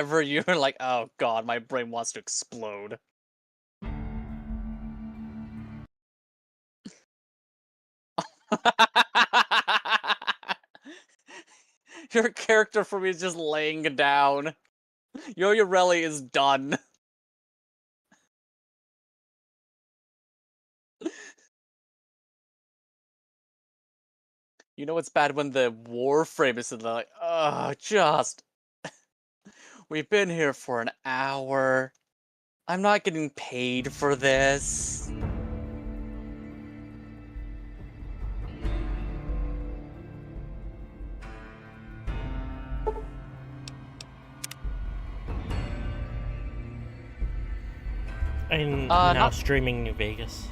whenever you're like, oh god, my brain wants to explode. Your character for me is just laying down. Yo-Yo is done. You know it's bad when the Warframe is in there like, oh, just... We've been here for an hour. I'm not getting paid for this. I'm now Not... streaming New Vegas.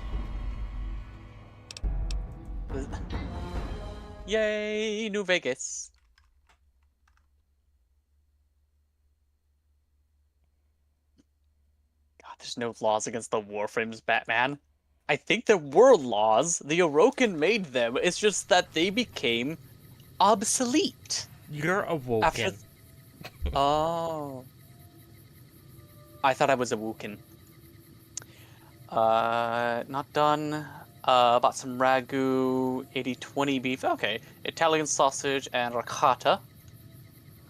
Yay, New Vegas. God, there's no laws against the Warframes, Batman. I think there were laws. The Orokin made them. It's just that they became obsolete. You're After... awoken. Oh. I thought I was a Wookin. Not done. Bought some ragu, 80-20 beef. Okay. Italian sausage and ricotta.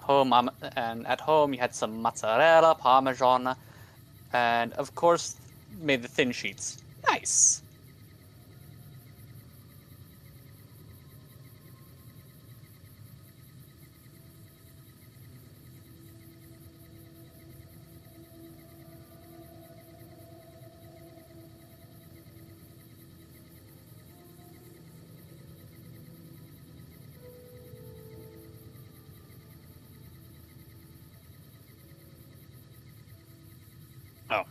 And at home you had some mozzarella, parmesan, and of course made the thin sheets. Nice. Oh.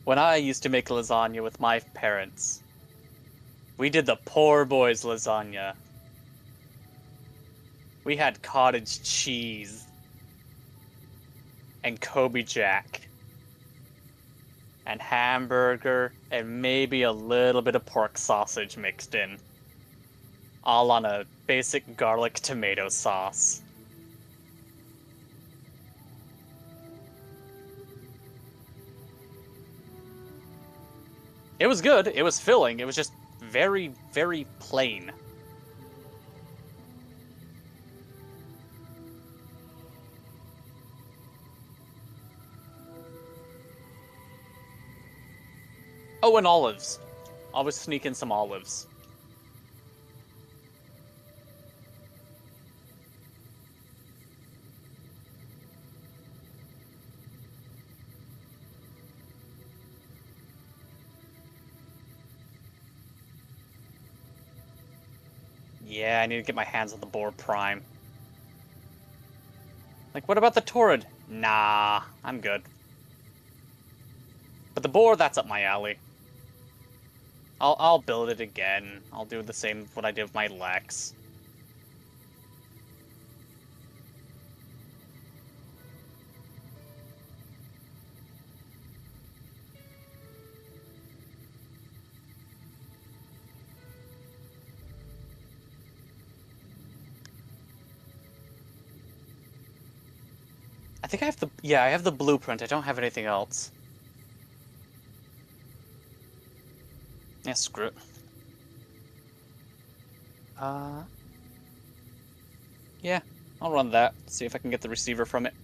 When I used to make lasagna with my parents, we did the poor boys lasagna. We had cottage cheese and Kobe Jack and hamburger and maybe a little bit of pork sausage mixed in, all on a basic garlic tomato sauce. It was good, it was filling, it was just very, very plain. Oh, and olives. Always sneak in some olives. Yeah, I need to get my hands on the boar prime. Like, what about the Torrid? Nah, I'm good. But the boar, that's up my alley. I'll build it again. I'll do the same what I did with my Lex. I think I have the... Yeah, I have the blueprint. I don't have anything else. Yeah, screw it. Yeah, I'll run that. See if I can get the receiver from it.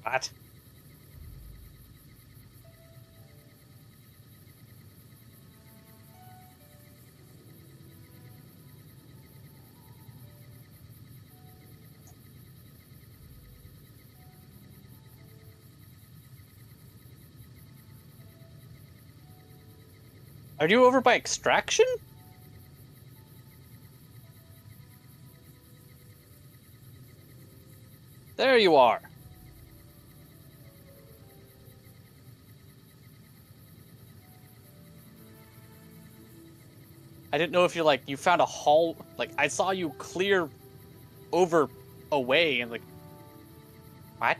What? Are you over by extraction? There you are. I didn't know if you're like you found a hall. Like I saw you clear over away and like what?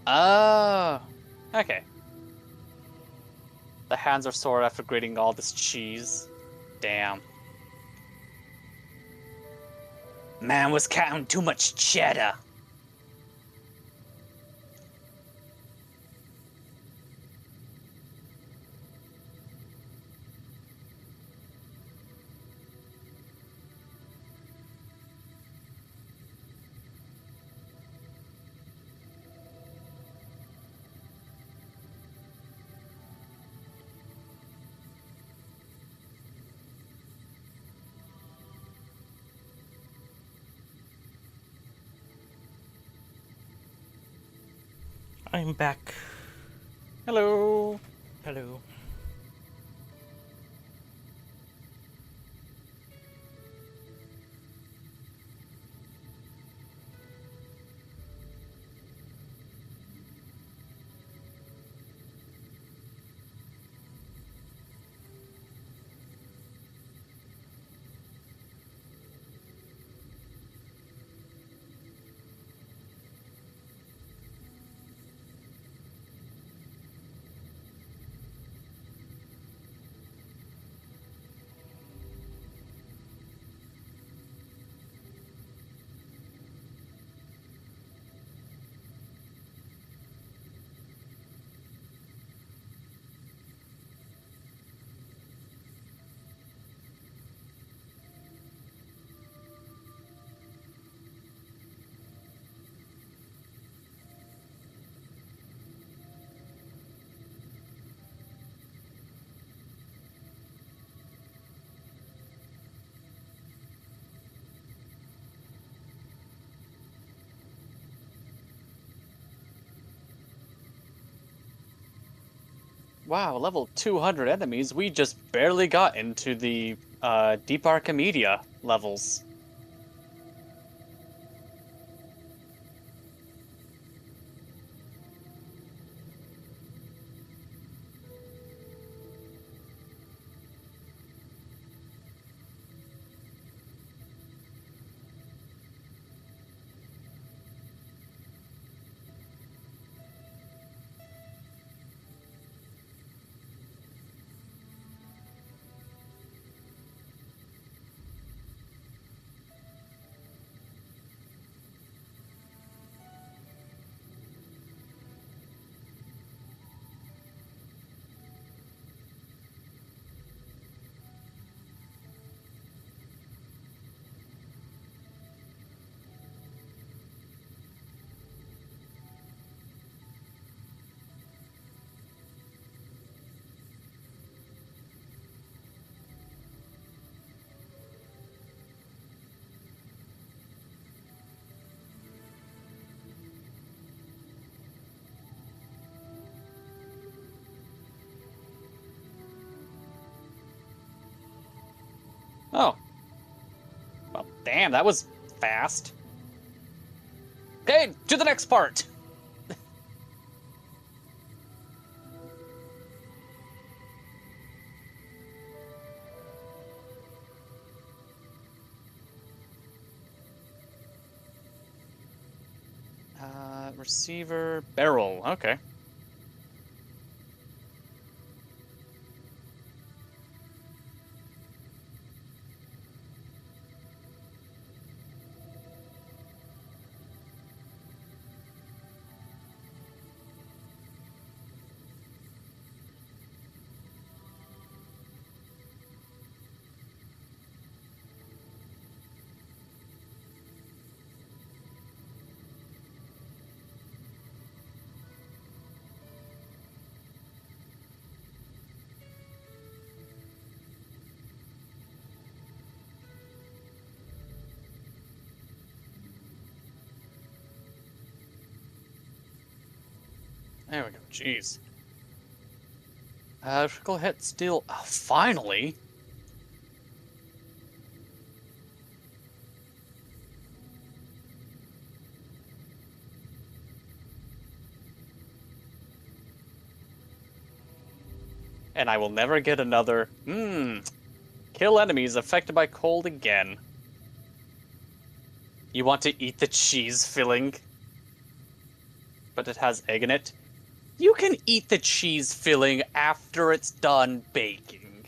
Oh, okay. The hands are sore after grating all this cheese. Damn. Man was counting too much cheddar. I'm back. Hello. Hello. Wow, level 200 enemies. We just barely got into the Deep Archimedia levels. Oh, well, damn, that was fast. Okay, to the next part. Receiver barrel. Okay. There we go. Jeez. Go ahead. Steal. Oh, finally. And I will never get another. Kill enemies affected by cold again. You want to eat the cheese filling, but it has egg in it? You can eat the cheese filling after it's done baking.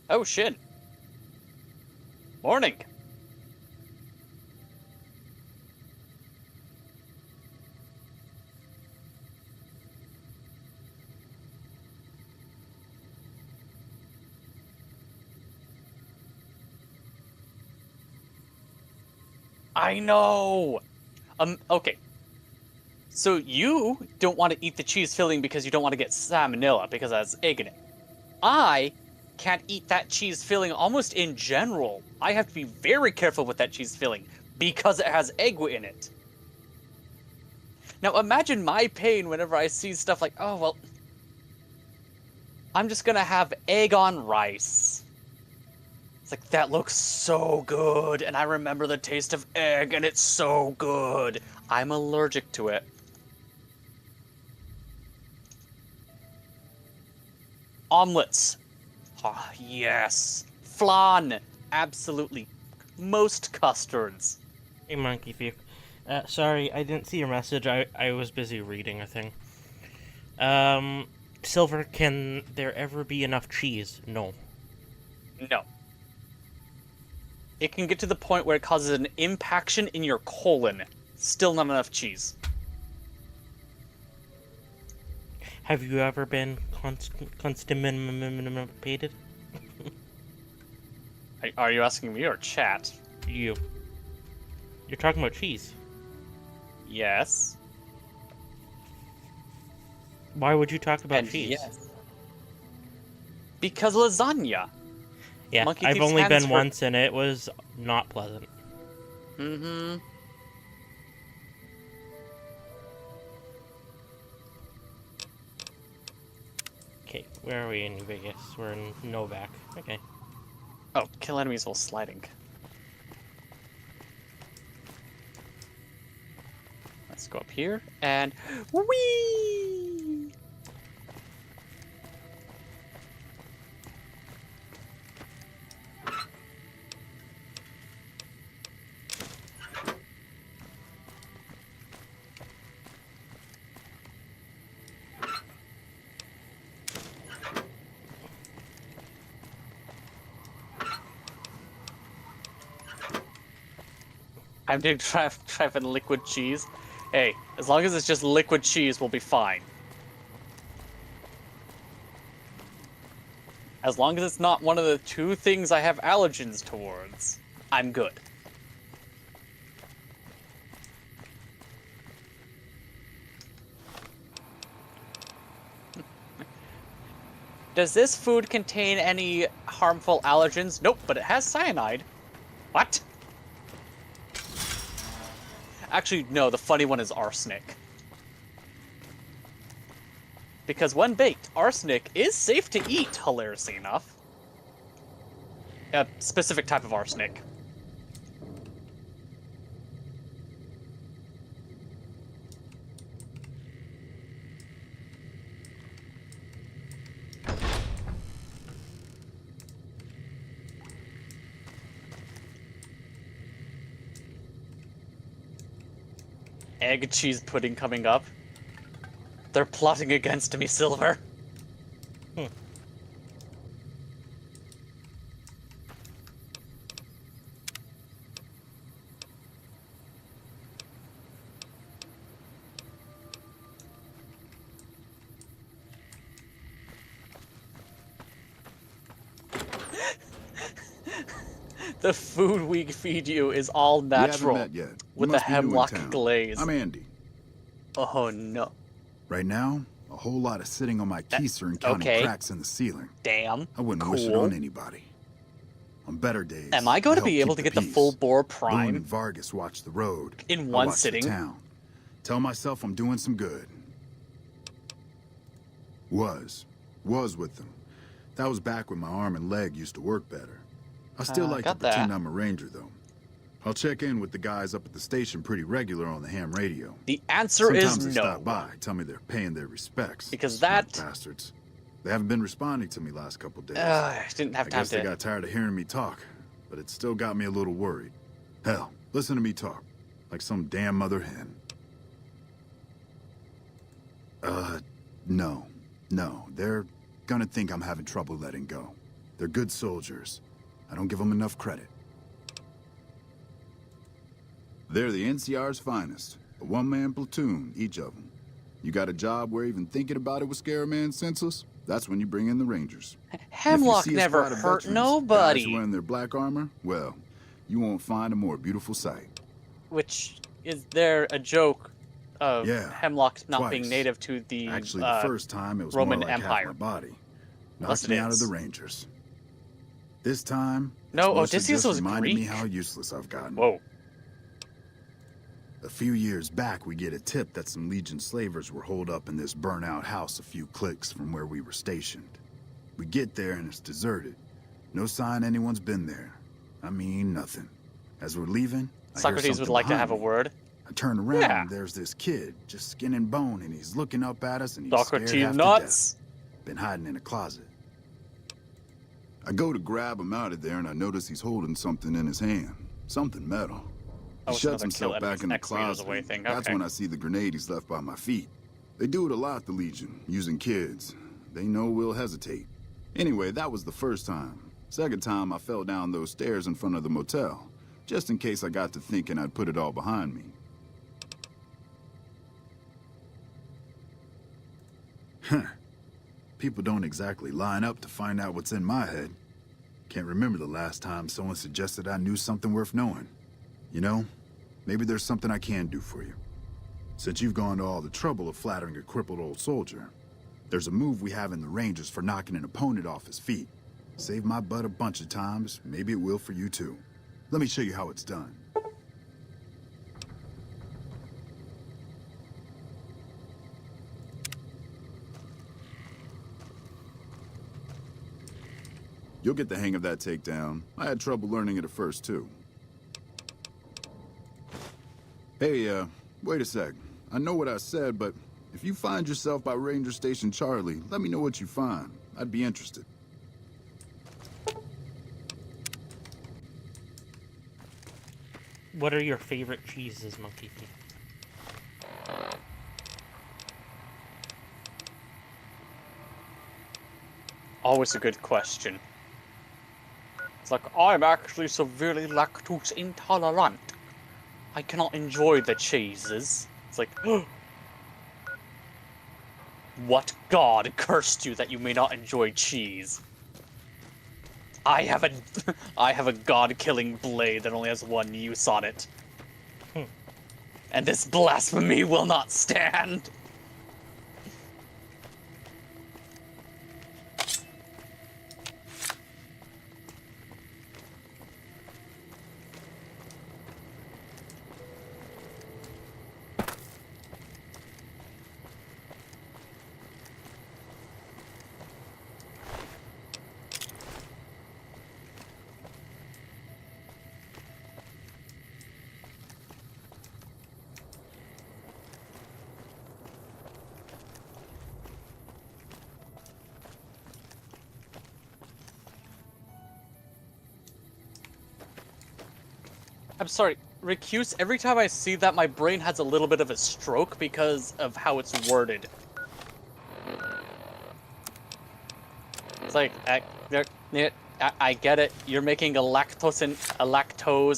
Oh shit. Morning. I know. Okay. So you don't want to eat the cheese filling because you don't want to get salmonella because it has egg in it. I can't eat that cheese filling almost in general. I have to be very careful with that cheese filling because it has egg in it. Now imagine my pain whenever I see stuff like, oh, well, I'm just gonna have egg on rice. It's like, that looks so good, and I remember the taste of egg, and it's so good. I'm allergic to it. Omelets. Ah, yes. Flan. Absolutely. Most custards. Hey, Monkey Thief. Sorry, I didn't see your message. I was busy reading a thing. Silver, can there ever be enough cheese? No. No. It can get to the point where it causes an impaction in your colon. Still not enough cheese. Have you ever been constipated? Are you asking me or chat? You. You're talking about cheese. Yes. Why would you talk about And cheese? yes. Because lasagna. Yeah, Monkey I've Thief only stands been for- once and it was not pleasant. Mm-hmm. Okay, where are we in Vegas? We're in Novak. Okay. Oh, kill enemies while sliding. Let's go up here and whee! I'm doing trifling liquid cheese. Hey, as long as it's just liquid cheese, we'll be fine. As long as it's not one of the two things I have allergens towards, I'm good. Does this food contain any harmful allergens? Nope, but it has cyanide. What? Actually, no, the funny one is arsenic. Because when baked, arsenic is safe to eat, hilariously enough. A specific type of arsenic. Egg cheese pudding coming up. They're plotting against me, Silver. The food we feed you is all natural, We haven't met yet. You with a must be new in hemlock town. glaze. I'm Andy. Oh no. Right now, a whole lot of sitting on my keister and counting okay. cracks in the ceiling. Damn. I wouldn't cool. wish it on anybody. On better days, Am I going to help be able keep to get the peace. full bore Boone prime and Vargas watch the road. in I one watch the sitting? town. Tell myself I'm doing some good. Was with them. That was back when my arm and leg used to work better. I still like to got pretend that. I'm a ranger, though. I'll check in with the guys up at the station pretty regular on the ham radio. The answer Sometimes is they no. stop by, tell me they're paying their respects. Because Smart that- bastards. They haven't been responding to me last couple days. I didn't have I time guess they to... got tired of hearing me talk, but it still got me a little worried. Hell, listen to me talk, like some damn mother hen. No, they're gonna think I'm having trouble letting go. They're good soldiers. I don't give them enough credit. They're the NCR's finest. A one-man platoon, each of them. You got a job where even thinking about it would scare a man senseless? That's when you bring in the Rangers. Hemlock never hurt nobody. Guys who wearing their black armor, well, you won't find a more beautiful sight. Which, is there a joke of Yeah, Hemlock not being twice. native to the Actually, the first time it was Roman more like Empire. half my body. Unless Knocked me it out of the is. Rangers. This time, No, it's mostly Odysseus just was reminded me Greek? how useless I've gotten. Whoa. A few years back, we get a tip that some Legion slavers were holed up in this burnt-out house a few clicks from where we were stationed. We get there and it's deserted. No sign anyone's been there. I mean, nothing. As we're leaving, I hear Socrates would something like to behind have a me. word. I turn around Yeah. and there's this kid, just skin and bone, and he's looking up at us and he's scared Socrates half to nuts. death. Been hiding in a closet. I go to grab him out of there and I notice he's holding something in his hand. Something metal. Oh, He it's shuts another kill himself back in the X meters closet. away thing. That's Okay. when I see the grenade he's left by my feet. They do it a lot, the Legion, using kids. They know we'll hesitate. Anyway, that was the first time. Second time, I fell down those stairs in front of the motel, just in case I got to thinking I'd put it all behind me. Huh. People don't exactly line up to find out what's in my head. Can't remember the last time someone suggested I knew something worth knowing. You know, maybe there's something I can do for you. Since you've gone to all the trouble of flattering a crippled old soldier, there's a move we have in the Rangers for knocking an opponent off his feet. Saved my butt a bunch of times, maybe it will for you too. Let me show you how it's done. You'll get the hang of that takedown. I had trouble learning it at first, too. Hey, wait a sec. I know what I said, but if you find yourself by Ranger Station Charlie, let me know what you find. I'd be interested. What are your favorite cheeses, Monkey P? Always a good question. It's like, I'm actually severely lactose intolerant. I cannot enjoy the cheeses. It's like, what god cursed you that you may not enjoy cheese? I have a, I have a god-killing blade that only has one use on it. And this blasphemy will not stand. I'm sorry, recuse, every time I see that, my brain has a little bit of a stroke because of how it's worded. It's like, I get it, you're making a lactose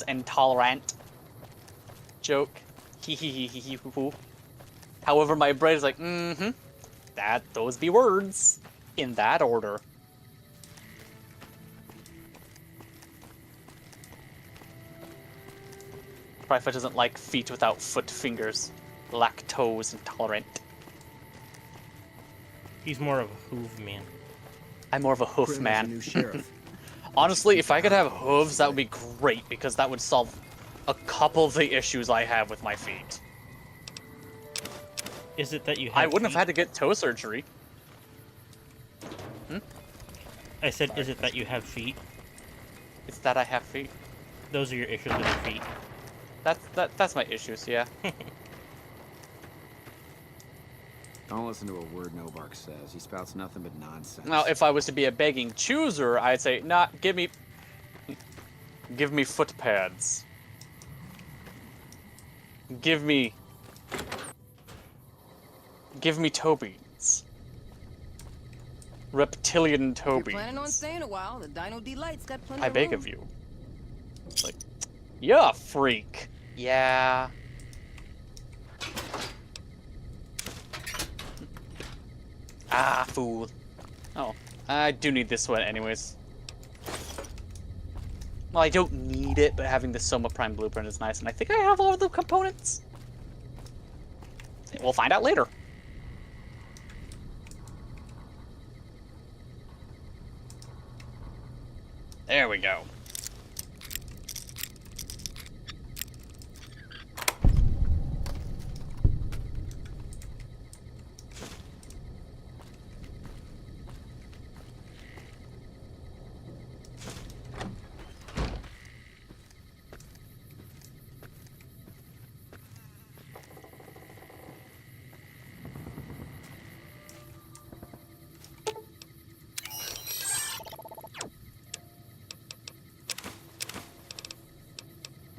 intolerant joke. Hee. However, my brain is like, those be words. In that order. Pryfoot doesn't like feet without foot fingers. Lactose intolerant. He's more of a hoof man. I'm more of a hoof Grim is man. the new sheriff. Honestly, if I could have hooves, that would be great, because that would solve a couple of the issues I have with my feet. Is it that you have I wouldn't feet? have had to get toe surgery. I said, Sorry. is it that you have feet? It's that I have feet. Those are your issues with your feet. That's my issues, yeah. Don't listen to a word Nobark says. He spouts nothing but nonsense. Now, if I was to be a begging chooser, I'd say, nah, give me foot pads. Give me toe beans. Reptilian toe If you're planning on beans. staying a while, the Dino Delight's got plenty I of beg room. of you. Like, you're a freak. Yeah. Ah, fool. Oh, I do need this one anyways. Well, I don't need it, but having the Soma Prime blueprint is nice, and I think I have all of the components. We'll find out later. There we go.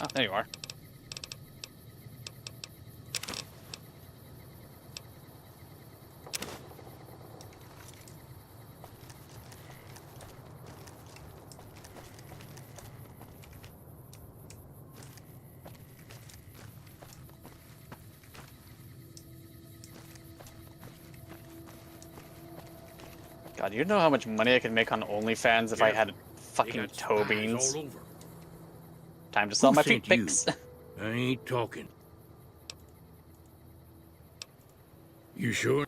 Oh, there you are. God, you know how much money I could make on OnlyFans if I had fucking toe beans? All over. Time to sell Who my feet sent you? pics. I ain't talking. You sure?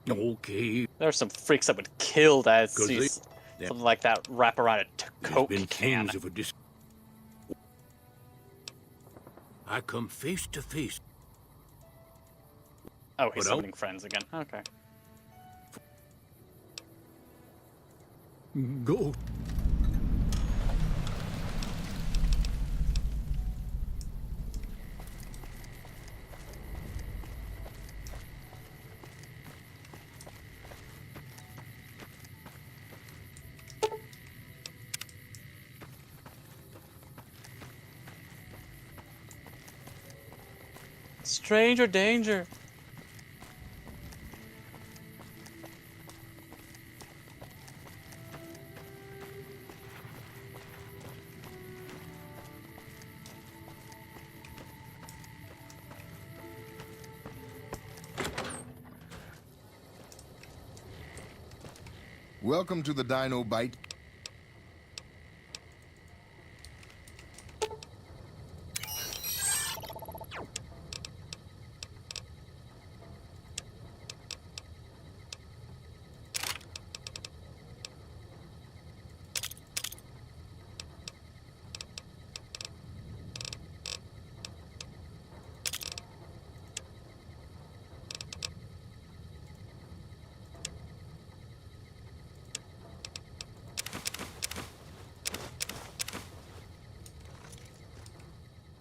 Okay. There's some freaks that would kill to 'Cause see they- something like that wrap around a There's Coke been can. kings of a I come face to face. Oh, he's But I'll- summoning friends again. Okay. Go. Stranger danger. Welcome to the Dino Bite.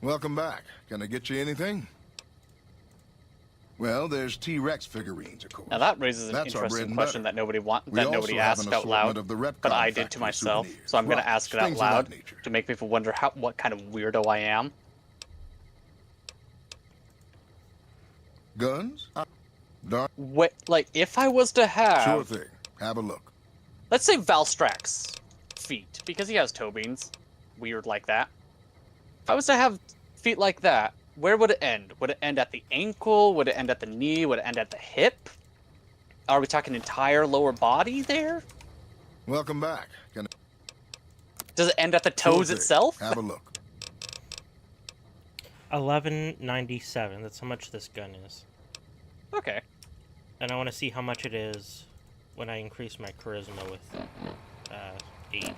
Welcome back. Can I get you anything? Well, there's T-Rex figurines, of course. Now that raises an That's our bread interesting and question butter. that nobody We also nobody have asked an out loud, assortment of the Repcon but I did to factory myself. souvenirs, So I'm gonna rocks, ask it out things of that loud nature. to make people wonder what kind of weirdo I am. Guns? Darn What, like, if I was to have, sure thing. Have a look. let's say Valstrax's feet, because he has toe beans, weird like that. If I was to have feet like that, where would it end? Would it end at the ankle? Would it end at the knee? Would it end at the hip? Are we talking entire lower body there? Welcome back. Can Does it end at the sure toes thing. itself? Have a look. 1197. That's how much this gun is. Okay. And I want to see how much it is when I increased my charisma with 8.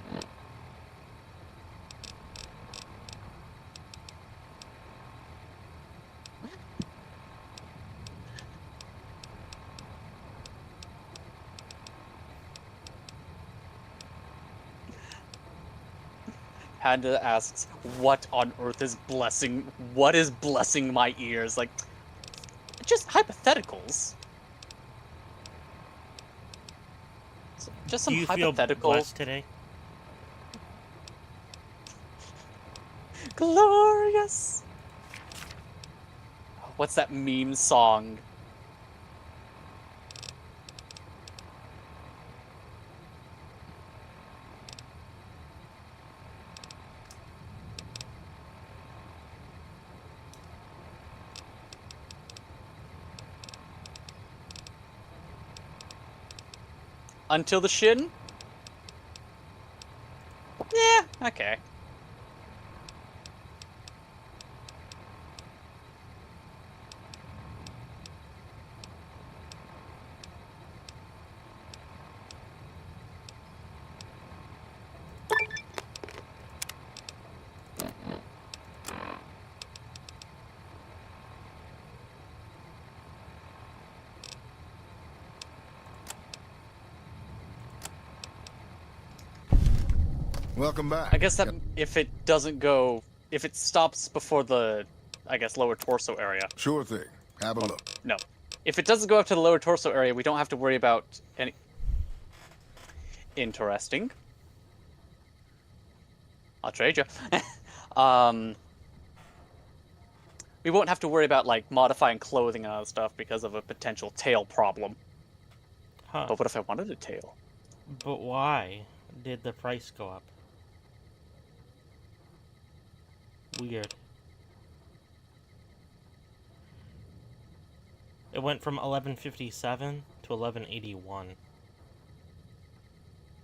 Panda asks, "What on earth is blessing? What is blessing my ears?" Like, just hypotheticals. Just some Do you feel hypothetical. blessed today? Glorious. What's that meme song? Until the shin? Yeah, okay. Welcome back. I guess that if it doesn't go, if it stops before the, I guess, lower torso area. Sure thing. Have a look. No. If it doesn't go up to the lower torso area, we don't have to worry about any... Interesting. I'll trade you. We won't have to worry about, like, modifying clothing and other stuff because of a potential tail problem. Huh. But what if I wanted a tail? But why did the price go up? Weird. It went from 1157 to 1181.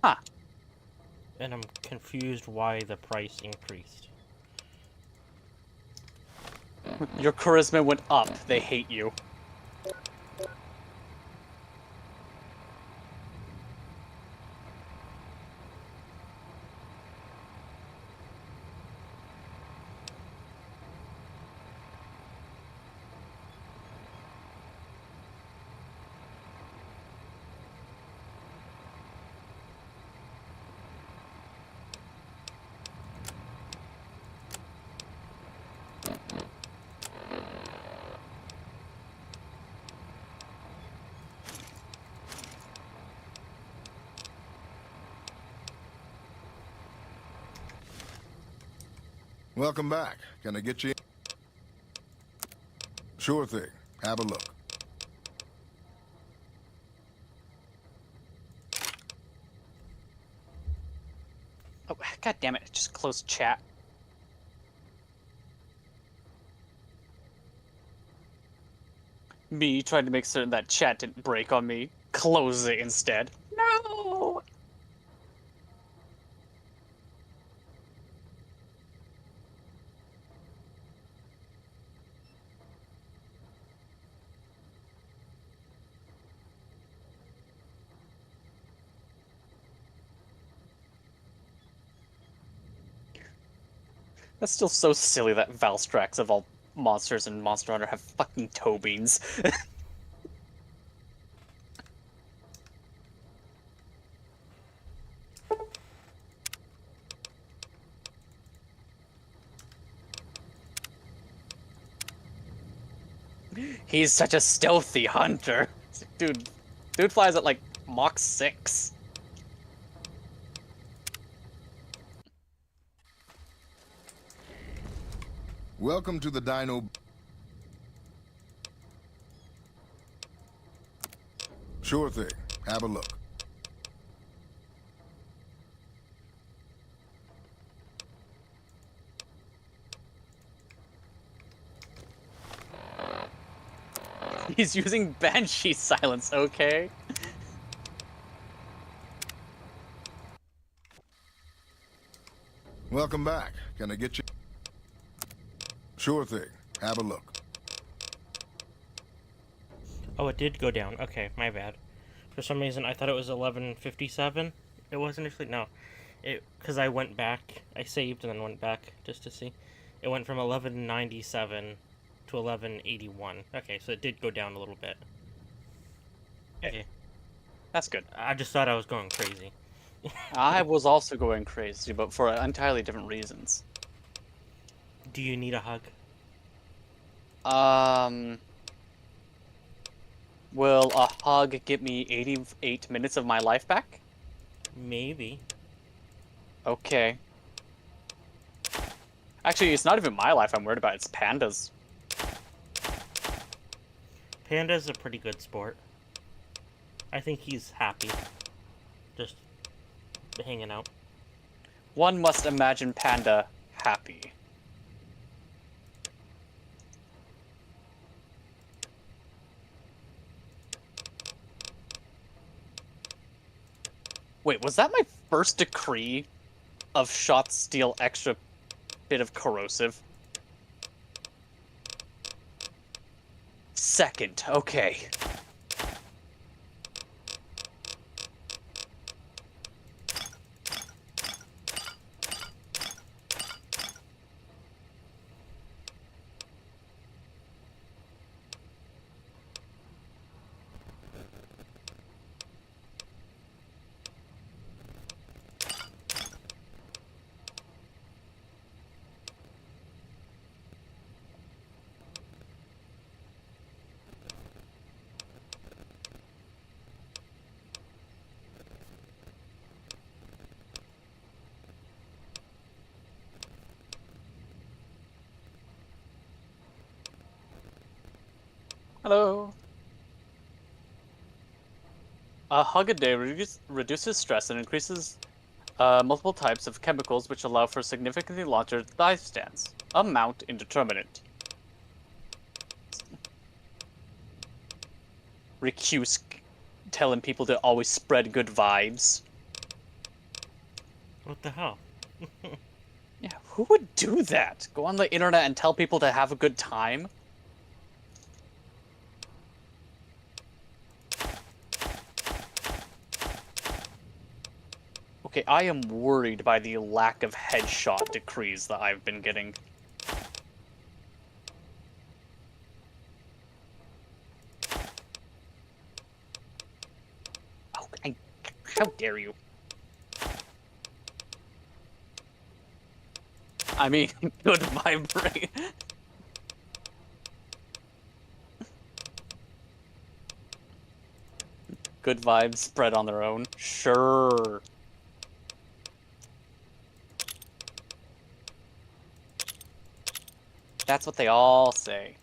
Huh. And I'm confused why the price increased. Your charisma went up. They hate you. Welcome back. Can I get you? Sure thing. Have a look. Oh, God damn it. Just close chat. Me trying to make certain that chat didn't break on me. Close it instead. No! That's still so silly that Valstrax of all monsters in Monster Hunter have fucking toe beans. He's such a stealthy hunter. Dude flies at like Mach 6. Welcome to the Dino. Sure thing. Have a look. He's using Banshee silence, okay? Welcome back. Can I get you? Sure thing. Have a look. Oh, it did go down. Okay, my bad. For some reason, I thought it was 11:57. It was initially no, because I went back. I saved and then went back just to see. It went from 11:97 to 11:81. Okay, so it did go down a little bit. Okay, That's good. I just thought I was going crazy. I was also going crazy, but for entirely different reasons. Do you need a hug? Will a hug get me 88 minutes of my life back? Maybe. Okay. Actually, it's not even my life I'm worried about, it's Panda's. Panda's a pretty good sport. I think he's happy. Just hanging out. One must imagine Panda happy. Wait, was that my first decree of shots steal extra bit of corrosive? Second, okay. Hello. A hug a day reduces stress and increases multiple types of chemicals which allow for significantly larger lifespans. Amount indeterminate. Recuse telling people to always spread good vibes. What the hell? Yeah, who would do that? Go on the internet and tell people to have a good time? Okay, I am worried by the lack of headshot decrees that I've been getting. Oh, how dare you? I mean, good vibrate. Good vibes spread on their own. Sure. That's what they all say.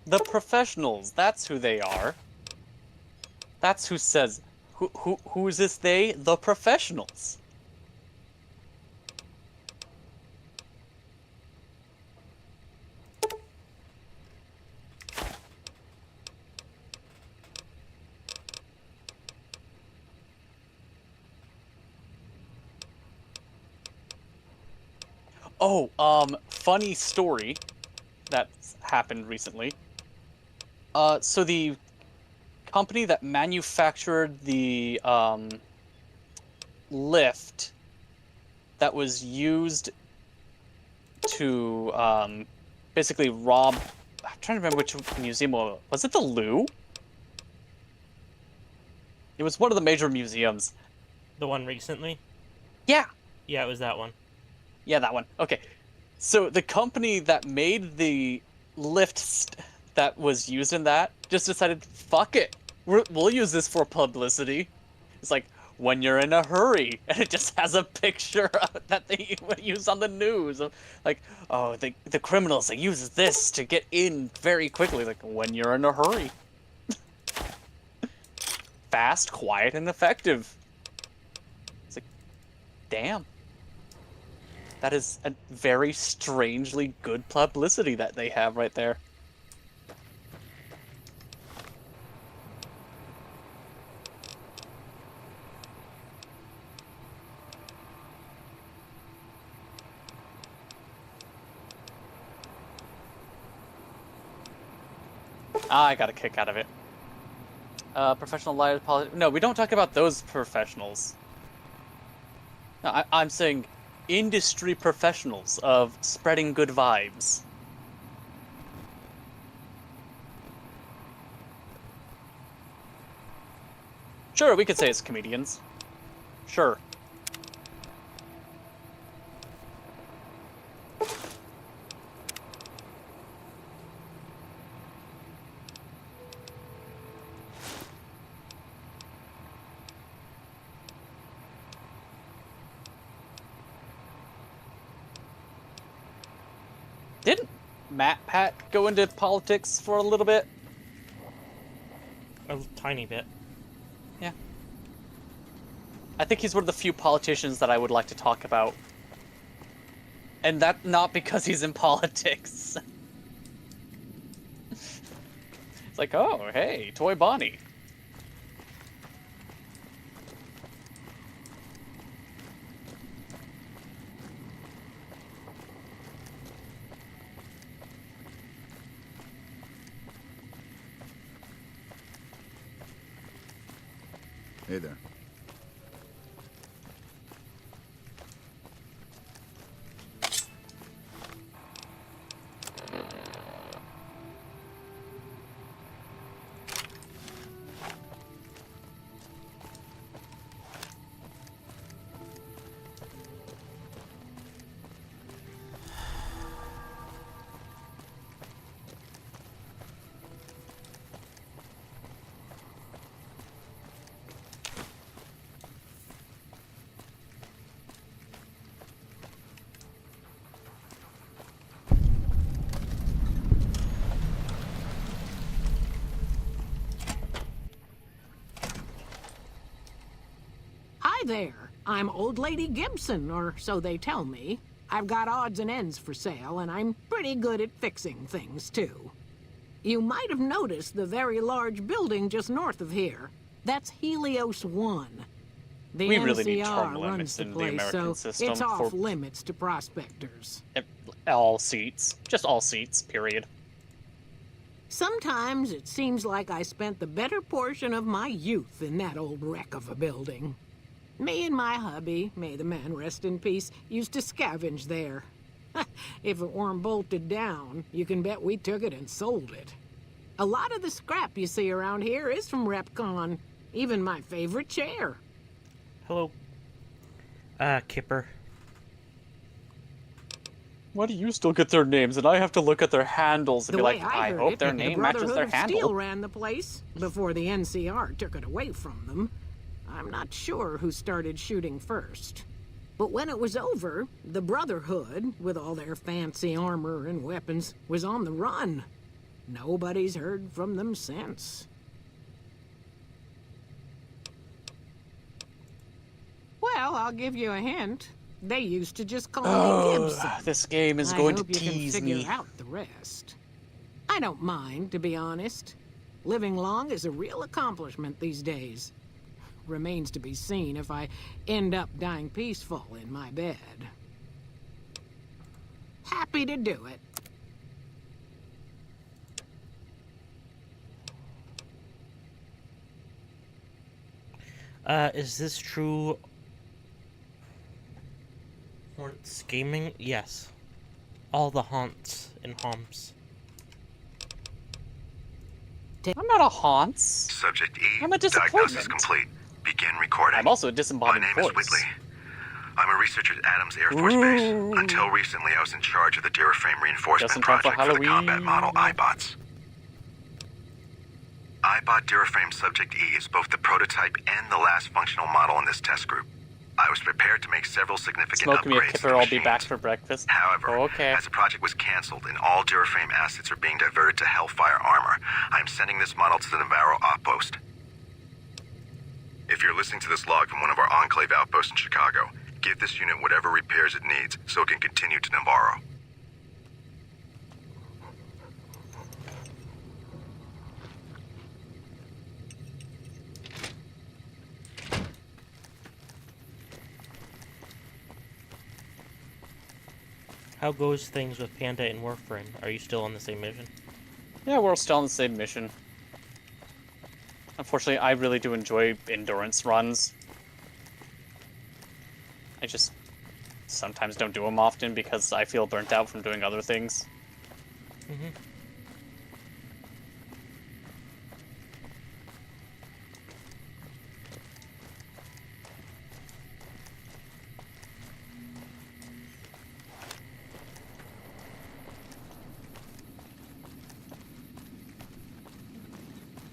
The professionals, that's who they are. That's who says, who is this they? The professionals. Oh, funny story that's happened recently. So the company that manufactured the lift that was used to basically rob. I'm trying to remember which museum was it. The Lou? It was one of the major museums. The one recently? Yeah, Yeah, it was that one. yeah, that one. Okay, so the company that made the lift that was used in that just decided, fuck it, we'll use this for publicity. It's like, when you're in a hurry, and it just has a picture that they use on the news of, like, oh, the criminals, they use this to get in very quickly, like, when you're in a hurry. Fast, quiet, and effective. It's like, damn. That is a very strangely good publicity that they have right there. I got a kick out of it. Professional liars, no, we don't talk about those professionals. No, I'm saying industry professionals of spreading good vibes. Sure, we could say it's comedians. Sure. Didn't Matt Pat go into politics for a little bit? A tiny bit. Yeah. I think he's one of the few politicians that I would like to talk about. And that not because he's in politics. It's like, oh, hey, Toy Bonnie. Hey there. Hi there. I'm Old Lady Gibson, or so they tell me. I've got odds and ends for sale, and I'm pretty good at fixing things, too. You might have noticed the very large building just north of here. That's Helios 1. The We NCR really need term runs limits the in the place, American so system it's off for- limits to prospectors. All seats. Just all seats, period. Sometimes it seems like I spent the better portion of my youth in that old wreck of a building. Me and my hubby, may the man rest in peace, used to scavenge there. If it weren't bolted down, you can bet we took it and sold it. A lot of the scrap you see around here is from RepCon. Even my favorite chair. Hello. Kipper. Why do you still get their names and I have to look at their handles and The be way like, I heard hope it, their the name matches Brotherhood their of handle. Steel ran the place before the NCR took it away from them. I'm not sure who started shooting first. But when it was over, the Brotherhood, with all their fancy armor and weapons, was on the run. Nobody's heard from them since. Well, I'll give you a hint. They used to just call me Gibson. This game is I going to hope you can tease figure me. out the rest. I don't mind, to be honest. Living long is a real accomplishment these days. Remains to be seen if I end up dying peaceful in my bed. Happy to do it. Is this true? Haunts Gaming? Yes. All the haunts and humps. I'm not a honse. Subject E, I'm a diagnosis disappointment. complete. Begin recording. I'm also a My disembodied name voice. is Whitley. I'm a researcher at Adams Air Force Base. Until recently, I was in charge of the Duraframe Just reinforcement in time for project for the combat Halloween. model iBots. I bought Duraframe Subject E as both the prototype and the last functional model in this test group. I was prepared to make several significant Smoke me a upgrades to kipper, the I'll be back machines. for breakfast. However, Okay. as the project was canceled and all Duraframe assets are being diverted to Hellfire armor, I am sending this model to the Navarro outpost. If you're listening to this log from one of our Enclave outposts in Chicago, give this unit whatever repairs it needs so it can continue to Navarro. How goes things with Panda and Warframe? Are you still on the same mission? Yeah, we're still on the same mission. Unfortunately, I really do enjoy endurance runs. I just sometimes don't do them often because I feel burnt out from doing other things. Mm-hmm.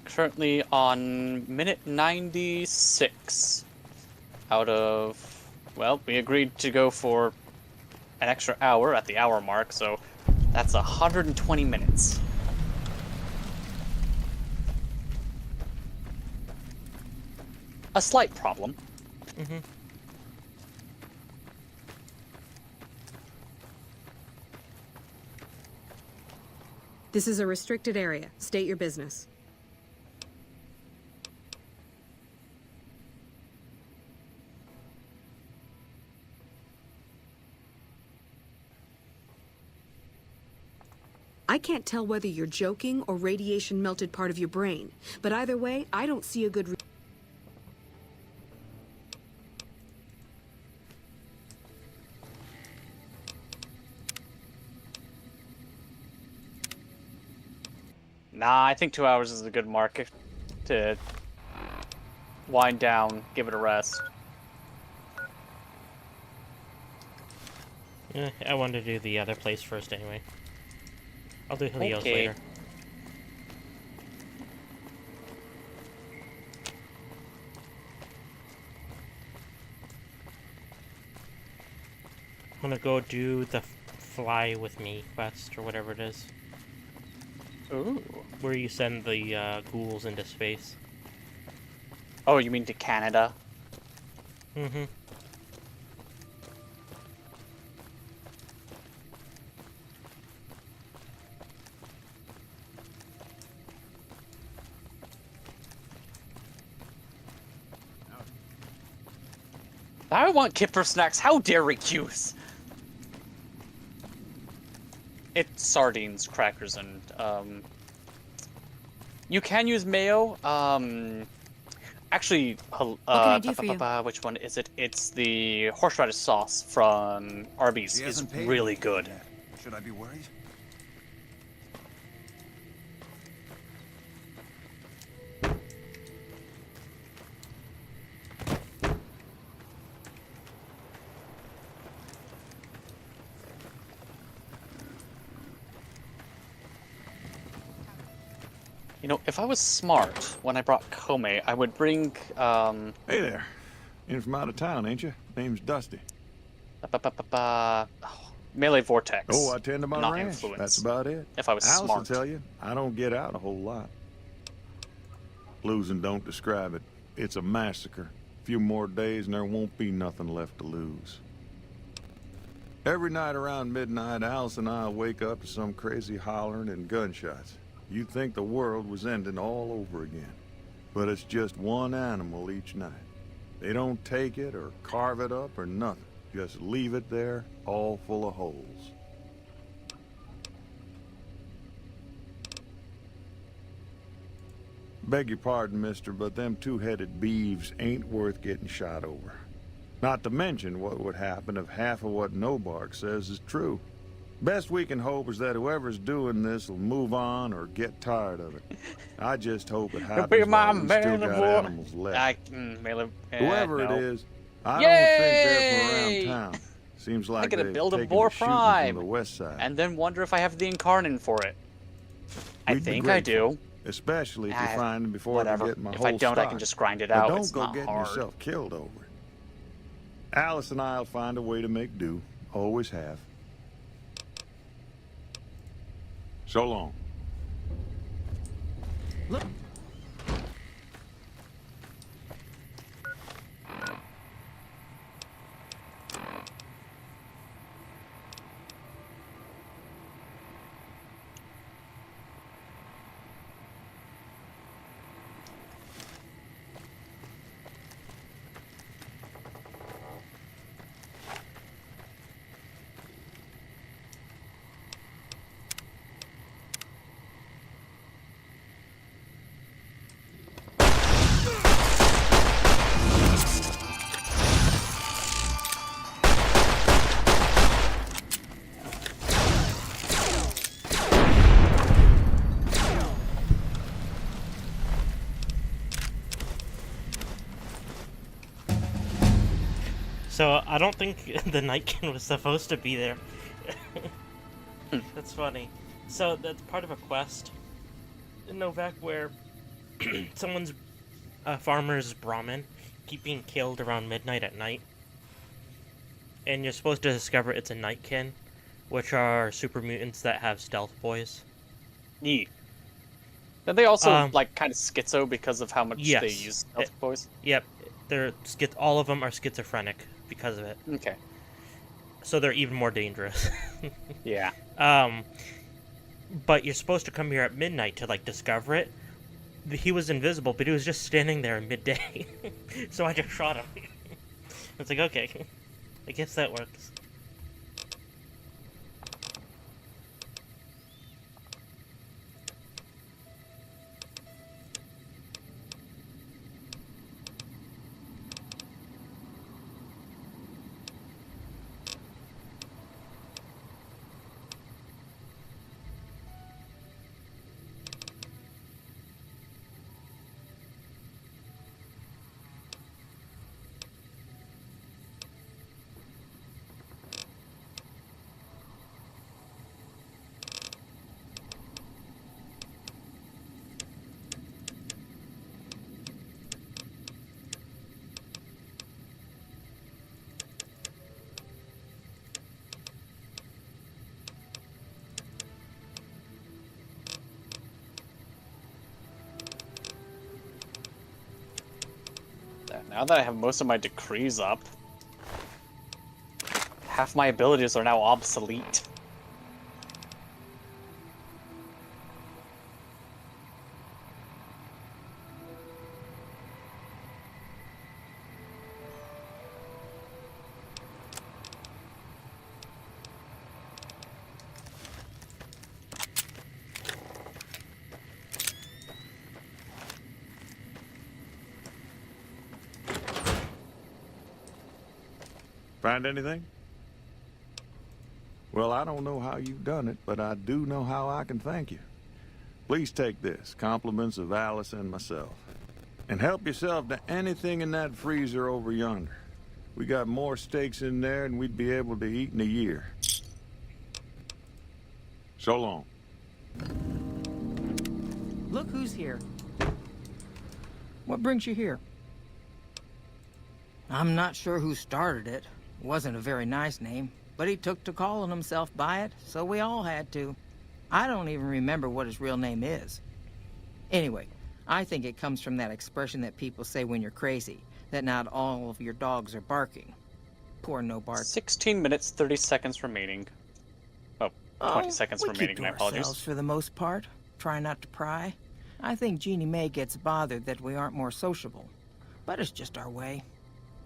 Currently on minute 96 out of, well, we agreed to go for an extra hour at the hour mark, so that's 120 minutes. A slight problem. Mm-hmm. This is a restricted area. State your business. I can't tell whether you're joking or radiation melted part of your brain, but either way, I don't see a good reason. Nah, I think 2 hours is a good mark to wind down, give it a rest. I wanted to do the other place first anyway. I'll do Helios Okay. later. I'm gonna go do the fly with me quest or whatever it is. Ooh. Where you send the ghouls into space. Oh, you mean to Canada? Mm-hmm. I want kipper snacks. How dare recuse? It's sardines, crackers, and you can use mayo. Actually, I do for you? which one is it? It's the horseradish sauce from Arby's. She Is hasn't paid really anything good. yet. Should I be worried? You know, if I was smart when I brought Kome, I would bring Hey there. In from out of town, ain't you? Name's Dusty. melee vortex. Oh, I tend to my not ranch. influence. That's about it. If I was Alice smart. will tell you, I don't get out a whole lot. Losing don't describe it. It's a massacre. A few more days and there won't be nothing left to lose. Every night around midnight, Alice and I wake up to some crazy hollering and gunshots. You'd think the world was ending all over again. But it's just one animal each night. They don't take it or carve it up or nothing. Just leave it there, all full of holes. Beg your pardon, mister, but them two-headed beeves ain't worth getting shot over. Not to mention what would happen if half of what Nobark says is true. Best we can hope is that whoever's doing this will move on or get tired of it. I just hope it happens Be my while we still man, got boy. animals left. Melee. Whoever no. it is, I Yay! don't think they're from around town. Seems like gotta they've build a taken boar to shooting prime. from the west side. And then wonder if I have the incarnate for it. I We'd be think I do. grateful. especially if you find them before Whatever. they get my If whole I don't, stock. I can just grind it But out. don't It's go not getting hard. yourself killed over it. Alice and I'll find a way to make do. Always have. So long. Look. So I don't think the Nightkin was supposed to be there. That's funny. So that's part of a quest in Novak where someone's a farmer's Brahmin keep being killed around midnight at night. And you're supposed to discover it's a Nightkin, which are super mutants that have stealth boys. Neat. Then they also Um, like kind of schizo because of how much yes. they use stealth boys. Yep, all of them are schizophrenic because of it. Okay. So they're even more dangerous. Yeah. But you're supposed to come here at midnight to like discover it. He was invisible, but he was just standing there in midday. So I just shot him. It's like, okay, I guess that works. Now that I have most of my decrees up, half my abilities are now obsolete. Find anything? Well, I don't know how you've done it, but I do know how I can thank you. Please take this, compliments of Alice and myself. And help yourself to anything in that freezer over yonder. We got more steaks in there than we'd be able to eat in a year. So long. Look who's here. What brings you here? I'm not sure who started it. Wasn't a very nice name, but he took to calling himself by it, so we all had to. I don't even remember what his real name is. Anyway, I think it comes from that expression that people say when you're crazy, that not all of your dogs are barking. Poor No Bark. 16 minutes, 30 seconds remaining. Oh, 20 seconds we remaining, keep to my apologies. ourselves for the most part. Try not to pry. I think Jeannie Mae gets bothered that we aren't more sociable. But it's just our way.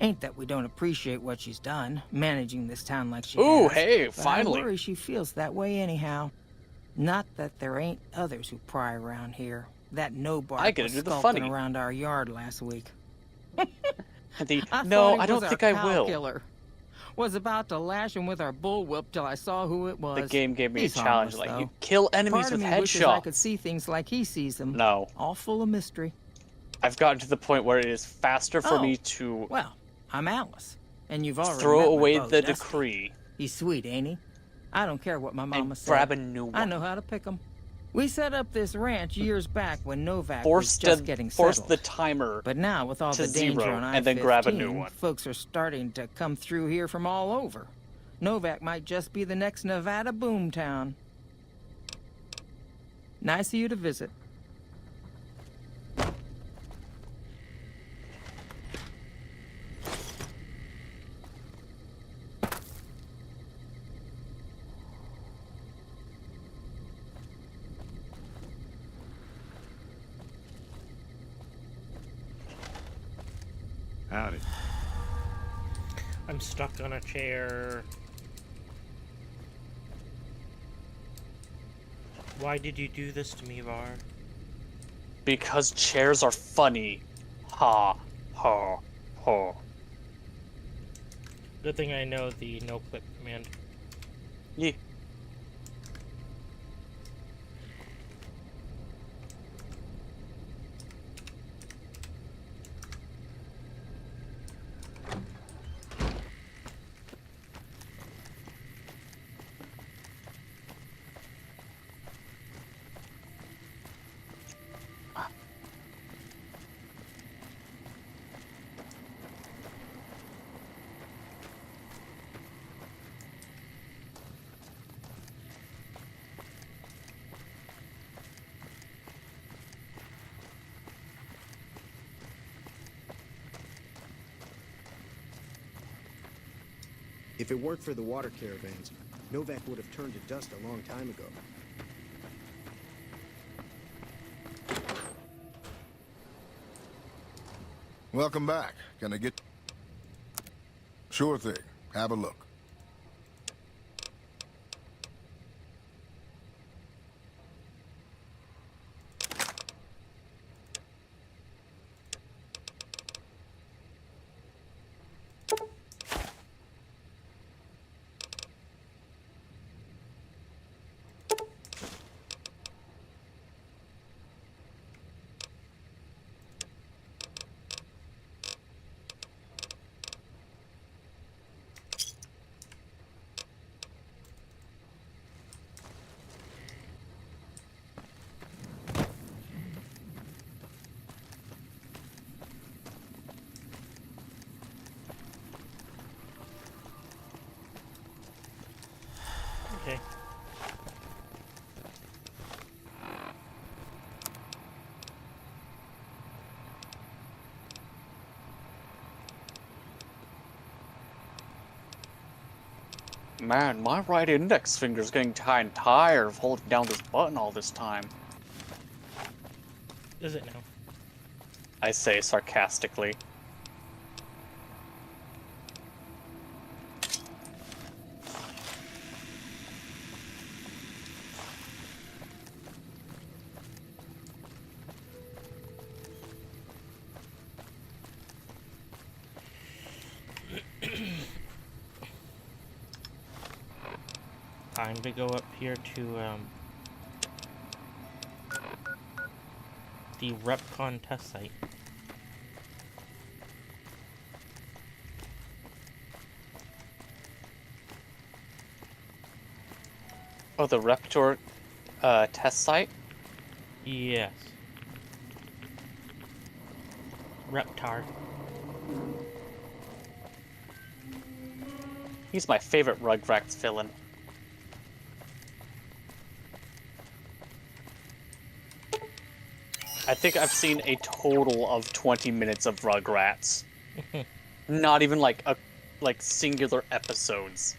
Ain't that we don't appreciate what she's done, managing this town like she Ooh, has. hey, but finally. I worry she feels that way anyhow. Not that there ain't others who pry around here. That No Bark I get was to do the skulking funny. around our yard last week. No, I don't think I will. Killer. Was about to lash him with our bullwhip till I saw who it was. The game gave me He's a challenge, harmless, like, though. you kill enemies Part with of me wishes I headshots. could see things like he sees them. No. All full of mystery. I've gotten to the point where it is faster for me to Well, I'm Alice, and you've already throw met my away beau, the Dusty. decree He's sweet, ain't he? I don't care what my mama and said. grab a new one. I know how to pick 'em. We set up this ranch years back when Novak was just getting force settled. the timer But now, with all to the danger 0 on and then grab a new I-15, one. folks are starting to come through here from all over. Novak might just be the next Nevada boomtown. Nice of you to visit. Howdy. I'm stuck on a chair. Why did you do this to me, Var? Because chairs are funny. Ha, ha, ha. Good thing I know the no-clip command. Yeah. If it weren't for the water caravans, Novak would have turned to dust a long time ago. Welcome back. Can I get... Sure thing. Have a look. Okay. Man, my right index finger's getting tired of holding down this button all this time. Is it now? I say sarcastically. Time to go up here to the Repcon test site. Oh, the Reptor test site? Yes. Reptar. He's my favorite Rugrats villain. I think I've seen a total of 20 minutes of Rugrats. Not even like singular episodes.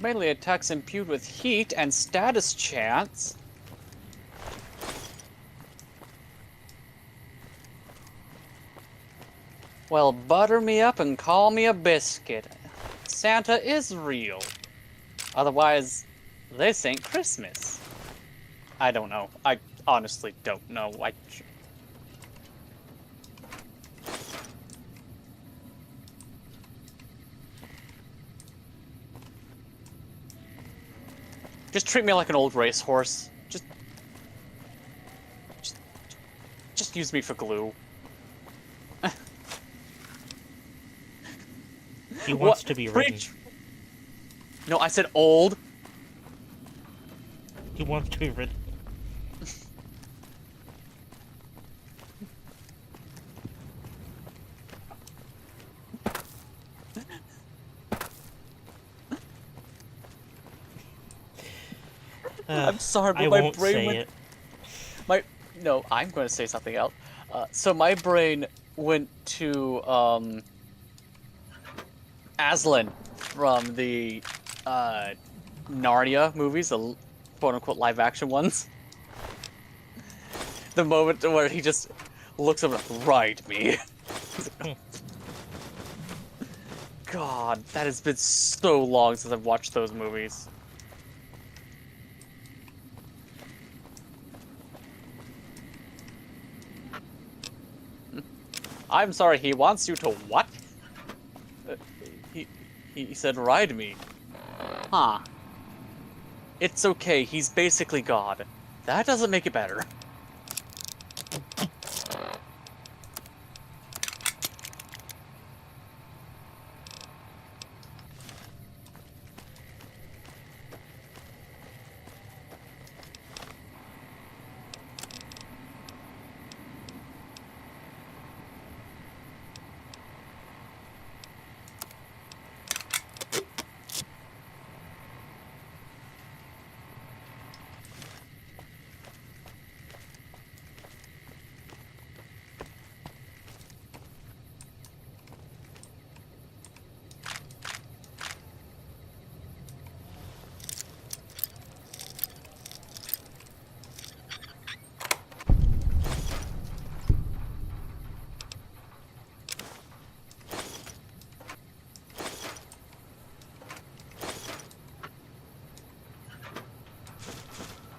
Melee attacks imbued with heat and status chance. Well, butter me up and call me a biscuit. Santa is real. Otherwise, this ain't Christmas. I don't know. I honestly don't know. Just treat me like an old racehorse. Just use me for glue. He wants to be ridden. No, I said old. He wants to be ridden. I'm sorry, but I my won't brain say went. it. No, I'm going to say something else. So my brain went to Aslan from the Narnia movies, the quote-unquote live-action ones. The moment where he just looks up and ride me. God, that has been so long since I've watched those movies. I'm sorry, he wants you to what? He said ride me. Huh. It's okay, he's basically God. That doesn't make it better.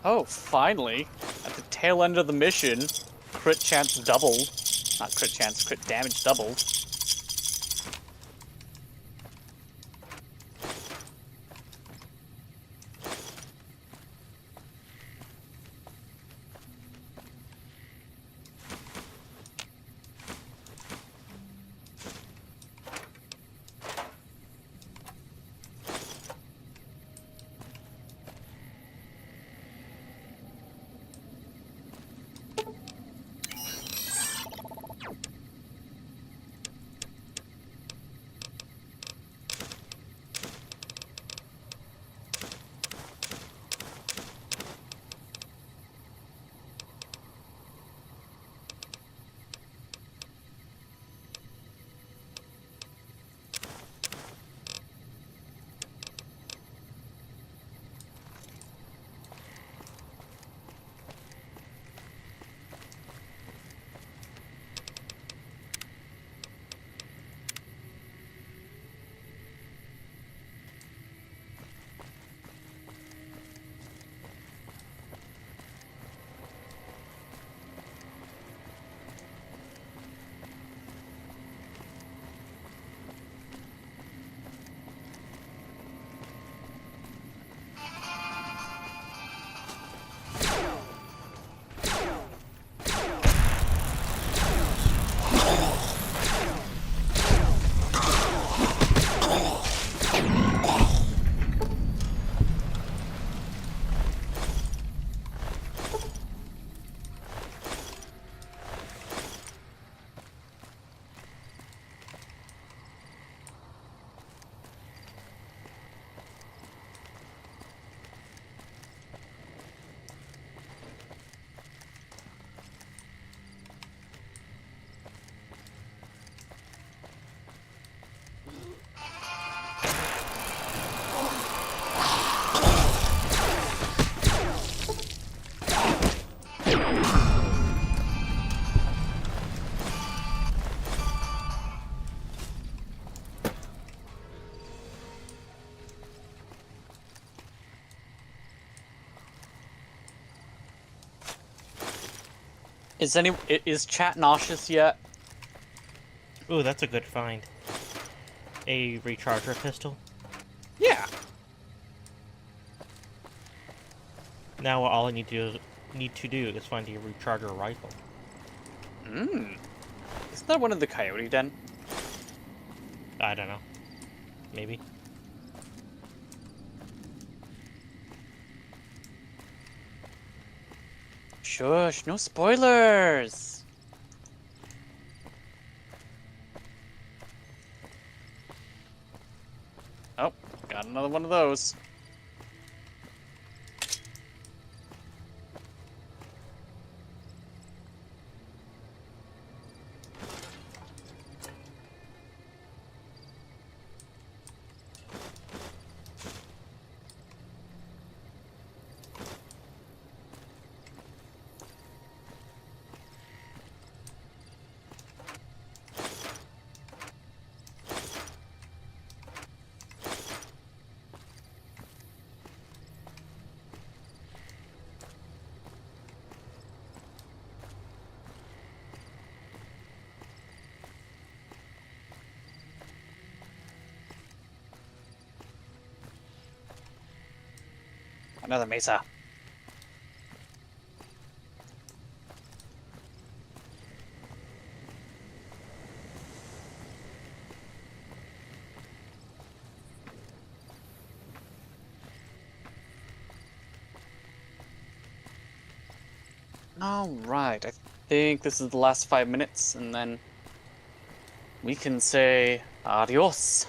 Oh, finally. At the tail end of the mission, crit chance doubled. Not crit chance, crit damage doubled. Is chat nauseous yet? Ooh, that's a good find. A recharger pistol. Yeah. Now all I need to do is find a recharger rifle. Isn't that one of the coyote den? I don't know. Maybe. Shush, no spoilers! Oh, got another one of those. Another mesa. Alright, I think this is the last 5 minutes, and then we can say adios.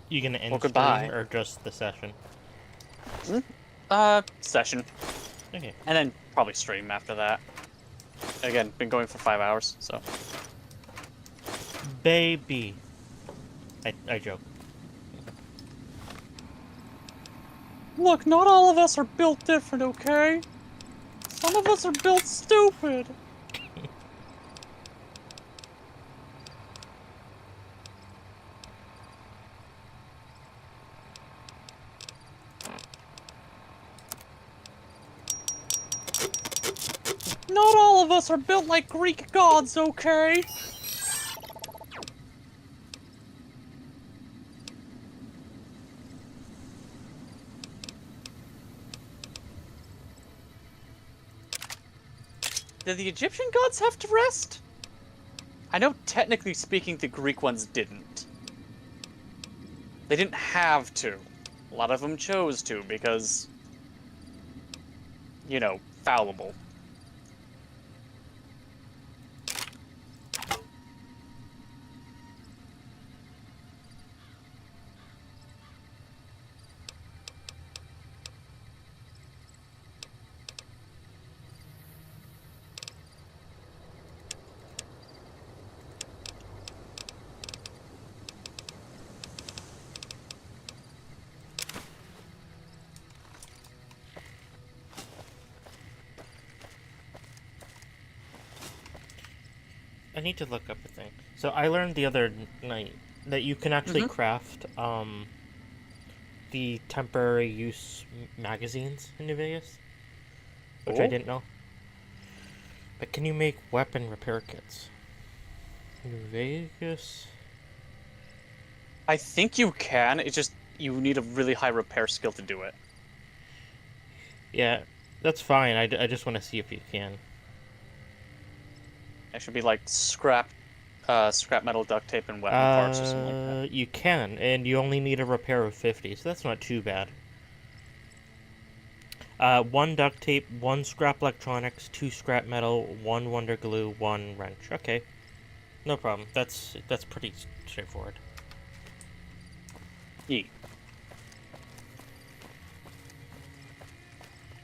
You gonna end Or goodbye. stream or just the session? Session. Okay. And then probably stream after that. Again, been going for 5 hours, so. Baby. I joke. Look, not all of us are built different, okay? Some of us are built stupid. Not all of us are built like Greek gods, okay? Did the Egyptian gods have to rest? I know technically speaking the Greek ones didn't. They didn't have to. A lot of them chose to because, you know, fallible. I need to look up a thing. So I learned the other night that you can actually craft the temporary use magazines in New Vegas, which I didn't know. But can you make weapon repair kits? New Vegas? I think you can, it's just you need a really high repair skill to do it. Yeah, that's fine. I just want to see if you can. It should be like scrap metal, duct tape, and weapon parts or something like that. You can, and you only need a repair of 50, so that's not too bad. 1 duct tape, 1 scrap electronics, 2 scrap metal, 1 wonder glue, 1 wrench. Okay, no problem. That's pretty straightforward. Yeah.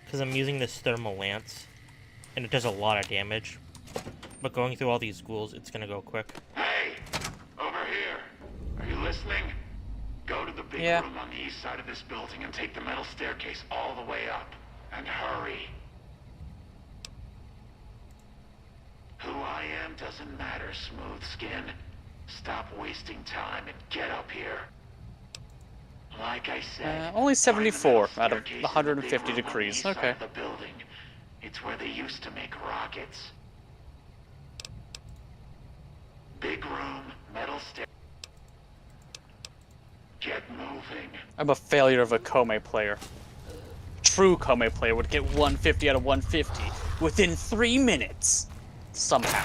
Because I'm using this thermal lance, and it does a lot of damage. But going through all these ghouls, it's gonna go quick. Hey! Over here! Are you listening? Go to the big room on the east side of this building and take the metal staircase all the way up. And hurry. Who I am doesn't matter, Smooth Skin. Stop wasting time and get up here. Like I said, only 74 out of 150 degrees. Okay. the building. It's where they used to make rockets. Big room, metal stair. Get moving. I'm a failure of a Kome player. True Kome player would get 150 out of 150 within 3 minutes. Somehow.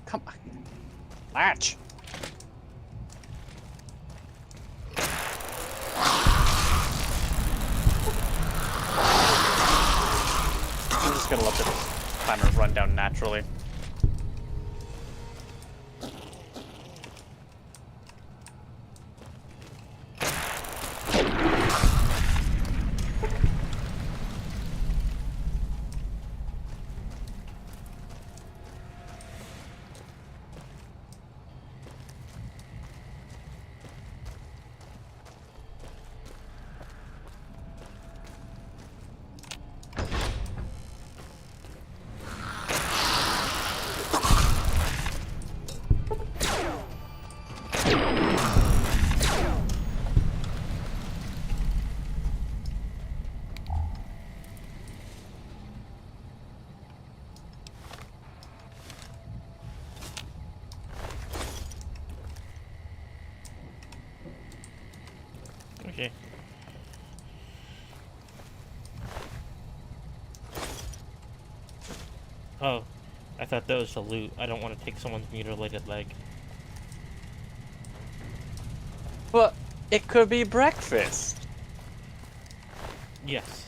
Come on. Latch. I'm just gonna let the timer run down naturally. Okay. Oh, I thought that was the loot. I don't want to take someone's mutilated leg. But it could be breakfast. Yes.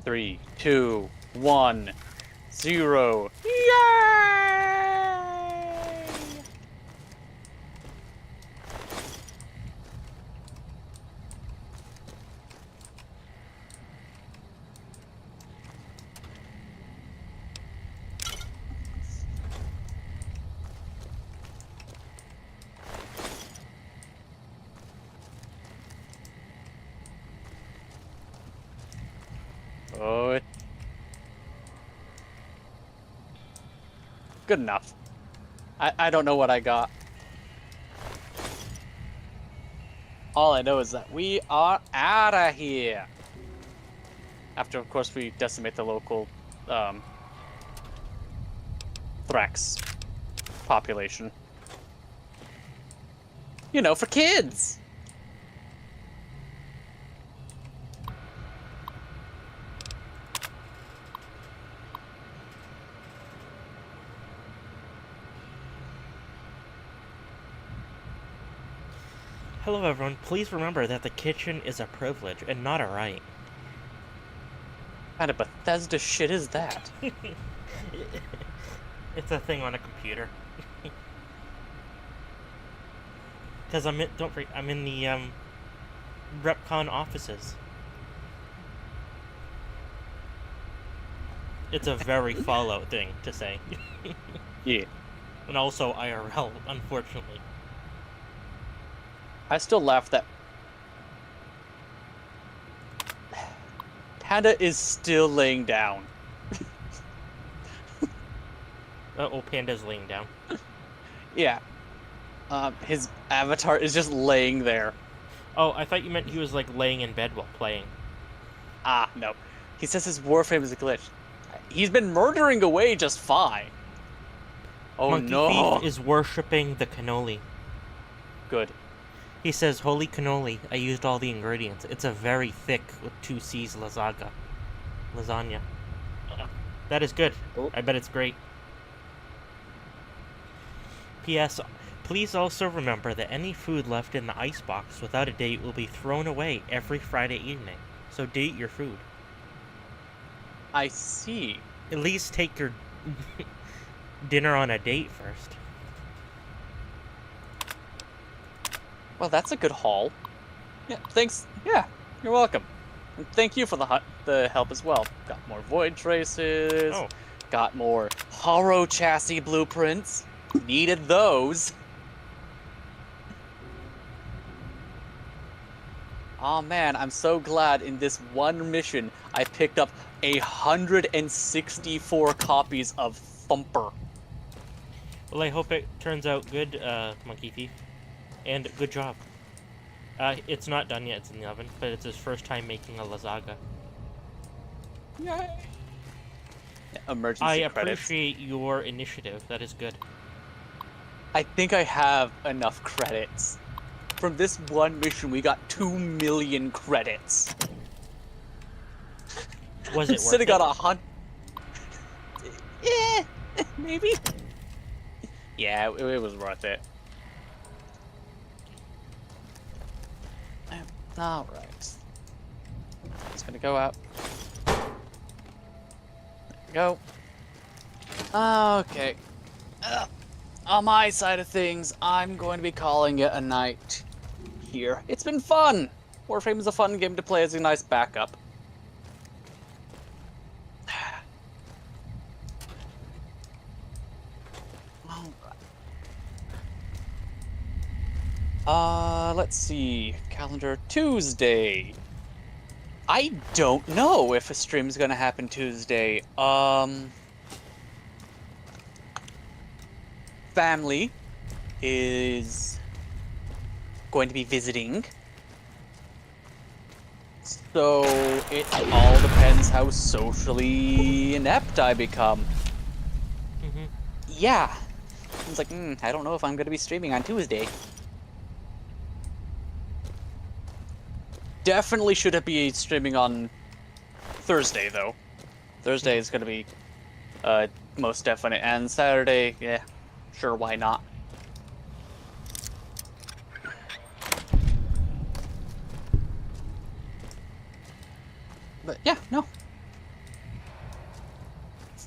3, 2, 1, 0. Yay! Oh, good enough. I don't know what I got. All I know is that we are out of here. After, of course, we decimate the local Thrax population. You know, for kids. Hello everyone, please remember that the kitchen is a privilege and not a right. What kind of Bethesda shit is that? It's a thing on a computer. Because I'm in, I'm in the RepCon offices. It's a very Fallout thing to say. Yeah. And also IRL, unfortunately. I still laugh that Panda is still laying down. Oh, Panda's laying down. Yeah. His avatar is just laying there. Oh, I thought you meant he was like laying in bed while playing. Ah, no. He says his warframe is a glitch. He's been murdering away just fine. Oh Monkey no. Thief is worshipping the cannoli. Good. He says, "Holy cannoli, I used all the ingredients. It's a very thick with 2 C's lasagna. That is good. Oh. I bet it's great." P.S. Please also remember that any food left in the icebox without a date will be thrown away every Friday evening. So date your food. I see. At least take your dinner on a date first. Well, that's a good haul. Yeah, thanks. Yeah, you're welcome. And thank you for the help as well. Got more void traces. Oh. Got more Haro chassis blueprints. Needed those. Oh man, I'm so glad in this one mission I picked up 164 copies of Thumper. Well, I hope it turns out good, Monkey Thief. And good job. It's not done yet, it's in the oven, but it's his first time making a lasagna. Yay! Emergency I credits. appreciate your initiative. That is good. I think I have enough credits. From this one mission, we got 2 million credits. Was it worth Sitting it? on 100. Yeah, maybe. Yeah, it was worth it. All right. Just gonna go out. There we go. Okay. On my side of things, I'm going to be calling it a night here. It's been fun! Warframe is a fun game to play as a nice backup. Let's see. Calendar Tuesday. I don't know if a stream's gonna happen Tuesday. Family is going to be visiting. So it all depends how socially inept I become. Yeah. It's like, I don't know if I'm gonna be streaming on Tuesday. Definitely should be streaming on Thursday, though. Thursday is going to be most definite. And Saturday, yeah, sure, why not? But yeah, no.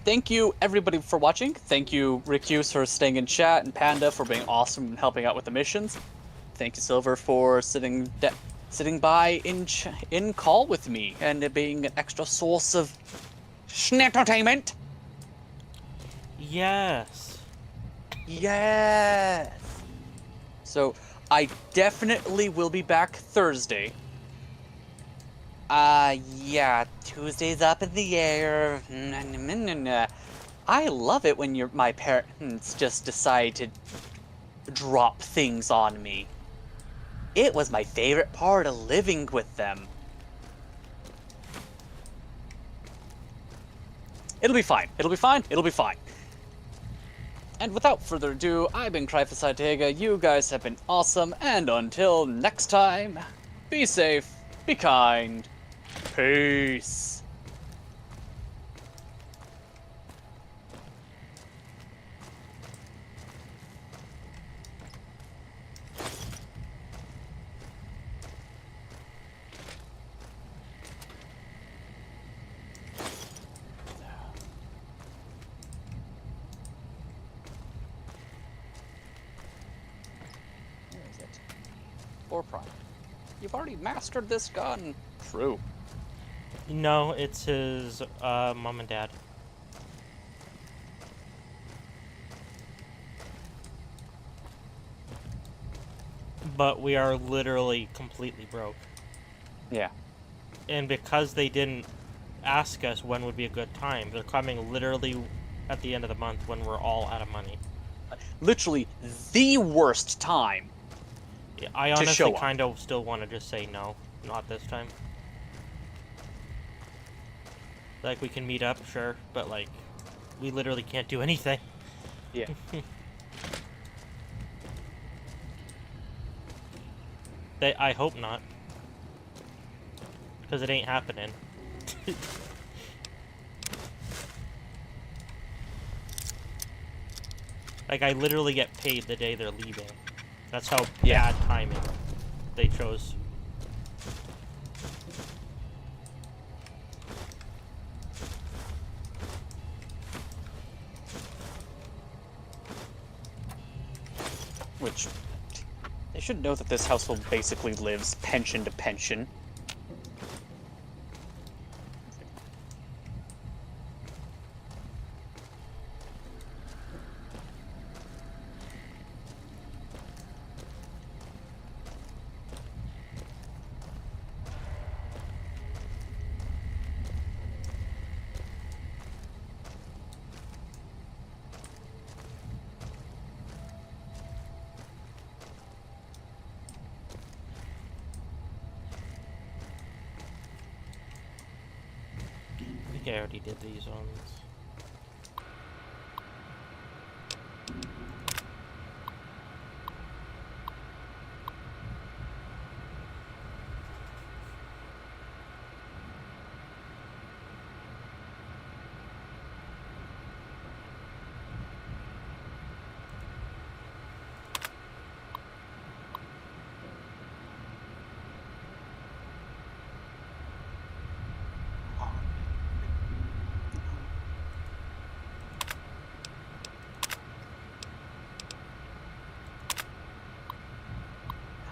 Thank you, everybody, for watching. Thank you, Ricuse, for staying in chat, and Panda for being awesome and helping out with the missions. Thank you, Silver, for sitting by in call with me and being an extra source of entertainment. Yes. Yes. So I definitely will be back Thursday. Yeah, Tuesday's up in the air. I love it when my parents just decide to drop things on me. It was my favorite part of living with them. It'll be fine. It'll be fine. It'll be fine. And without further ado, I've been Cryphositega. You guys have been awesome. And until next time, be safe, be kind, peace. Or Prime. You've already mastered this gun. True. No, it's his mom and dad. But we are literally completely broke. Yeah. And because they didn't ask us when would be a good time, they're coming literally at the end of the month when we're all out of money. Literally the worst time. I honestly kind of still want to just say no, not this time. Like, we can meet up, sure, but, like, we literally can't do anything. Yeah. I hope not. Because it ain't happening. Like, I literally get paid the day they're leaving. That's how bad timing they chose. Which, they should know that this household basically lives pension to pension. think I already did these ones.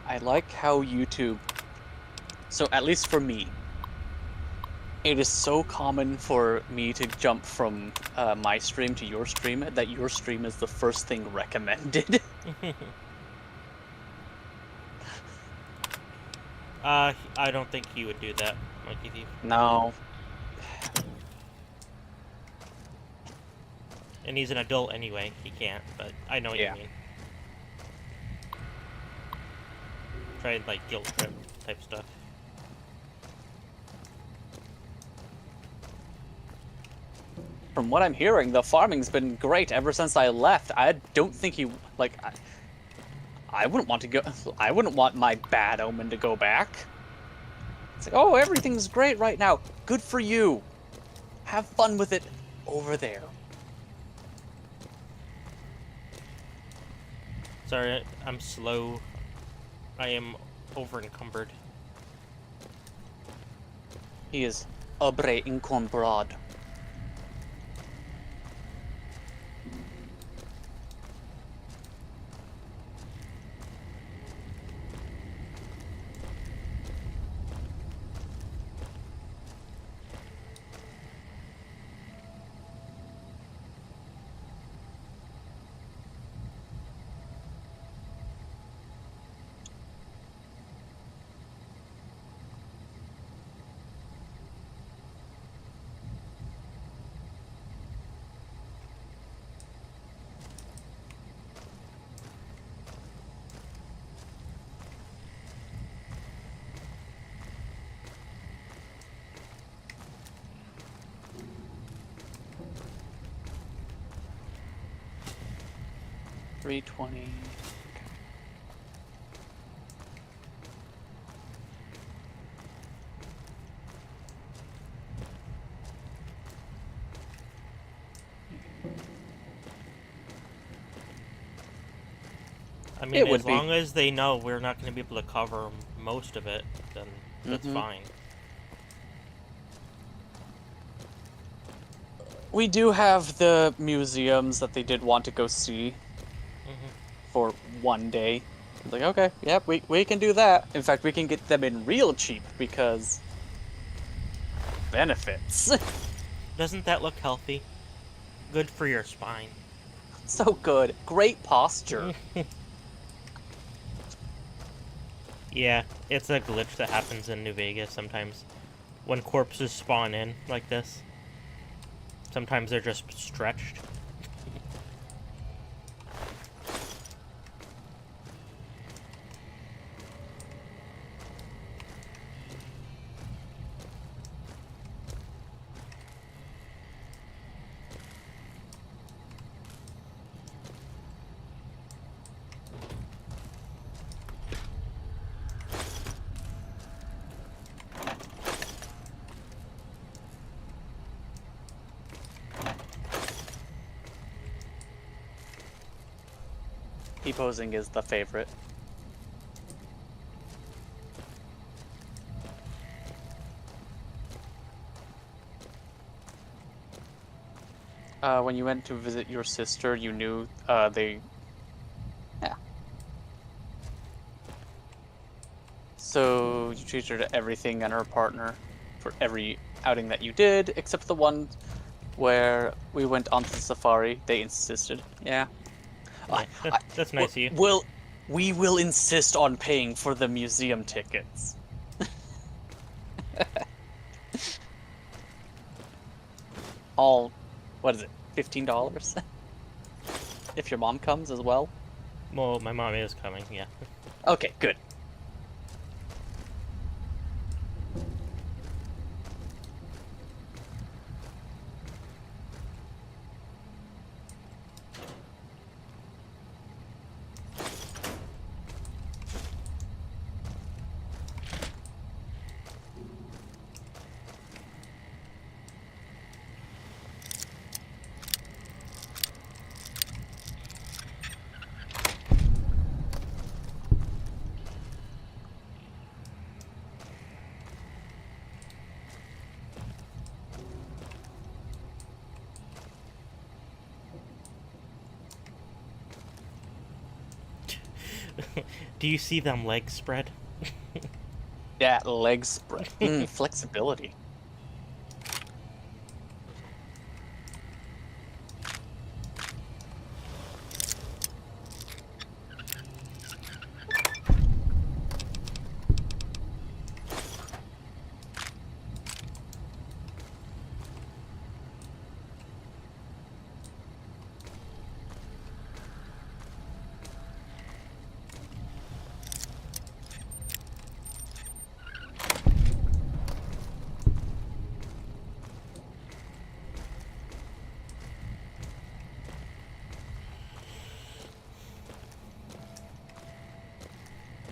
I like how YouTube, so at least for me, it is so common for me to jump from my stream to your stream that your stream is the first thing recommended. I don't think he would do that, Monkey Thief. No. And he's an adult anyway, he can't, but I know what you mean. Try like guilt trip type stuff. From what I'm hearing, the farming's been great ever since I left. I don't think he, like, I wouldn't want to go, I wouldn't want my bad omen to go back. It's like, oh, everything's great right now. Good for you. Have fun with it over there. Sorry, I'm slow. I am over encumbered. He is obre encumbrado. $320. I mean, as long as they know we're not going to be able to cover most of it, then that's fine. We do have the museums that they did want to go see for one day. It's like, okay, yep, we can do that. In fact, we can get them in real cheap because benefits. Doesn't that look healthy? Good for your spine. So good. Great posture. Yeah, it's a glitch that happens in New Vegas sometimes. When corpses spawn in like this. Sometimes they're just stretched. T-posing is the favorite. When you went to visit your sister, you knew they... Yeah. So you treated her to everything and her partner for every outing that you did, except the one where we went onto the safari. They insisted. Yeah. That's nice of you. We will insist on paying for the museum tickets. All, what is it, $15? If your mom comes as well? Well, my mom is coming, yeah. Okay, good. Do you see them legs spread? Yeah, leg spread. Flexibility.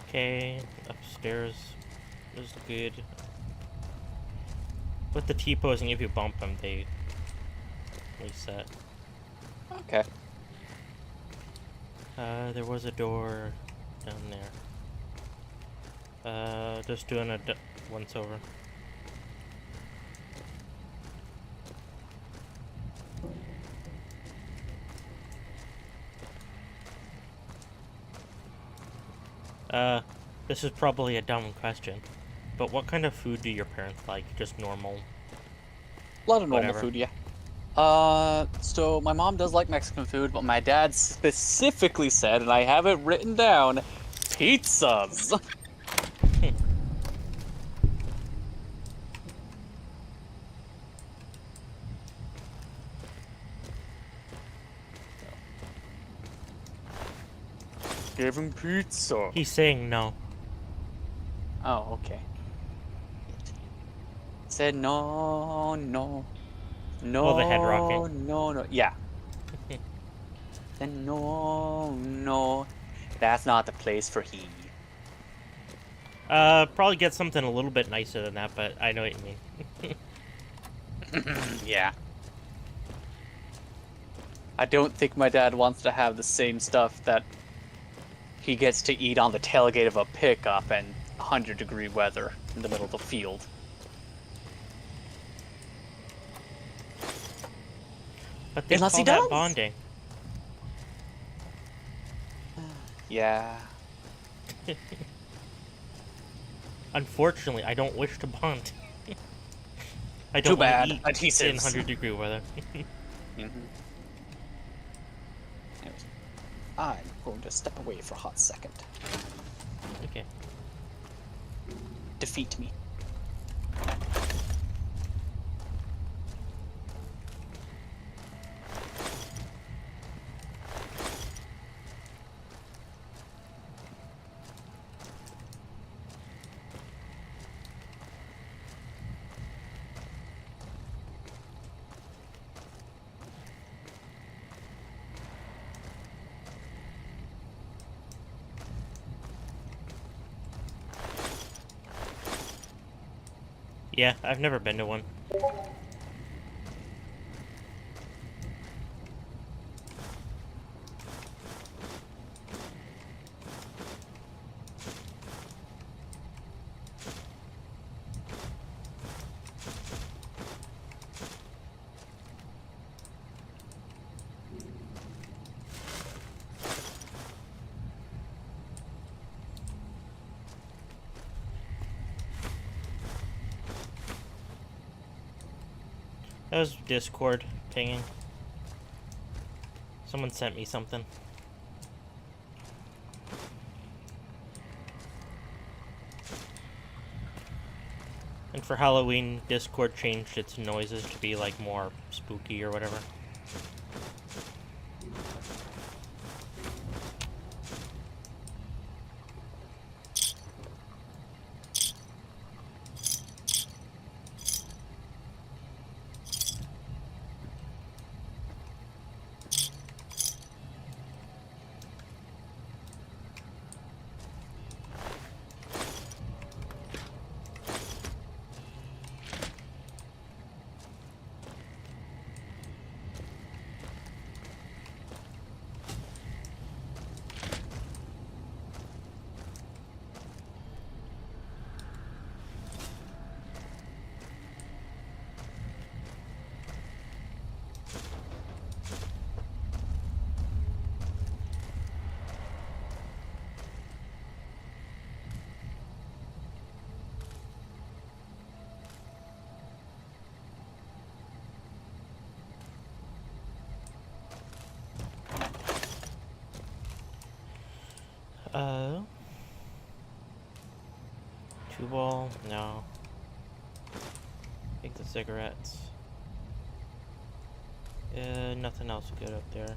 Okay, upstairs is good. With the T-posing, if you bump them, they reset. Okay. There was a door down there. Just doing a once over. This is probably a dumb question, but what kind of food do your parents like? Just normal? A lot of normal Whatever. food, yeah. So my mom does like Mexican food, but my dad specifically said, and I have it written down, pizzas. Give him pizza. He's saying no. Oh, okay. Said no, no. No, Oh, the head rocking. no. Yeah. Then no. That's not the place for he. Probably get something a little bit nicer than that, but I know what you mean. Yeah. I don't think my dad wants to have the same stuff that he gets to eat on the tailgate of a pickup in 100-degree weather in the middle of the field. But they Unless call he that does. bonding. Yeah. Unfortunately, I don't wish to bond. I Too don't want bad. to eat Adhesives. in 100-degree weather. Anyways, I'm going to step away for a hot second. Okay. Defeat me. Yeah, I've never been to one. That was Discord pinging. Someone sent me something. And for Halloween, Discord changed its noises to be like more spooky or whatever. Chew ball? No. Take the cigarettes. Nothing else good up there.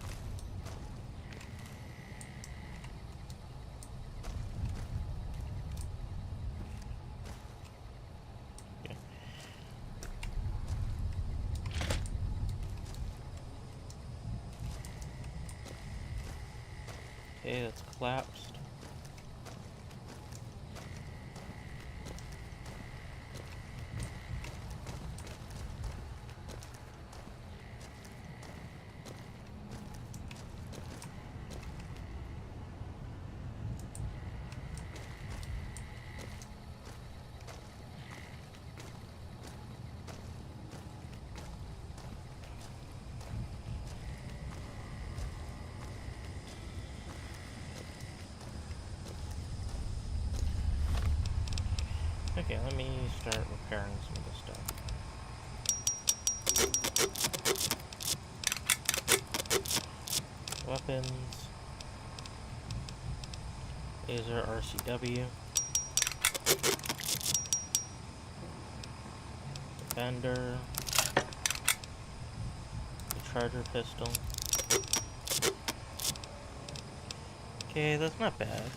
Okay, that's collapsed. Okay, let me start repairing some of this stuff. Weapons. Laser RCW. Defender. The charger pistol. Okay, that's not bad.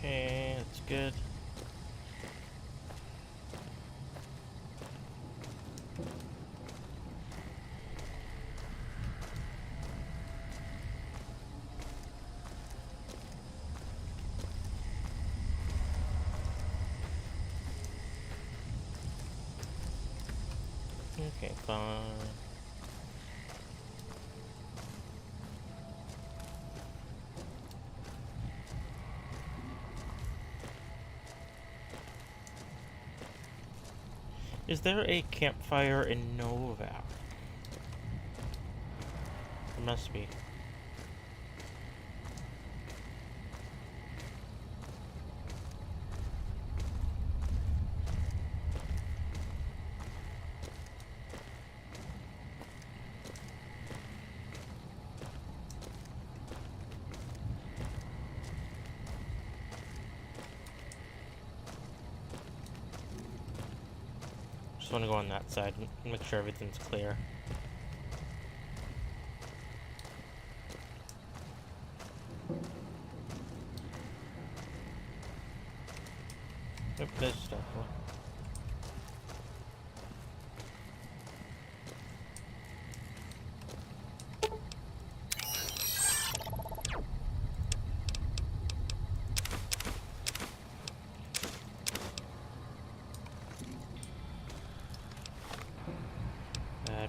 Okay, that's good. Okay, fine. Is there a campfire in Novak? There must be. Just want to go on that side and make sure everything's clear. Yep, there's stuff.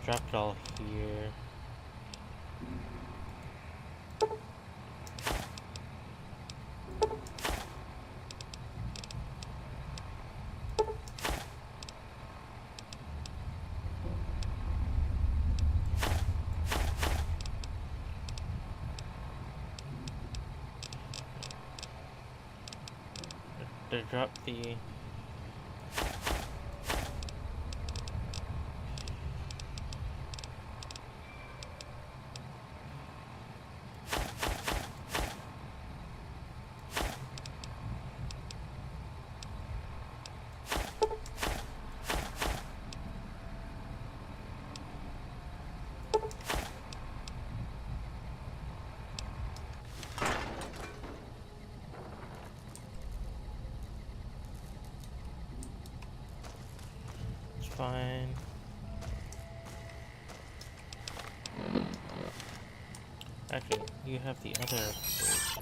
Dropped it all here. They dropped the fine. Actually, you have the other station.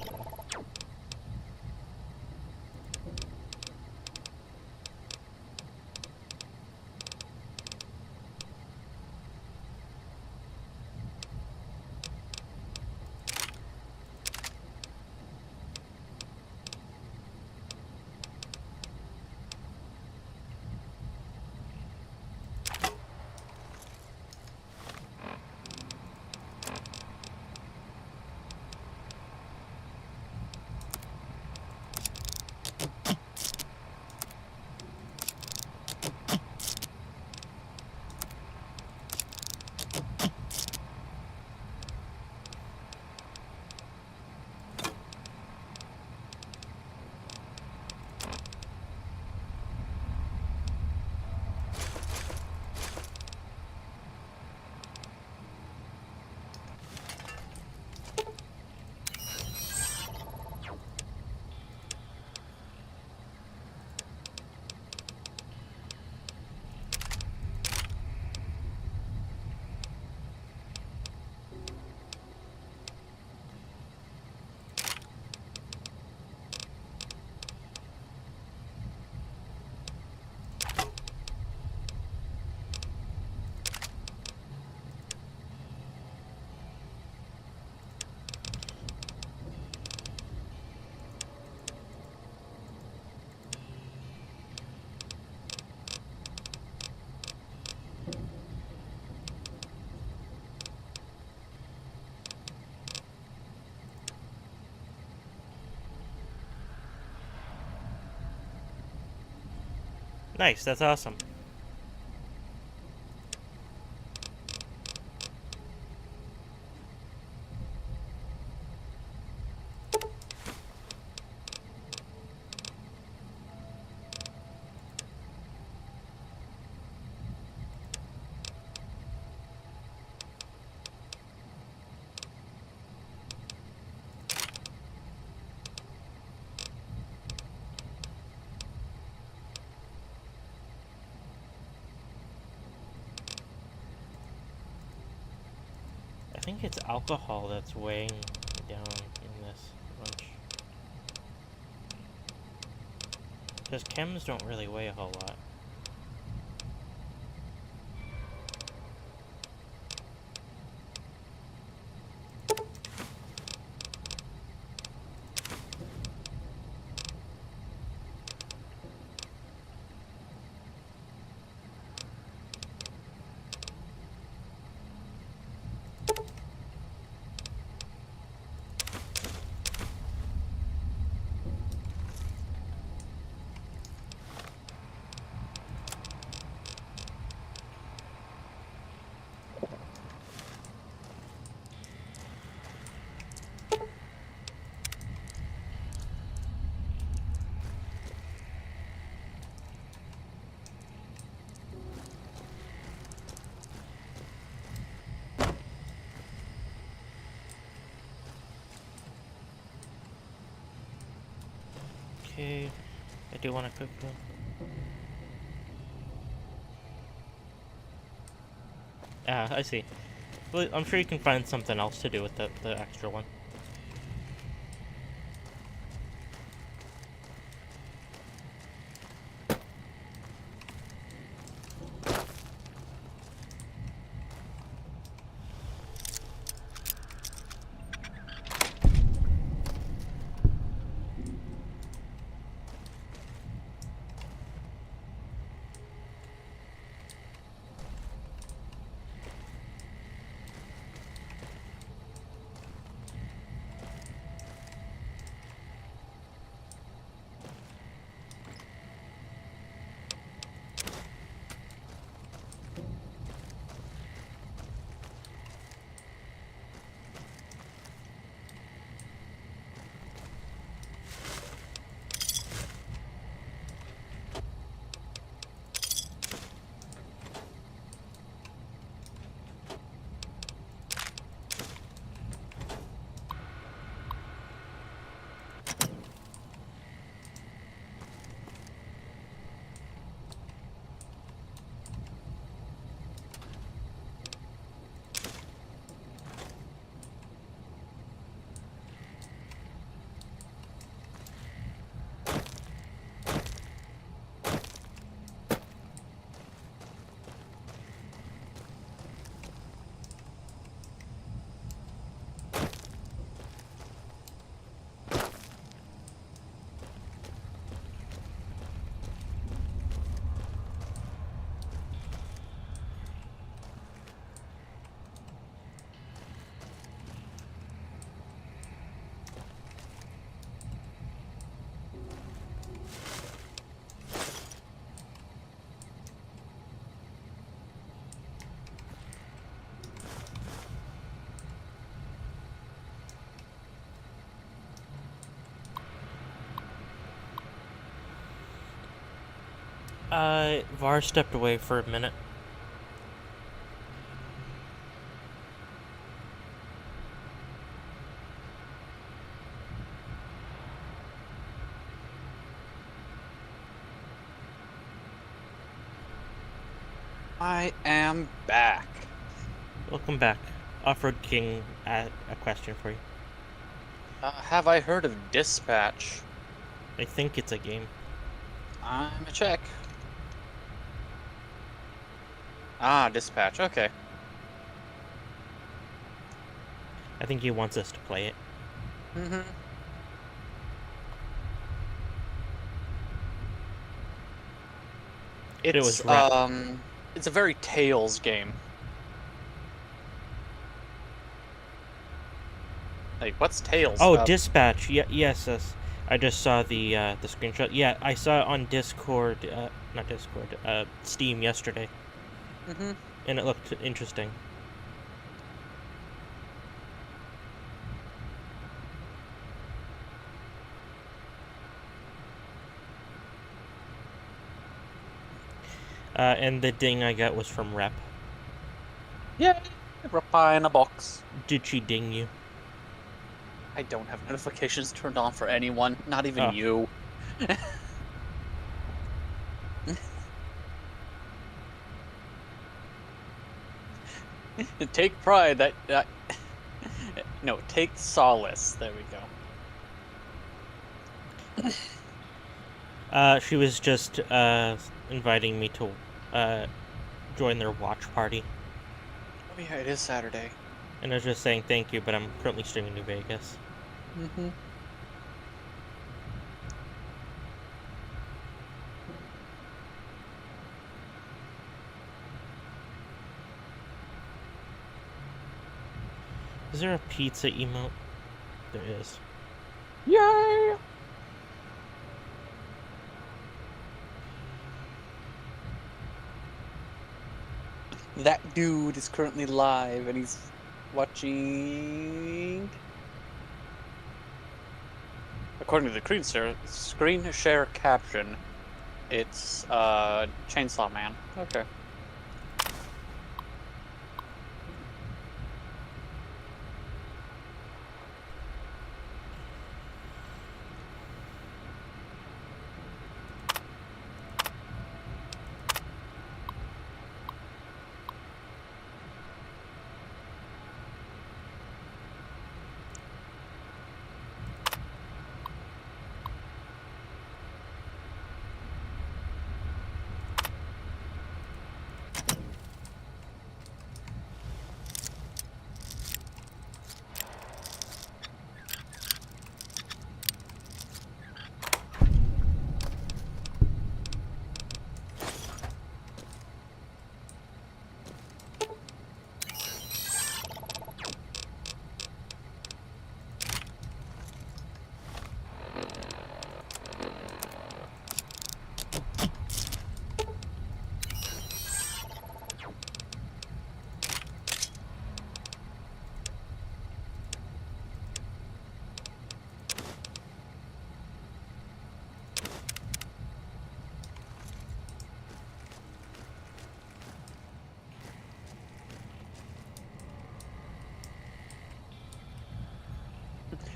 Nice, that's awesome. I think it's alcohol that's weighing down in this bunch. Because chems don't really weigh a whole lot. Okay, I do want to cook them. Ah, I see. Well, I'm sure you can find something else to do with the extra one. Var stepped away for a minute. I am back. Welcome back. Off-Road King had a question for you. Have I heard of Dispatch? I think it's a game. I'm a check. Ah, Dispatch, okay. I think he wants us to play it. Mm-hmm. It's a very Tales game. Like, what's Tales? Oh, Dispatch. Yes. I just saw the screenshot. Yeah, I saw it on Discord, not Discord, Steam yesterday. Mm-hmm. And it looked interesting. And the ding I got was from Rep. Yeah, reply in a box. Did she ding you? I don't have notifications turned on for anyone, not even you. Take pride that no, take solace. There we go. She was just inviting me to join their watch party. Oh yeah, it is Saturday. And I was just saying thank you, but I'm currently streaming New Vegas. Mm-hmm. Is there a pizza emote? There is. Yay! That dude is currently live and he's watching. According to the screen share caption, it's Chainsaw Man. Okay.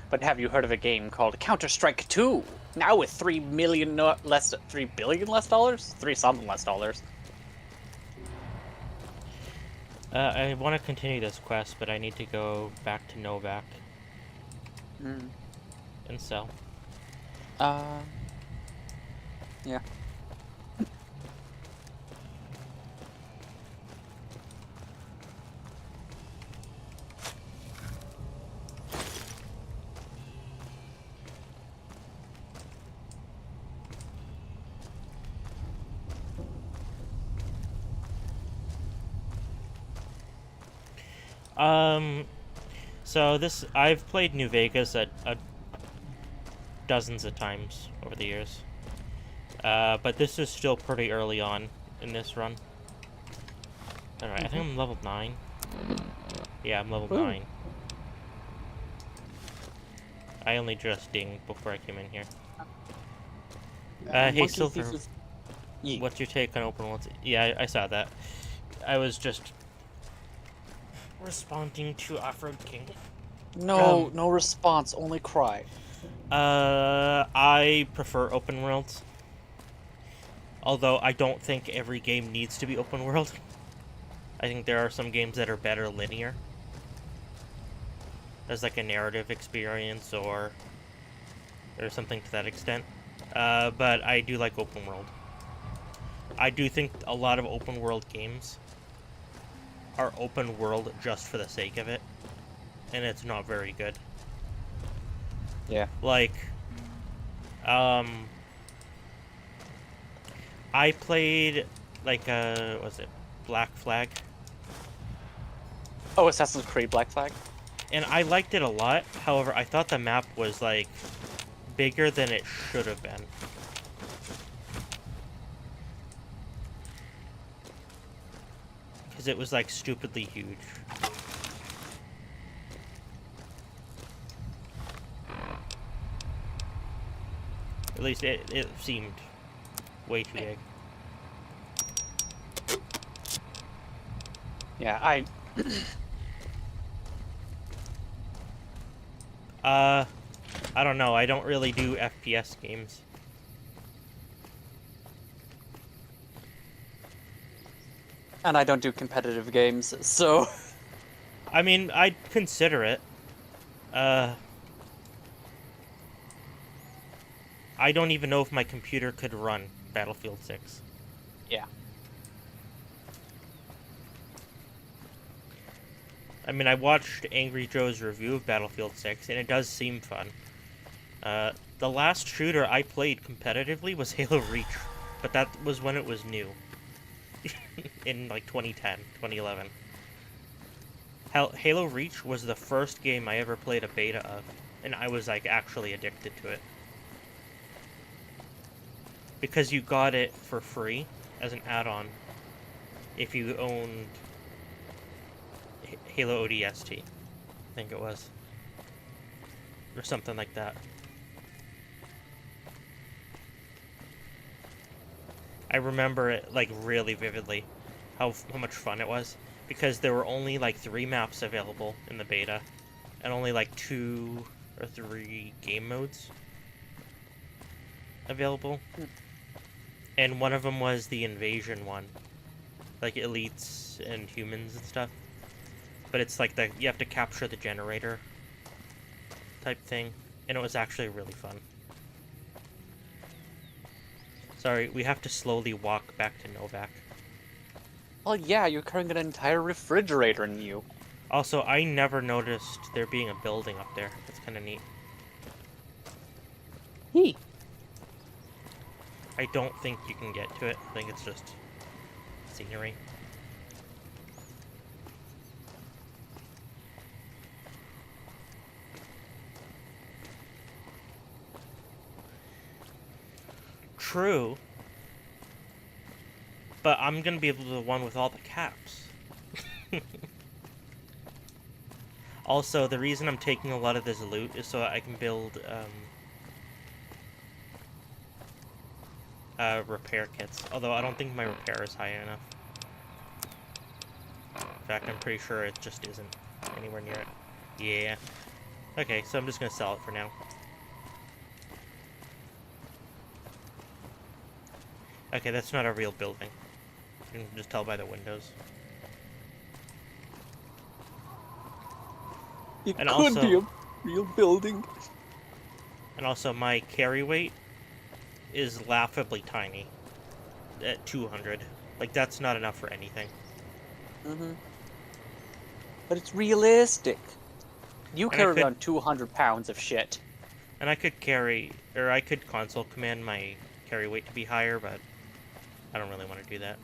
But have you heard of a game called Counter-Strike 2? Now with $3 billion less dollars? 3 something less dollars. I want to continue this quest, but I need to go back to Novak. And sell. Yeah. So I've played New Vegas dozens of times over the years. But this is still pretty early on in this run. Alright, I think I'm level 9. Yeah, I'm level 9. I only just dinged before I came in here. Hey, Silver, what's your take on open worlds? Yeah, I saw that. I was just responding to Off-Road King. No, no response, only cry. I prefer open worlds. Although I don't think every game needs to be open world. I think there are some games that are better linear. There's like a narrative experience or something to that extent. But I do like open world. I do think a lot of open world games are open world just for the sake of it. And it's not very good. Yeah. Like, I played, like, was it Black Flag? Oh, Assassin's Creed Black Flag? And I liked it a lot. However, I thought the map was, like, bigger than it should have been. Because it was like stupidly huge. At least it seemed way too big. Yeah, I don't know. I don't really do FPS games. And I don't do competitive games, so... I mean, I'd consider it. I don't even know if my computer could run Battlefield 6. Yeah. I mean, I watched Angry Joe's review of Battlefield 6, and it does seem fun. The last shooter I played competitively was Halo Reach, but that was when it was new. In, like, 2010, 2011. Halo Reach was the first game I ever played a beta of, and I was, like, actually addicted to it. Because you got it for free as an add-on if you owned Halo ODST, I think it was. Or something like that. I remember it, like, really vividly, how much fun it was. Because there were only, like, 3 maps available in the beta, and only, like, 2 or 3 game modes available. And one of them was the invasion one. Like, elites and humans and stuff. But it's like you have to capture the generator type thing, and it was actually really fun. Sorry, we have to slowly walk back to Novak. Well, yeah, you're carrying an entire refrigerator in you. Also, I never noticed there being a building up there. That's kind of neat. Hey. I don't think you can get to it. I think it's just scenery. True. But I'm gonna be the one with all the caps. Also, the reason I'm taking a lot of this loot is so that I can build repair kits. Although I don't think my repair is high enough. In fact, I'm pretty sure it just isn't anywhere near it. Yeah. Okay, so I'm just gonna sell it for now. Okay, that's not a real building. You can just tell by the windows. It and could also, be a real building. And also, my carry weight is laughably tiny. At 200. Like, that's not enough for anything. Mm-hmm. But it's realistic. You carry around 200 pounds of shit. And I could carry, or I could console command my carry weight to be higher, but I don't really want to do that.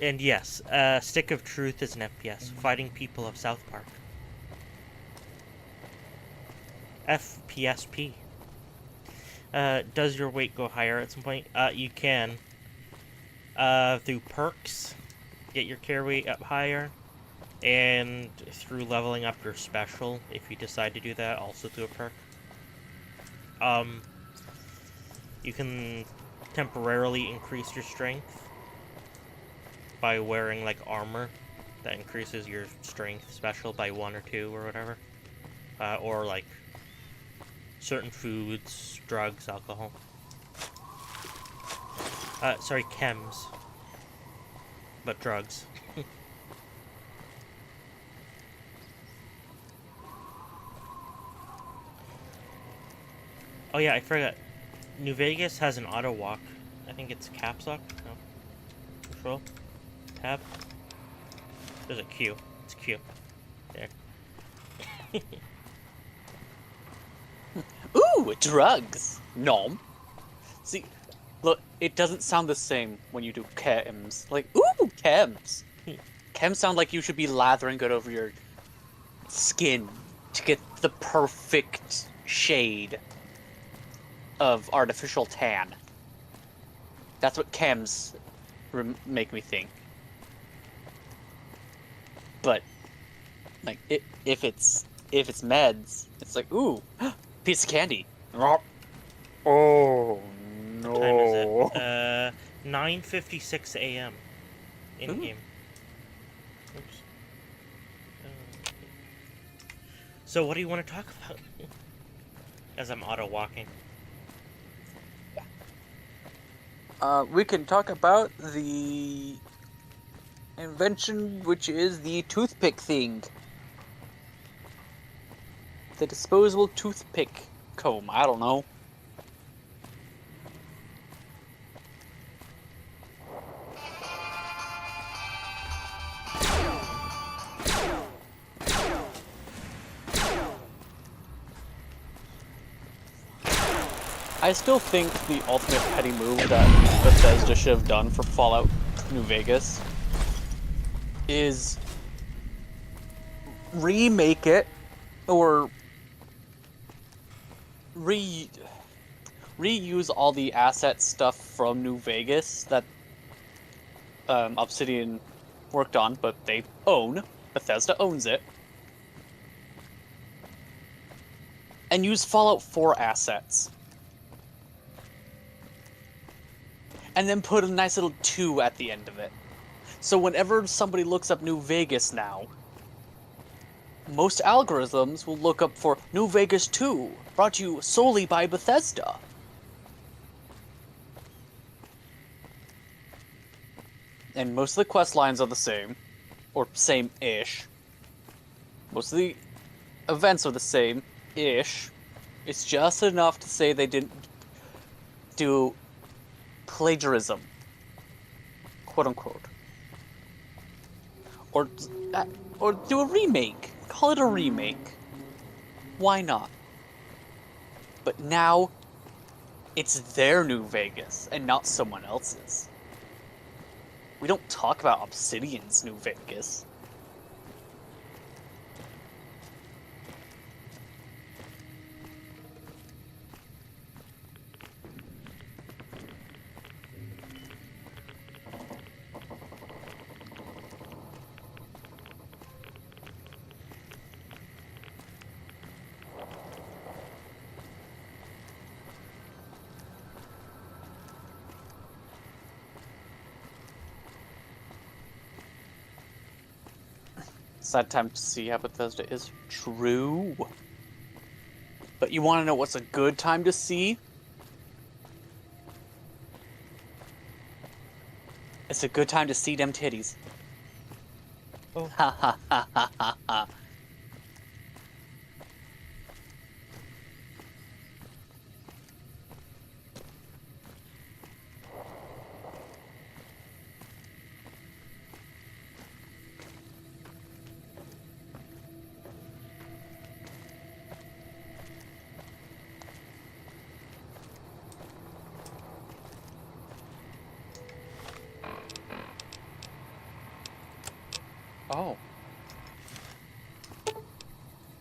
And yes, Stick of Truth is an FPS. Fighting People of South Park. FPSP. Does your weight go higher at some point? You can. Through perks, get your carry weight up higher. And through leveling up your special, if you decide to do that, also through a perk. You can temporarily increase your strength by wearing, like, armor that increases your strength special by 1 or 2 or whatever. Or, like, certain foods, drugs, alcohol. Sorry, chems. But drugs. Oh yeah, I forgot. New Vegas has an auto walk. I think it's caps lock. No. Control. Tab. There's a Q. It's Q. There. Ooh, drugs. Nom. See, look, it doesn't sound the same when you do chems. Like, ooh, chems. chems sound like you should be lathering it over your skin to get the perfect shade of artificial tan. That's what chems make me think. But like, if it's meds, it's like, ooh, piece of candy. Oh no! What time is it? 9:56 a.m. in game. Oops. Okay. So what do you want to talk about? As I'm auto walking. We can talk about the invention, which is the toothpick thing. The disposable toothpick comb. I don't know. I still think the ultimate petty move that Bethesda should have done for Fallout New Vegas is remake it or reuse all the asset stuff from New Vegas that Obsidian worked on, but they own. Bethesda owns it. And use Fallout 4 assets. And then put a nice little 2 at the end of it. So whenever somebody looks up New Vegas now, most algorithms will look up for New Vegas 2, brought to you solely by Bethesda. And most of the quest lines are the same, or same-ish. Most of the events are the same-ish. It's just enough to say they didn't do plagiarism, quote-unquote. Or do a remake. Call it a remake. Why not? But now, it's their New Vegas, and not someone else's. We don't talk about Obsidian's New Vegas. Sad time to see how Bethesda is. True. But you want to know what's a good time to see? It's a good time to see them titties. Oh. Ha ha ha ha ha ha. Oh.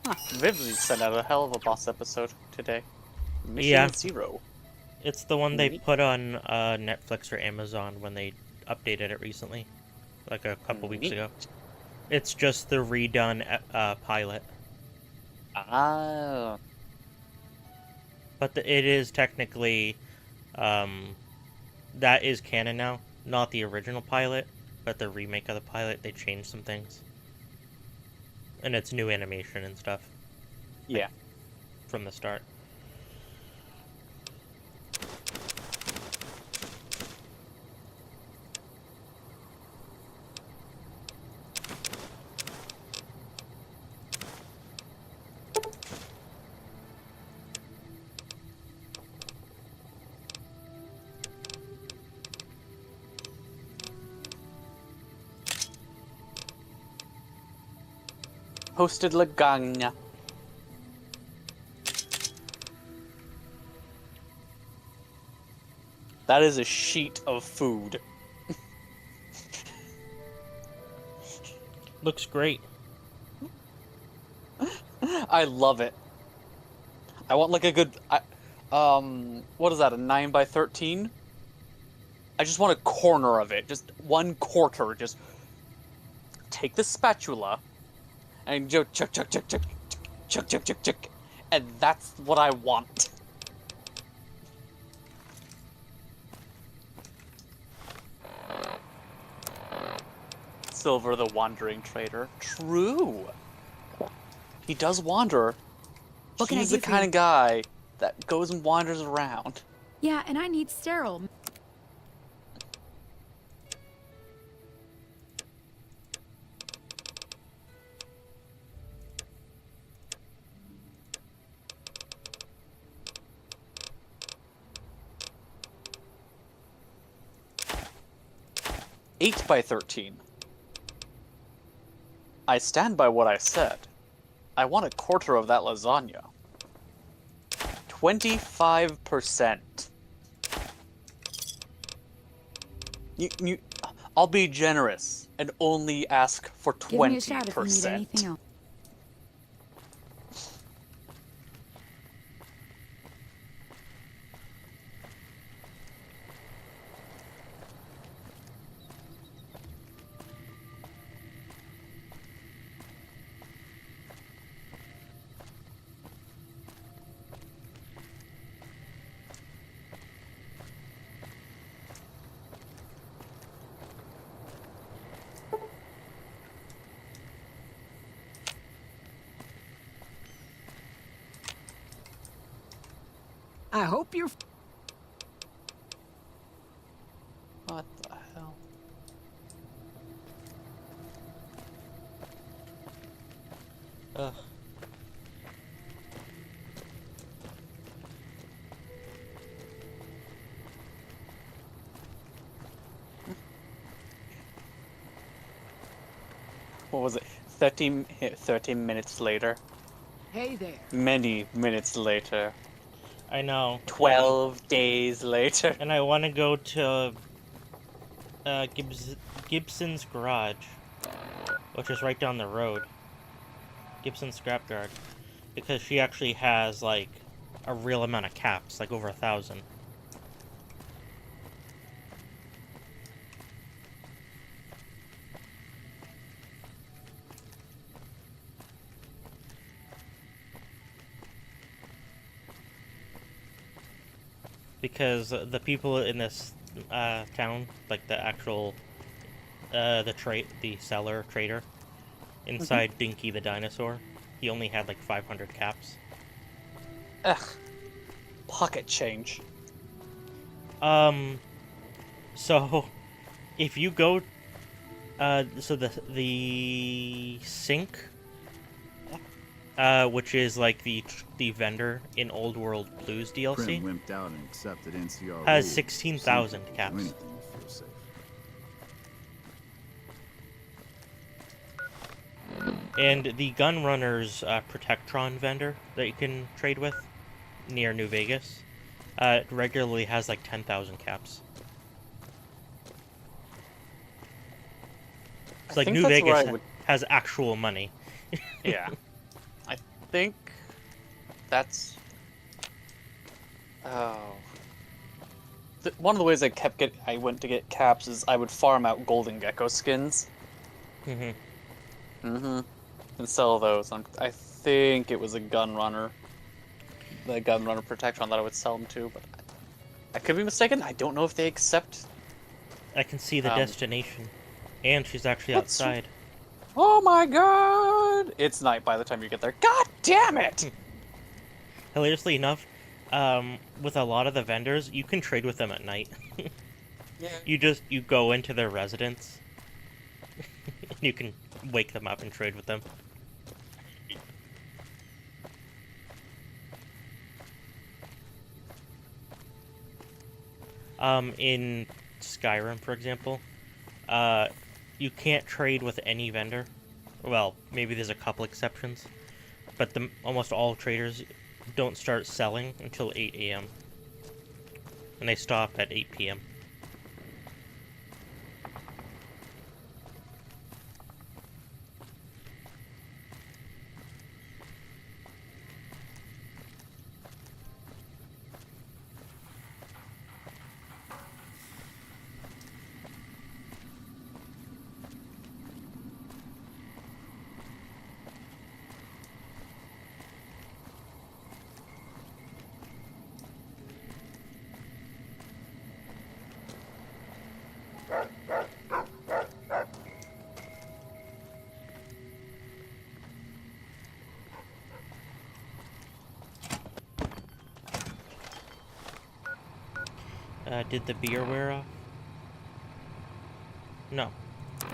Huh. Vivly sent out a hell of a boss episode today. Mission 0. It's the one they put on Netflix or Amazon when they updated it recently. Like a couple weeks ago. It's just the redone pilot. Ah. But it is technically... that is canon now. Not the original pilot, but the remake of the pilot. They changed some things. And it's new animation and stuff. Yeah. Like, from the start. Hosted lasagna. That is a sheet of food. Looks great. I love it. I want like a good, what is that, a 9 by 13? I just want a corner of it, just 1/4. Just take the spatula and chuck, chuck, chuck, chuck, chuck, chuck, chuck, chuck, chuck, and that's what I want. Silver the Wandering Trader. True. He does wander. What can I He's do the for kind you? of guy that goes and wanders around. Yeah, and I need sterile. 8 by 13. I stand by what I said. I want 1/4 of that lasagna. 25%. I'll be generous and only ask for 20%. Give me a shout if you need anything else. I hope you're... What the hell? Ugh. What was it? 13 minutes later? Hey there. Many minutes later. I know. 12 days later. And I want to go to Gibson's garage, which is right down the road. Gibson's scrapyard, because she actually has like a real amount of caps, like over 1,000. Because the people in this town, like the actual, the seller trader, inside Dinky the dinosaur, he only had like 500 caps. Ugh. Pocket change. So, if you go, so the sink, which is like the vendor in Old World Blues DLC, wimped out and accepted NCR has rules. 16,000 Do caps. anything to feel safe. And the Gunrunner's Protectron vendor that you can trade with near New Vegas regularly has like 10,000 caps. It's like New Vegas has actual money. Yeah. I think that's... Oh. One of the ways I went to get caps is I would farm out golden gecko skins. And sell those. I think it was a Gunrunner. The Gunrunner Protectron that I would sell them to, but I could be mistaken. I don't know if they accept... I can see the destination. And she's actually outside. Oh my god! It's night by the time you get there. God damn it! Hilariously enough, with a lot of the vendors, you can trade with them at night. Yeah. You go into their residence. You can wake them up and trade with them. In Skyrim, for example, you can't trade with any vendor. Well, maybe there's a couple exceptions, but almost all traders don't start selling until 8 a.m. and they stop at 8 p.m. Did the beer wear off? No.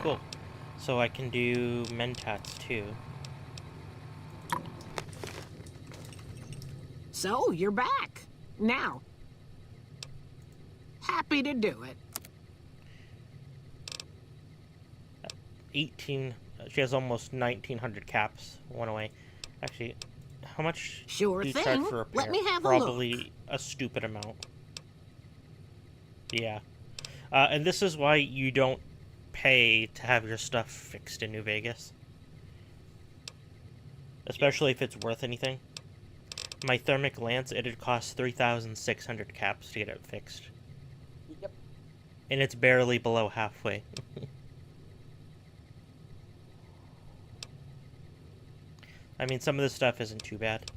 Cool. So I can do mentats too. So, you're back. Now. Happy to do it. 18. She has almost 1,900 caps. Went away. Actually, how much Sure do you thing. charge for repair? Let me have Probably a look. a stupid amount. Yeah. And this is why you don't pay to have your stuff fixed in New Vegas. Especially if it's worth anything. My thermic lance, it'd cost 3,600 caps to get it fixed. Yep. And it's barely below halfway. I mean, some of this stuff isn't too bad.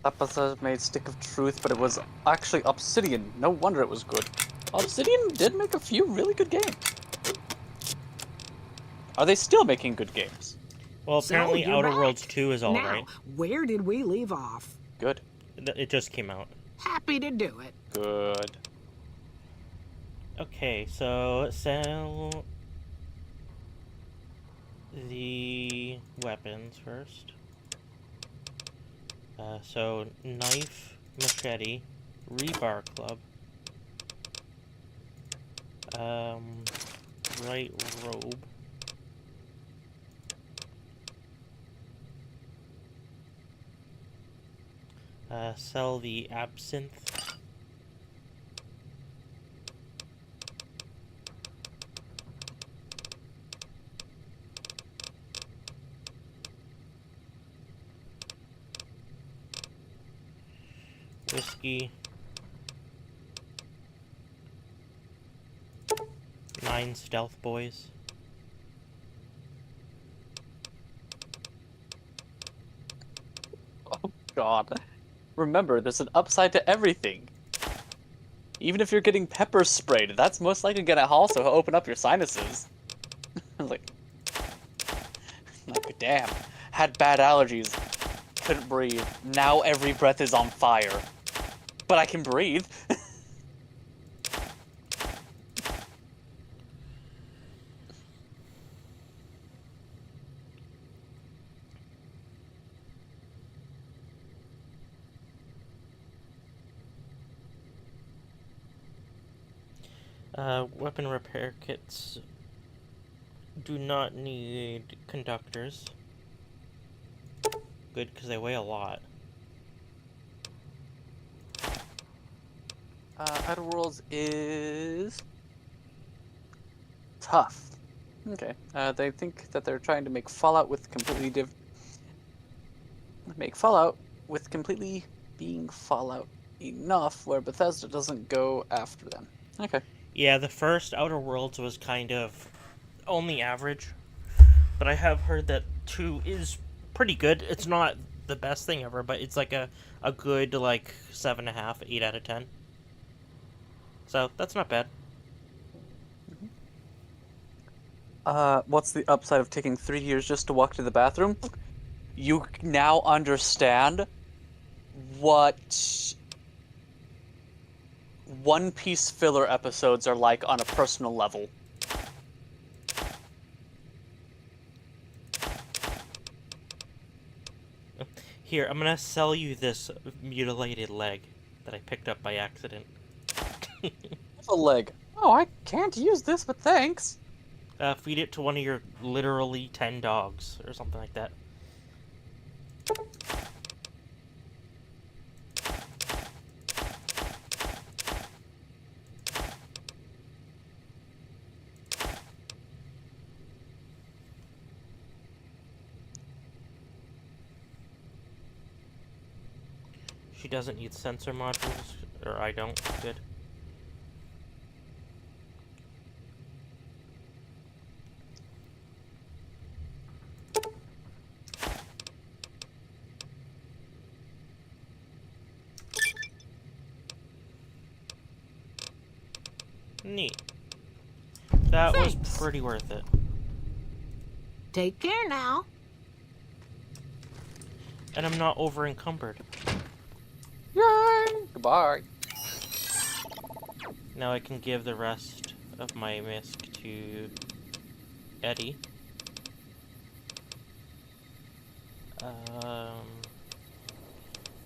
Episode made Stick of Truth, but it was actually Obsidian. No wonder it was good. Obsidian did make a few really good games. Are they still making good games? Well, apparently So, you're Outer back. Worlds 2 is alright. Now, where did we leave off? Good. It just came out. Happy to do it. Good. Okay, so sell the weapons first. So knife, machete, rebar club, right robe, sell the absinthe. Whiskey. 9 stealth boys. Oh god. Remember, there's an upside to everything. Even if you're getting pepper sprayed, that's most likely gonna also open up your sinuses. like damn. Had bad allergies. Couldn't breathe. Now every breath is on fire. But I can breathe. Weapon repair kits do not need conductors. Good, because they weigh a lot. Outer Worlds is tough. Okay. They think that they're trying to make Fallout with completely make Fallout with completely being Fallout enough where Bethesda doesn't go after them. Okay. Yeah, the first Outer Worlds was kind of only average, but I have heard that 2 is pretty good. It's not the best thing ever, but it's like a good, like, 7.5, 8 out of 10. So, that's not bad. What's the upside of taking 3 years just to walk to the bathroom? You now understand what One Piece filler episodes are like on a personal level. Here, I'm gonna sell you this mutilated leg that I picked up by accident. A leg. Oh, I can't use this, but thanks. Feed it to one of your literally 10 dogs, or something like that. She doesn't need sensor modules, or I don't. Good. Neat. That was pretty worth it. Take care now. And I'm not over encumbered. Yay! Goodbye. Now I can give the rest of my misc to Eddie.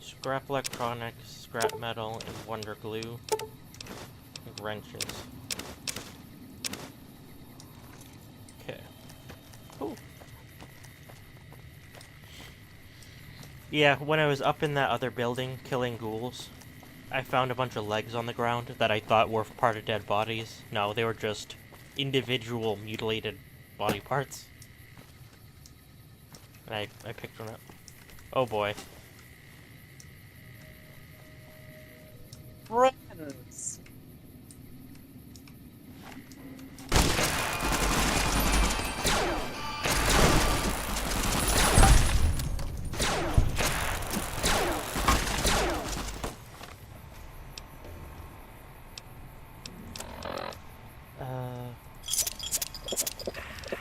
Scrap electronics, scrap metal, and wonder glue. And wrenches. Okay. Cool. Yeah, when I was up in that other building killing ghouls, I found a bunch of legs on the ground that I thought were part of dead bodies. No, they were just individual mutilated body parts. And I picked one up. Oh boy. Friends.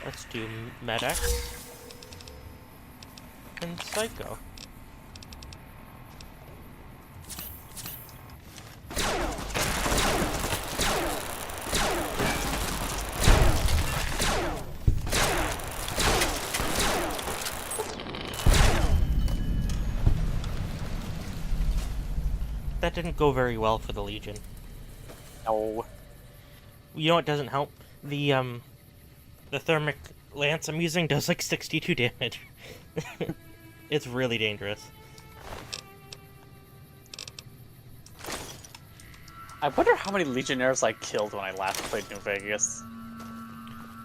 Let's do Medex and Psycho. That didn't go very well for the Legion. No. You know what doesn't help? The thermic lance I'm using does like 62 damage. It's really dangerous. I wonder how many Legionnaires I killed when I last played New Vegas.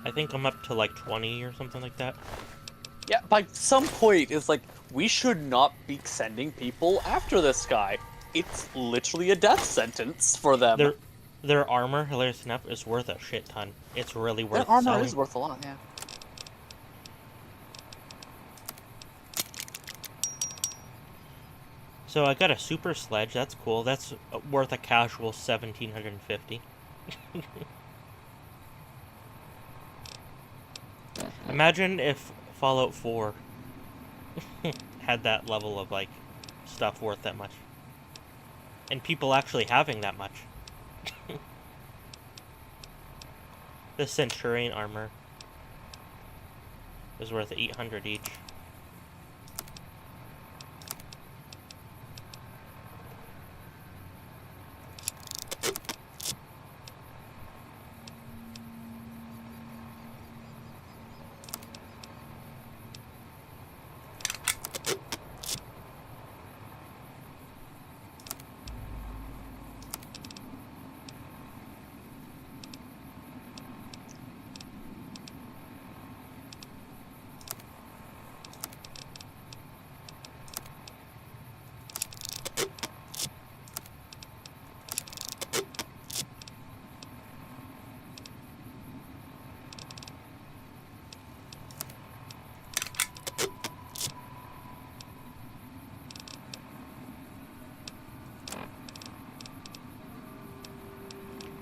I think I'm up to like 20 or something like that. Yeah, by some point, it's like, we should not be sending people after this guy. It's literally a death sentence for them. Their armor, hilarious enough, is worth a shit ton. It's really worth Their armor selling. is worth a lot, yeah. So I got a super sledge, that's cool. That's worth a casual 1,750. Imagine if Fallout 4 had that level of, like, stuff worth that much. And people actually having that much. The Centurion armor is worth 800 each.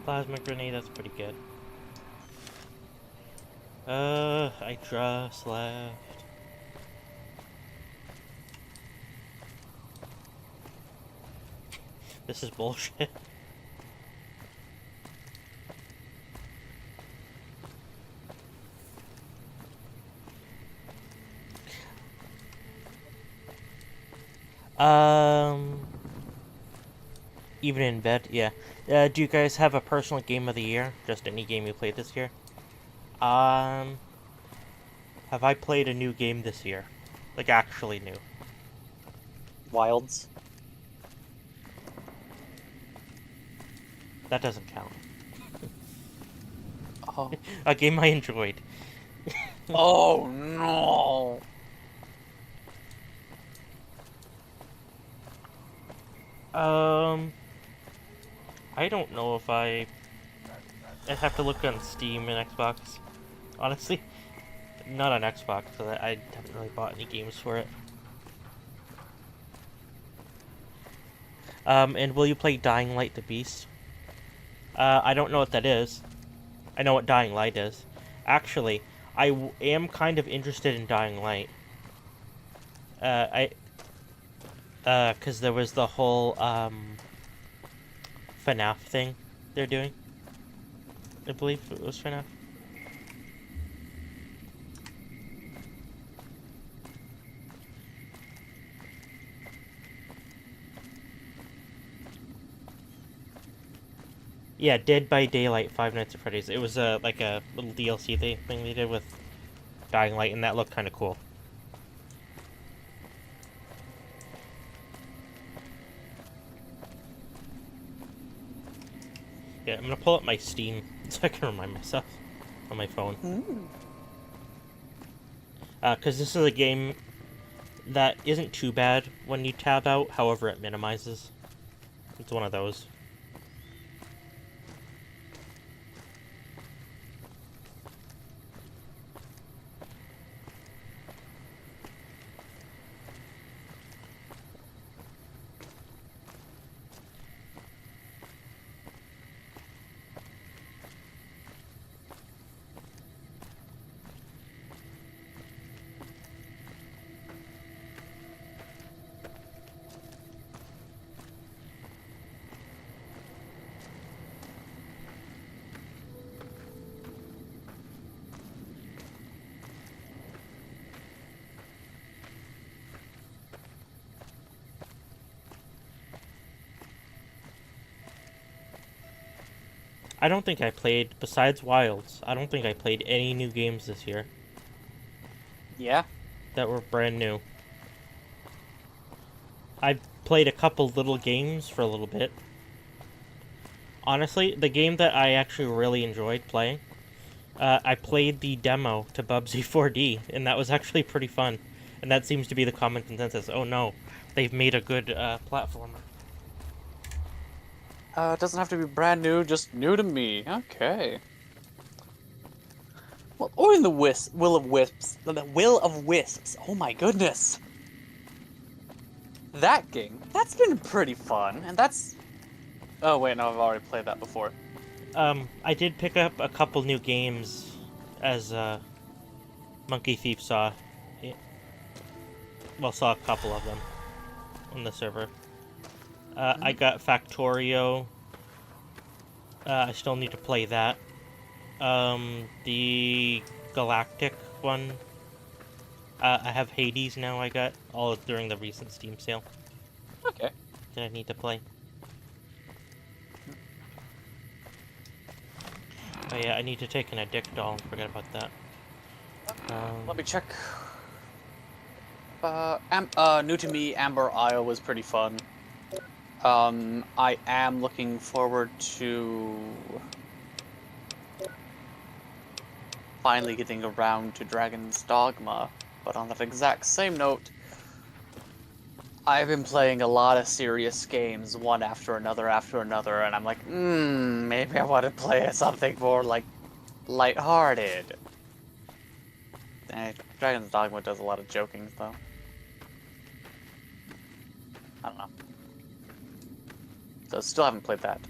Plasma grenade, that's pretty good. I just left. This is bullshit. Even in bed, yeah. Do you guys have a personal game of the year? Just any game you played this year? Have I played a new game this year? Like, actually new? Wilds. That doesn't count. Oh. A game I enjoyed. Oh, no! I don't know if I'd have to look on Steam and Xbox. Honestly, not on Xbox, because I haven't really bought any games for it. And will you play Dying Light the Beast? I don't know what that is. I know what Dying Light is. Actually, I am kind of interested in Dying Light. Because there was the whole, FNAF thing they're doing. I believe it was FNAF. Yeah, Dead by Daylight, Five Nights at Freddy's. It was like a little DLC thing they did with Dying Light, and that looked kind of cool. Yeah, I'm gonna pull up my Steam so I can remind myself on my phone. Because this is a game that isn't too bad when you tab out, however it minimizes. It's one of those. I don't think I played, besides Wilds, I don't think I played any new games this year. Yeah? That were brand new. I played a couple little games for a little bit. Honestly, the game that I actually really enjoyed playing, I played the demo to Bubsy 4D, and that was actually pretty fun. And that seems to be the common consensus. Oh no, they've made a good platformer. It doesn't have to be brand new, just new to me. Okay. Well, or in the Will of Wisps. The Will of Wisps. Oh my goodness. That game, that's been pretty fun, and that's... Oh wait, no, I've already played that before. I did pick up a couple new games as Monkey Thief saw. Well, saw a couple of them on the server. I got Factorio. I still need to play that. The Galactic one. I have Hades now. I got all during the recent Steam sale. Okay. That I need to play. Oh yeah, I need to take an addict doll. Forget about that. Let me check. New to me, Amber Isle was pretty fun. I am looking forward to finally getting around to Dragon's Dogma, but on that exact same note, I've been playing a lot of serious games, one after another, and I'm like, maybe I want to play something more, like, lighthearted. Dragon's Dogma does a lot of joking, though. I don't know. So, still haven't played that.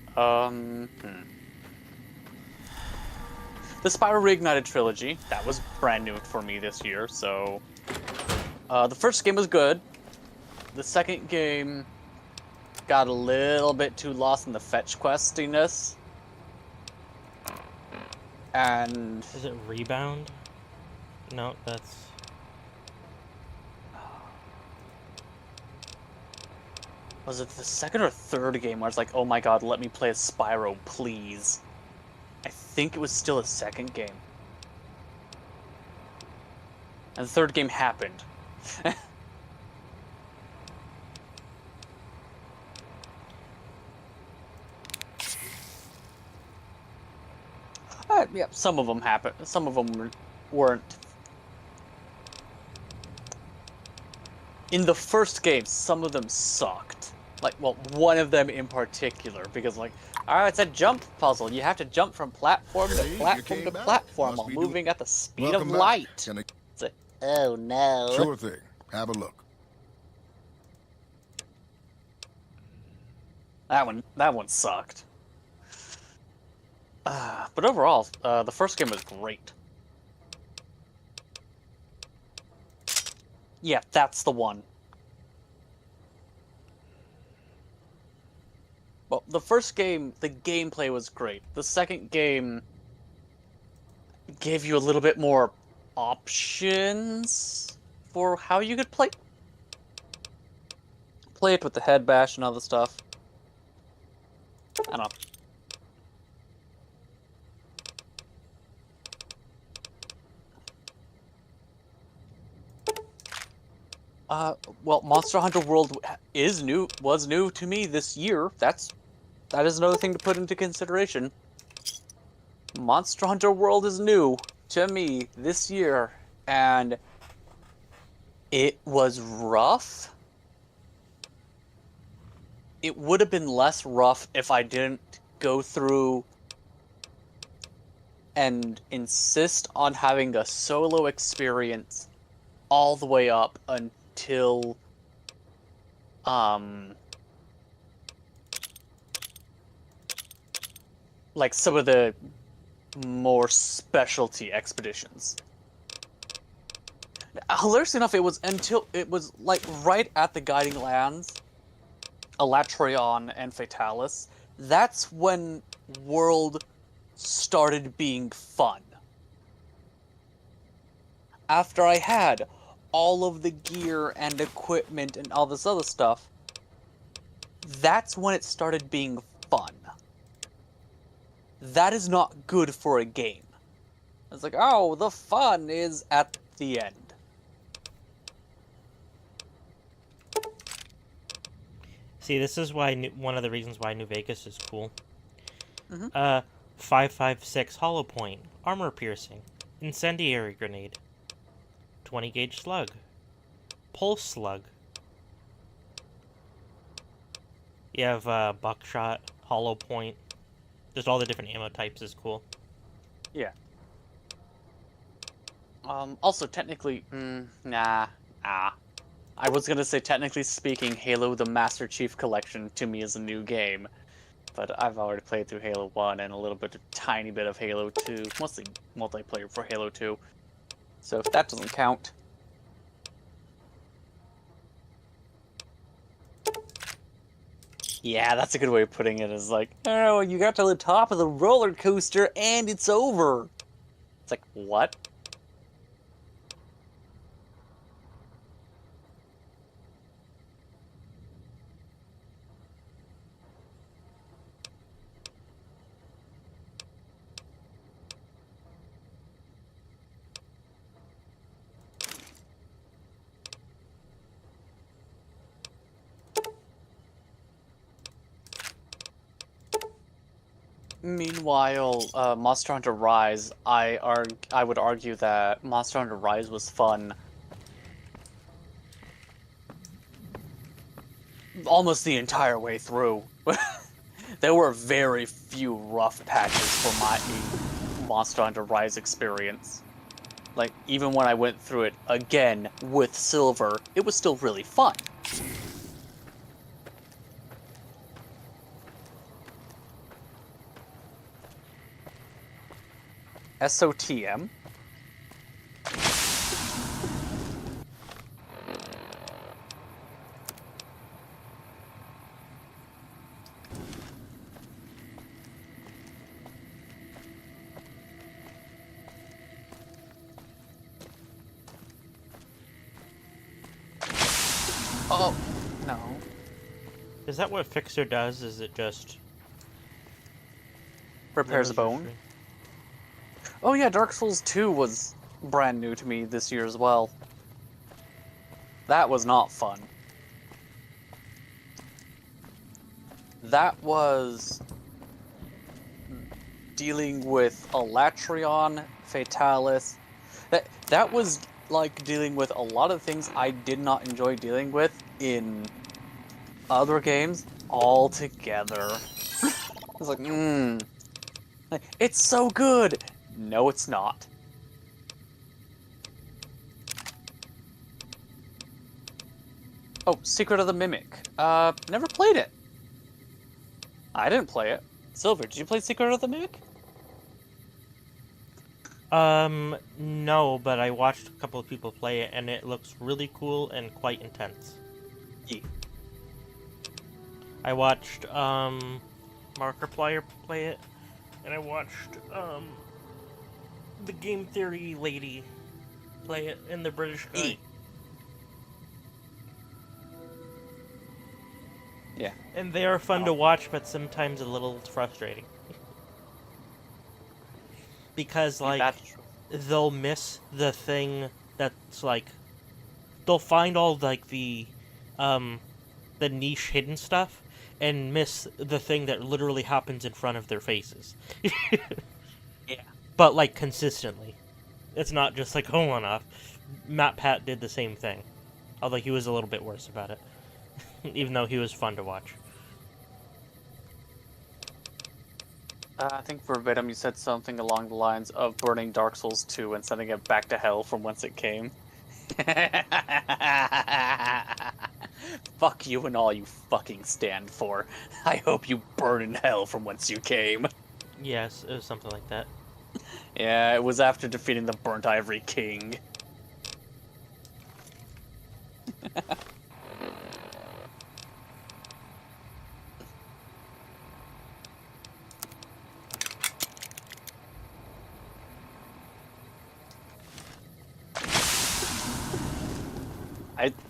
The Spyro Reignited trilogy, that was brand new for me this year, so... the first game was good. The second game got a little bit too lost in the fetch questiness. And... Is it Rebound? No, that's... Was it the second or third game where I was like, oh my god, let me play as Spyro, please? I think it was still a second game. And the third game happened. Yeah, some of them happened. Some of them weren't. In the first game, some of them sucked. Like, well, one of them in particular, because like, alright, it's a jump puzzle. You have to jump from platform to platform to platform while moving at the speed of light. It's like, oh no. Sure thing. Have a look. That one sucked. But overall, the first game was great. Yeah, that's the one. the first game, the gameplay was great. The second game gave you a little bit more options for how you could play it with the head bash and other stuff. I don't know. Well, Monster Hunter World was new to me this year. That is another thing to put into consideration. Monster Hunter World is new to me this year, and it was rough. It would have been less rough if I didn't go through and insist on having a solo experience all the way up until like some of the more specialty expeditions. Hilariously enough, it was like right at the Guiding Lands, Elatrion and Fatalis. That's when World started being fun. After I had all of the gear and equipment and all this other stuff, that's when it started being fun. That is not good for a game. It's like, oh, the fun is at the end. See, this is why one of the reasons why New Vegas is cool. 5.56 hollow point, armor piercing, incendiary grenade, 20 gauge slug, pulse slug. You have buckshot, hollow point. Just all the different ammo types is cool. Yeah. Also, technically, nah. I was gonna say, technically speaking, Halo the Master Chief Collection to me is a new game. But I've already played through Halo 1 and a tiny bit of Halo 2. Mostly multiplayer for Halo 2. So that doesn't count. Yeah, that's a good way of putting it, is like, oh, you got to the top of the roller coaster and it's over. It's like, what? Meanwhile, Monster Hunter Rise, I would argue that Monster Hunter Rise was fun almost the entire way through. There were very few rough patches for my Monster Hunter Rise experience. Like, even when I went through it again with Silver, it was still really fun. SOTM. Oh, no. Is that what Fixer does? Is it just... repairs a bone? Oh yeah, Dark Souls 2 was brand new to me this year as well. That was not fun. That was dealing with Elatrion, Fatalis. That was like dealing with a lot of things I did not enjoy dealing with in other games altogether. It's like, it's so good! No, it's not. Oh, Secret of the Mimic. Never played it. I didn't play it. Silver, did you play Secret of the Mimic? No, but I watched a couple of people play it, and it looks really cool and quite intense. Yeah. I watched, Markiplier play it, and I watched the Game Theory lady play it in the British guy. Yeah. And they are fun to watch, but sometimes a little frustrating. Because, like, they'll miss the thing that's, like... They'll find all, like, the niche hidden stuff, and miss the thing that literally happens in front of their faces. Yeah. But, like, consistently. It's not just, like, a one-off. Matt Pat did the same thing. Although he was a little bit worse about it. Even though he was fun to watch. I think verbatim you said something along the lines of burning Dark Souls 2 and sending it back to hell from whence it came. Fuck you and all you fucking stand for. I hope you burn in hell from whence you came. Yes, it was something like that. Yeah, it was after defeating the Burnt Ivory King.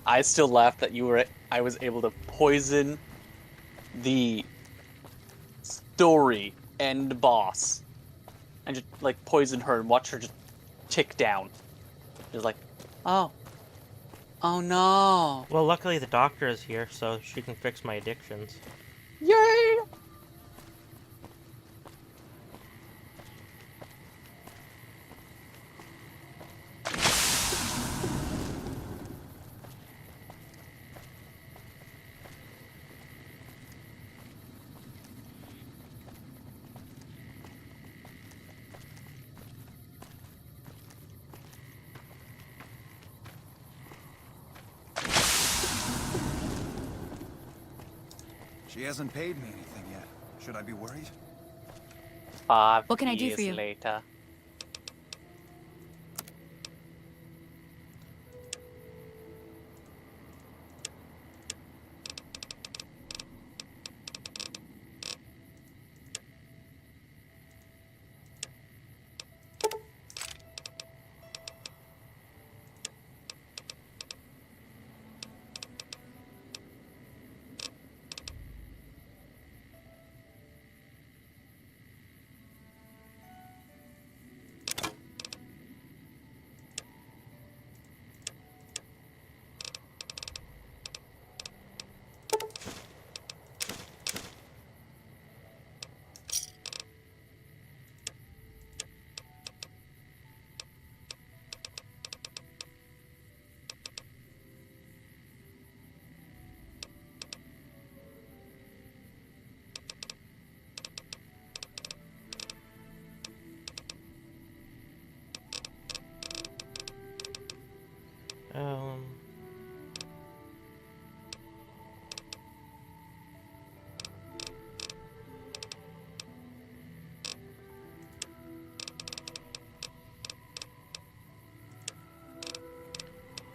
I still laugh that I was able to poison the story end boss and just like poison her and watch her just tick down. Just like, oh no. Well, luckily the doctor is here, so she can fix my addictions. Yay! She hasn't paid me anything yet. Should I be worried? 5 What can I do years for you? later.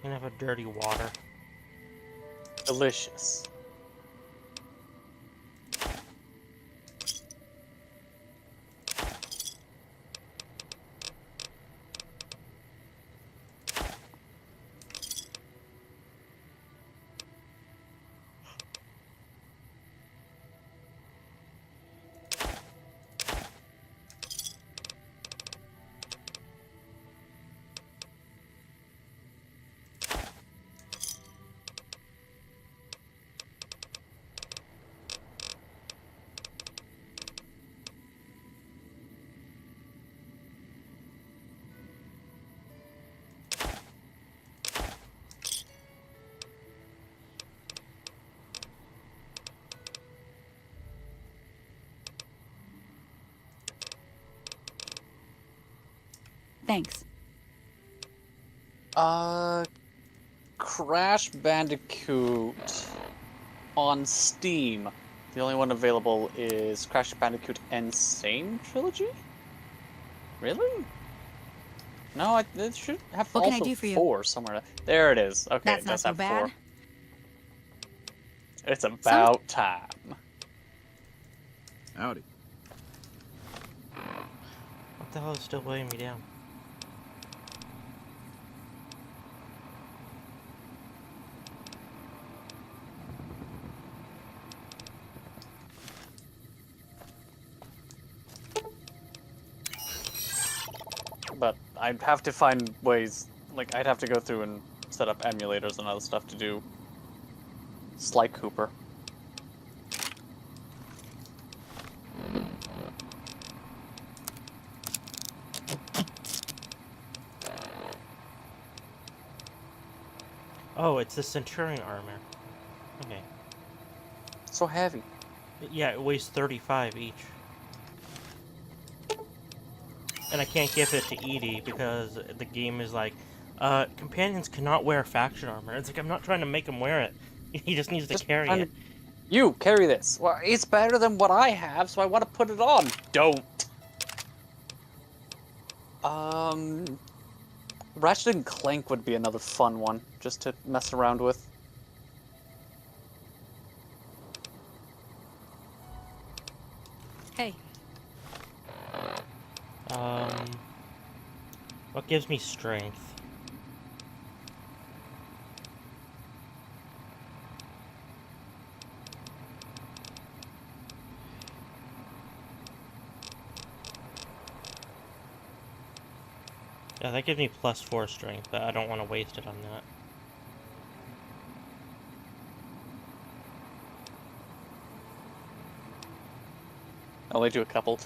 I'm gonna have a dirty water. Delicious. Thanks. Crash Bandicoot on Steam. The only one available is Crash Bandicoot Insane Trilogy? Really? No, it should have What can I also do for you? 4 somewhere. There it is. Okay, That's it does not so have bad. 4. It's about time. Howdy. What the hell is still weighing me down? But I'd have to find ways, like, I'd have to go through and set up emulators and other stuff to do Sly Cooper. Oh, it's the Centurion armor. Okay. So heavy. Yeah, it weighs 35 each. And I can't give it to Edie because the game is like, companions cannot wear faction armor. It's like, I'm not trying to make him wear it. He just needs to carry it. You, carry this. Well, it's better than what I have, so I want to put it on. Don't. Ratchet and Clank would be another fun one, just to mess around with. Hey. What gives me strength? Yeah, that gives me +4 strength, but I don't want to waste it on that. I'll only do a couple.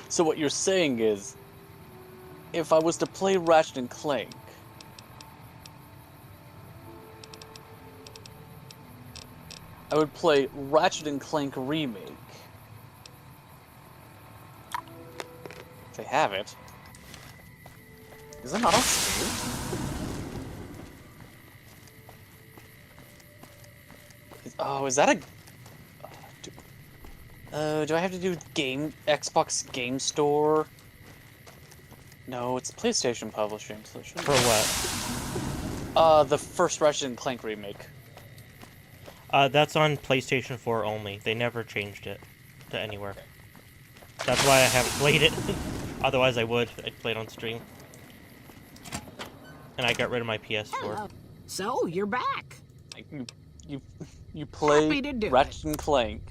So what you're saying is, if I was to play Ratchet and Clank, I would play Ratchet and Clank Remake. If they have it. Is it not on Steam? Oh, is that a... do I have to do Xbox Game Store? No, it's PlayStation Publishing. So it For what? The first Ratchet and Clank remake. That's on PlayStation 4 only. They never changed it to anywhere. That's why I haven't played it. Otherwise I would. I'd play it on stream. And I got rid of my PS4. Hello. So, you're back. You play Happy to do Ratchet and Clank.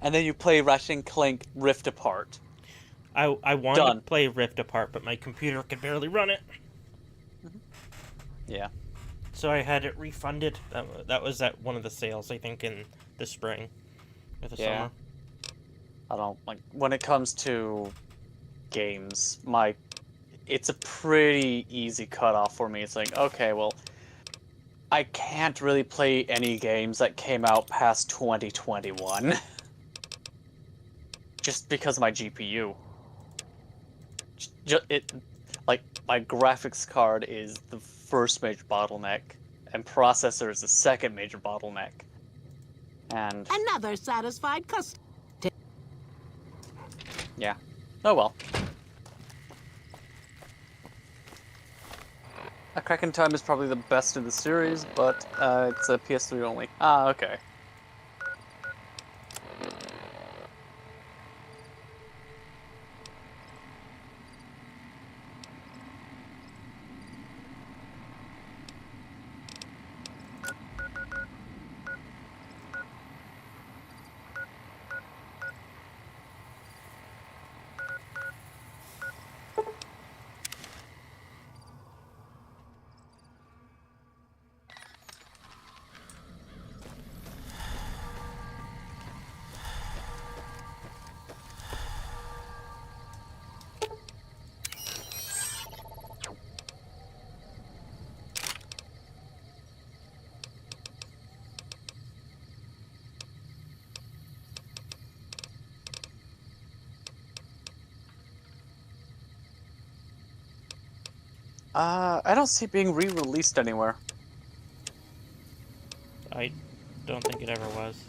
And then you play Ratchet and Clank Rift Apart. I wanted to play Rift Apart, but my computer could barely run it. Yeah. So I had it refunded. That was at one of the sales, I think, in the spring or the summer. I don't like when it comes to games. It's a pretty easy cutoff for me. It's like, okay, well, I can't really play any games that came out past 2021, just because of my GPU. Like my graphics card is the first major bottleneck, and processor is the second major bottleneck. And another satisfied customer. Yeah. Oh well. A Kraken Time is probably the best in the series, but it's a PS3 only. Ah, okay. I don't see it being re-released anywhere. I don't think it ever was.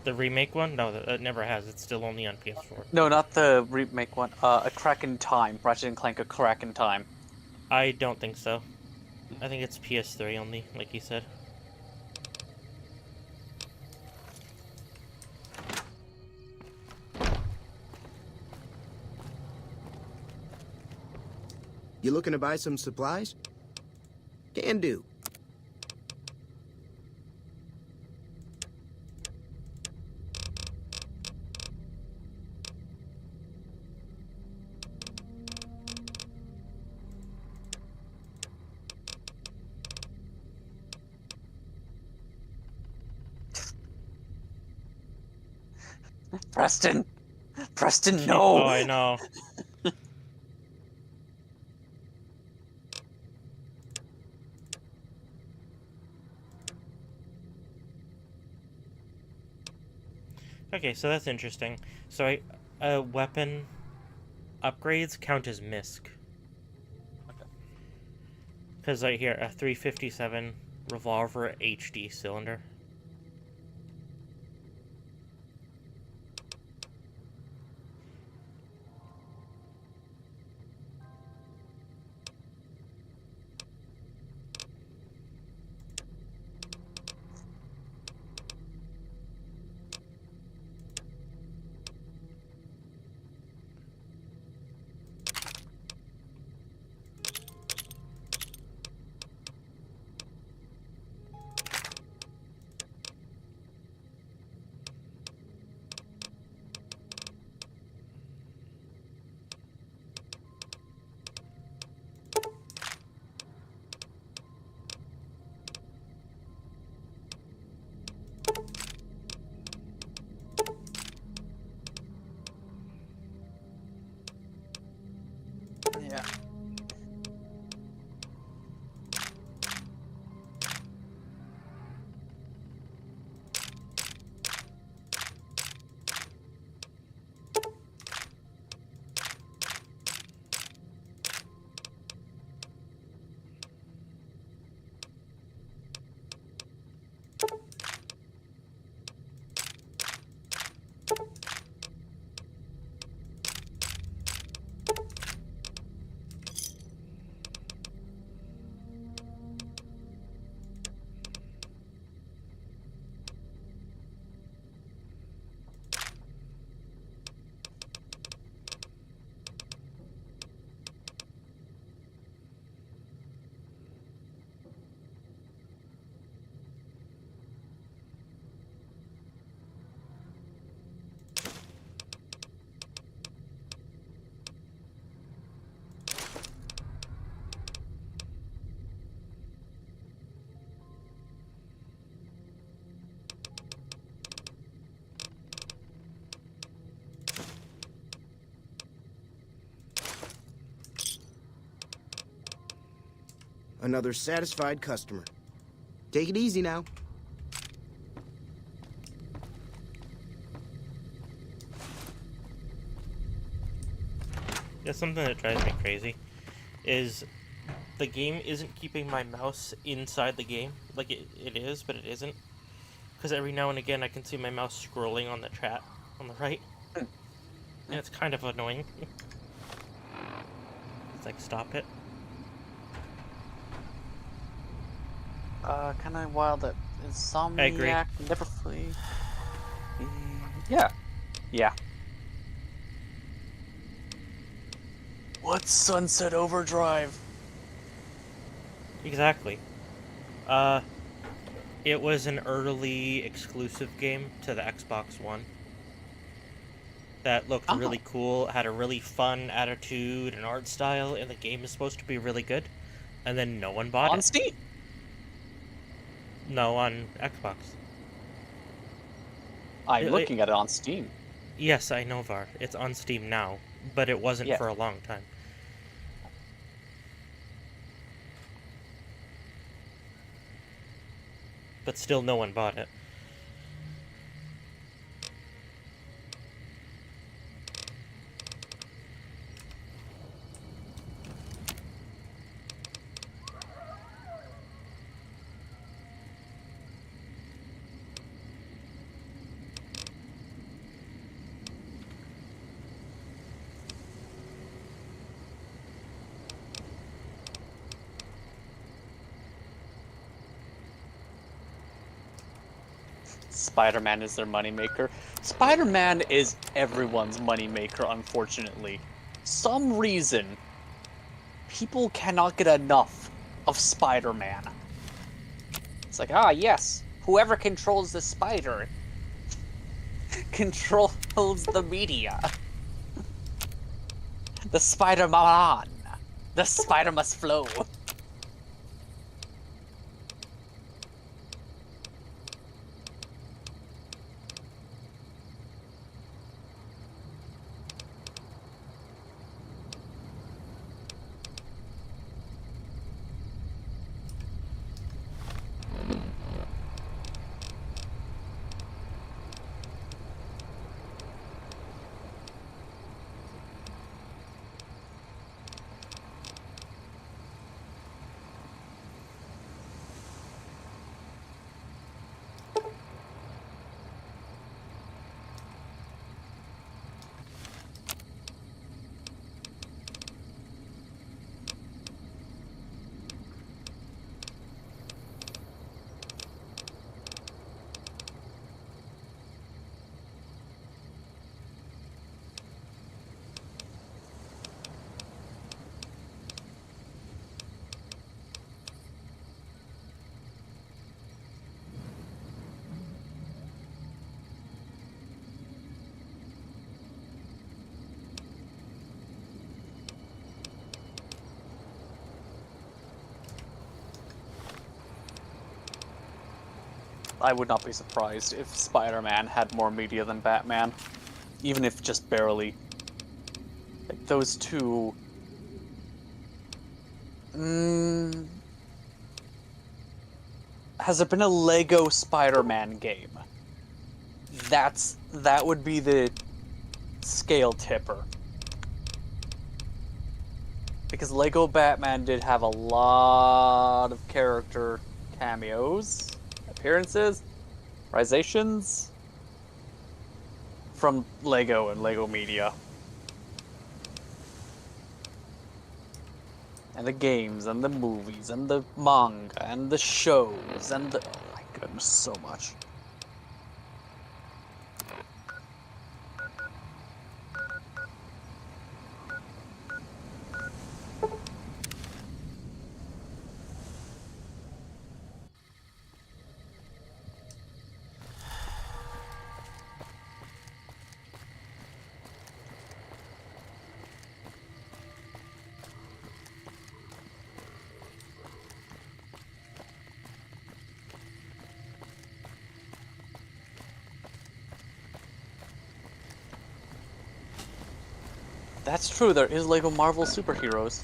The remake one? No, it never has. It's still only on PS4. No, not the remake one. A Kraken Time. Ratchet and Clank: A Kraken Time. I don't think so. I think it's PS3 only, like you said. You looking to buy some supplies? Can do. Preston! Preston, Oh, no! I know. Okay, so that's interesting. So weapon upgrades count as MISC. Because I hear a 357 revolver HD cylinder. Yeah. Another satisfied customer. Take it easy now. That's something that drives me crazy. Is the game isn't keeping my mouse inside the game. Like it is, but it isn't. Because every now and again I can see my mouse scrolling on the chat on the right. And it's kind of annoying. It's like, stop it. Kind of wild that I agree. Insomniac never played. Yeah. Yeah. What's Sunset Overdrive? Exactly. It was an early exclusive game to the Xbox One that looked really cool, had a really fun attitude and art style, and the game is supposed to be really good, and then no one bought it. On Steam? No, on Xbox. I'm looking at it on Steam. Yes, I know, Var. It's on Steam now, but it wasn't for a long time. But still, no one bought it. Spider-Man is their moneymaker. Spider-Man is everyone's moneymaker, unfortunately. Some reason, people cannot get enough of Spider-Man. It's like, ah, yes, whoever controls the spider controls the media. The Spider-Man. The spider must flow. I would not be surprised if Spider-Man had more media than Batman. Even if just barely. Like, those two... Has there been a Lego Spider-Man game? That would be the scale tipper. Because Lego Batman did have a lot of character cameos, appearances, risations from Lego and Lego Media. And the games, and the movies, and the manga, and the shows, and the... Oh my goodness, so much. That's true, there is Lego Marvel superheroes.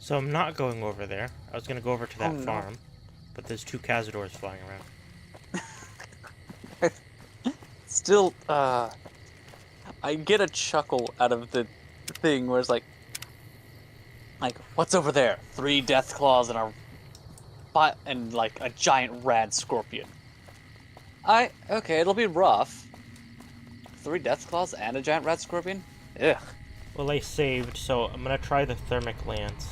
So I'm not going over there. I was going to go over to that no. farm, but there's 2 Cazadors flying around. Still, I get a chuckle out of the thing where it's like, what's over there? 3 death claws and like a giant rad scorpion. Okay, it'll be rough. 3 death claws and a giant rad scorpion? Ugh. Well, I saved, so I'm going to try the thermic lance.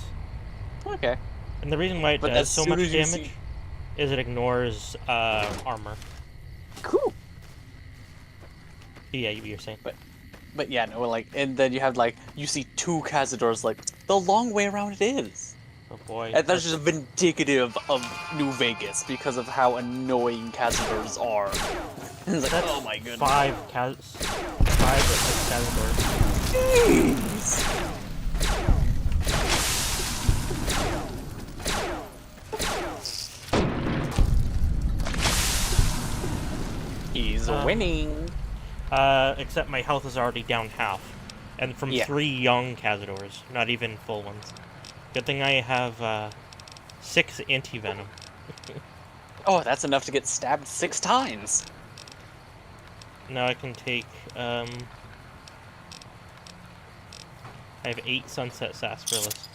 Okay. And the reason why it But does as so soon much as you damage see- is it ignores armor. Cool. Yeah, you were saying. But yeah, no, like, and then you have, like, you see two Cazadors, like, the long way around it is. Oh boy. And that's just indicative of New Vegas because of how annoying Cazadors are. It's like, That's oh my goodness. 5 or 6 Cazadors. Jeez. He's winning. Except my health is already down half. And from 3 young Cazadors, not even full ones. Good thing I have 6 anti-venom. Oh, that's enough to get stabbed 6 times. Now I can take, I have 8 Sunset Sarsaparillas.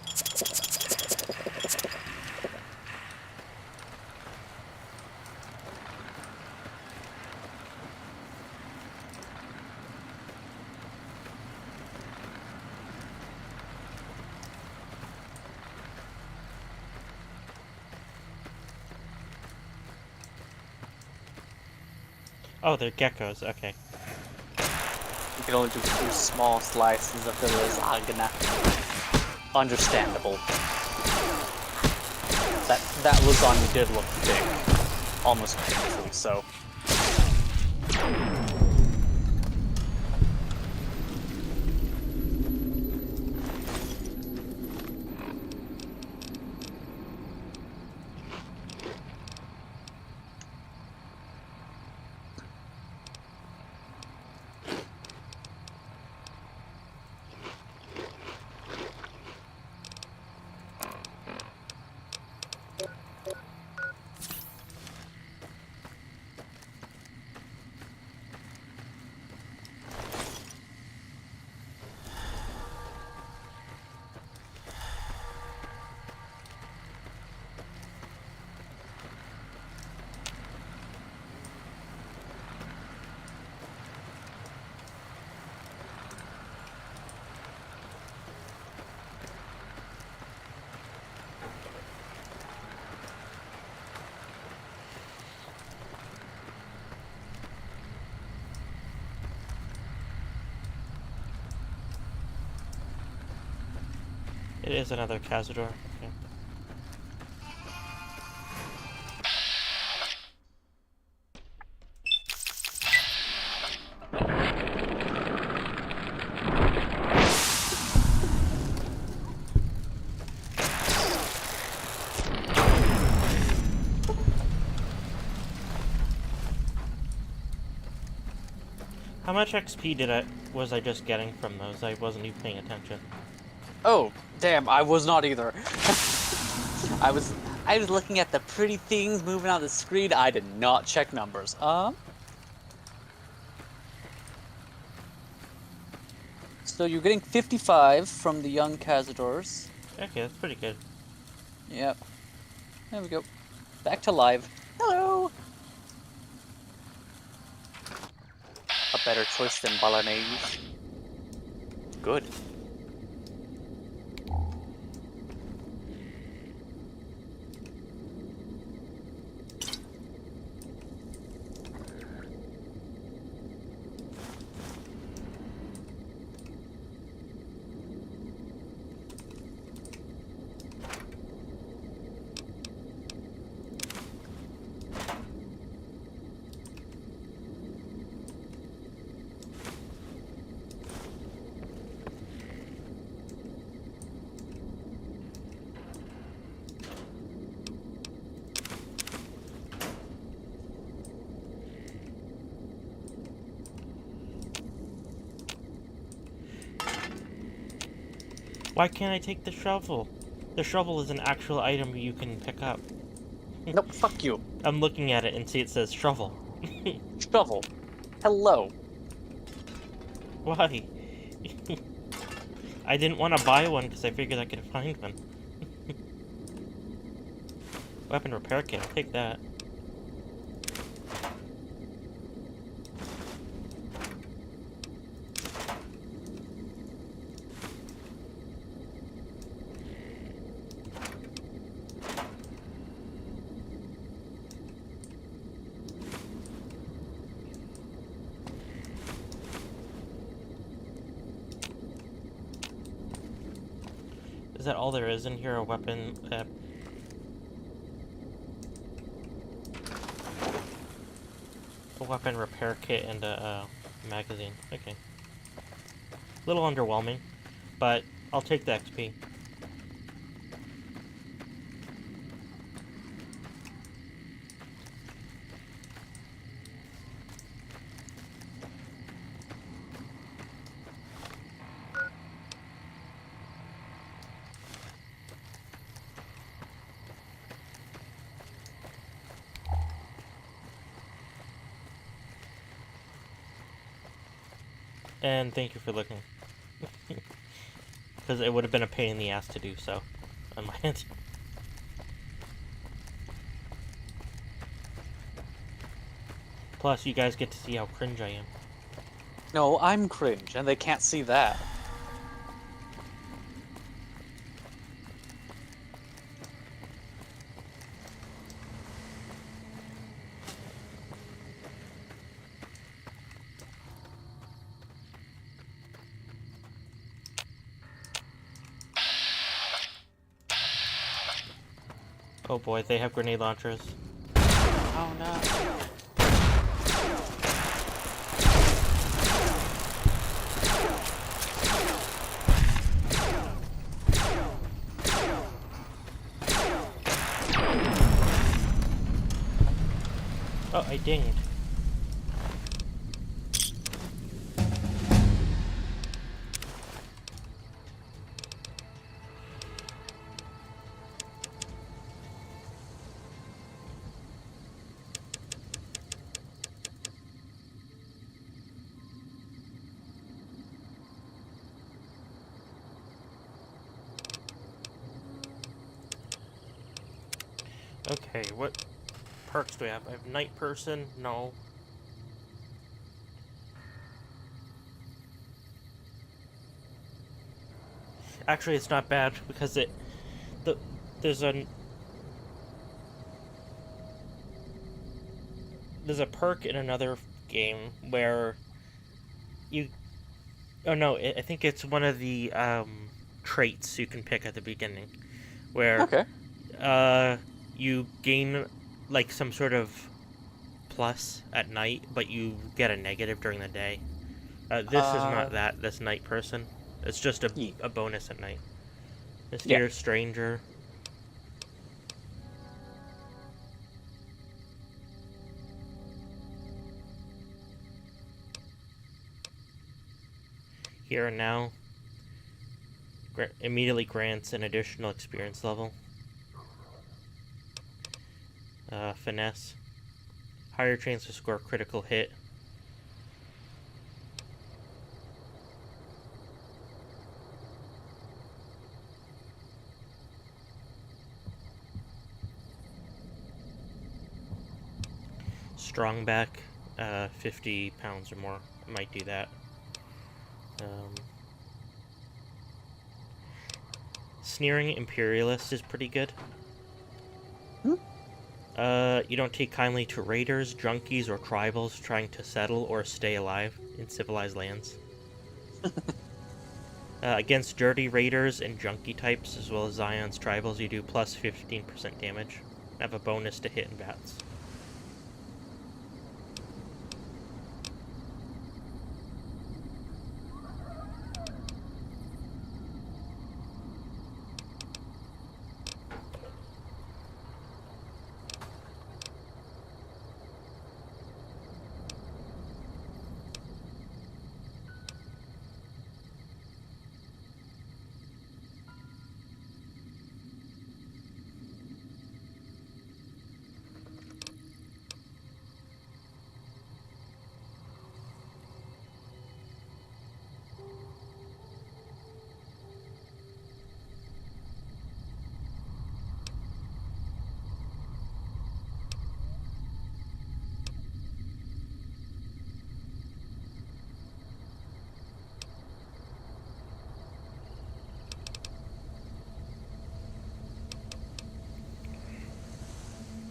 Oh, they're geckos, okay. You can only do 2 small slices of the lasagna. Understandable. That lasagna did look thick. Almost painfully so. It is another Cazador. Okay. How much XP was I just getting from those? I wasn't even paying attention. Oh, damn, I was not either. I was looking at the pretty things moving on the screen. I did not check numbers. So you're getting 55 from the young Cazadors. Okay, that's pretty good. Yep. There we go. Back to live. Hello! A better choice than bolognese. Good. Why can't I take the shovel? The shovel is an actual item you can pick up. Nope, fuck you. I'm looking at it and see it says shovel. Shovel. Hello. Why? I didn't want to buy one because I figured I could find one. Weapon repair kit, I'll take that. that all there is in here? A weapon, repair kit and a magazine. Okay. A little underwhelming, but I'll take the XP. And thank you for looking. Because it would have been a pain in the ass to do so on my end. Plus, you guys get to see how cringe I am. No, I'm cringe, and they can't see that. Oh boy, they have grenade launchers. Oh no. Oh, I dinged. Okay, what perks do I have? I have Night Person? No. Actually, it's not bad because there's a perk in another game where you. Oh no, I think it's one of the traits you can pick at the beginning, where okay. You gain like some sort of plus at night, but you get a negative during the day. This is not that. This Night Person. It's just a bonus at night. Mysterious Stranger. Here and Now. Immediately grants an additional experience level. Finesse. Higher chance to score critical hit. Strong back, 50 pounds or more. I might do that. Sneering Imperialist is pretty good. You don't take kindly to raiders, junkies, or tribals trying to settle or stay alive in civilized lands. Against dirty raiders and junkie types, as well as Zion's tribals, you do plus 15% damage. Have a bonus to hit and bats.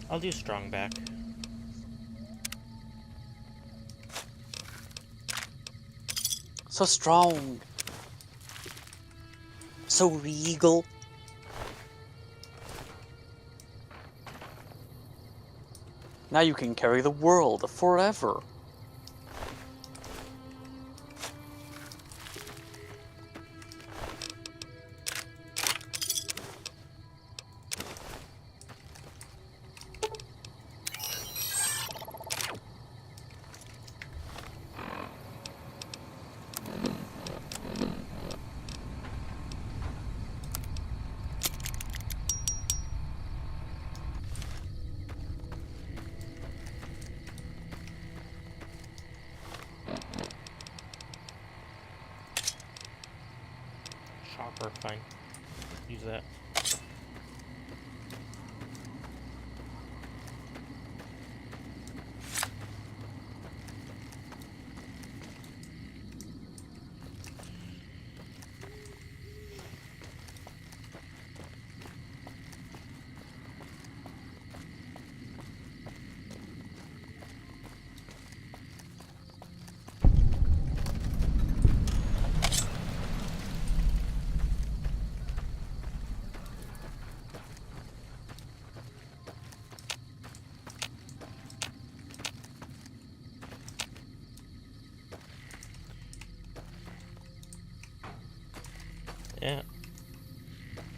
I'll do strong back. So strong. So regal. Now you can carry the world forever. Chopper, fine. Use that. Yeah.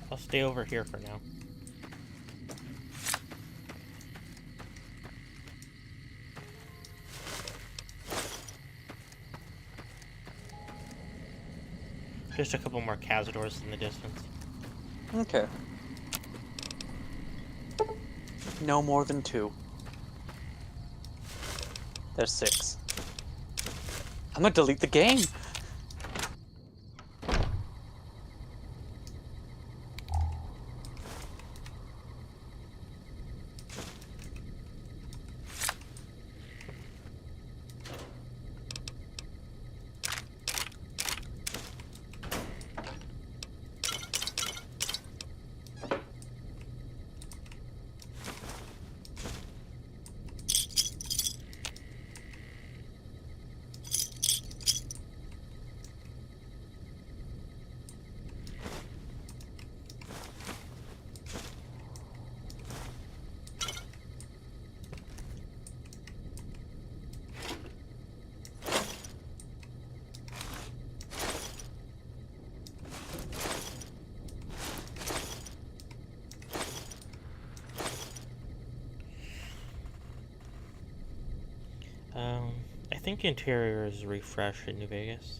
I'll stay over here for now. Just a couple more cazadors in the distance. Okay. No more than 2. There's 6. I'm gonna delete the game. I think interior is refresh in New Vegas.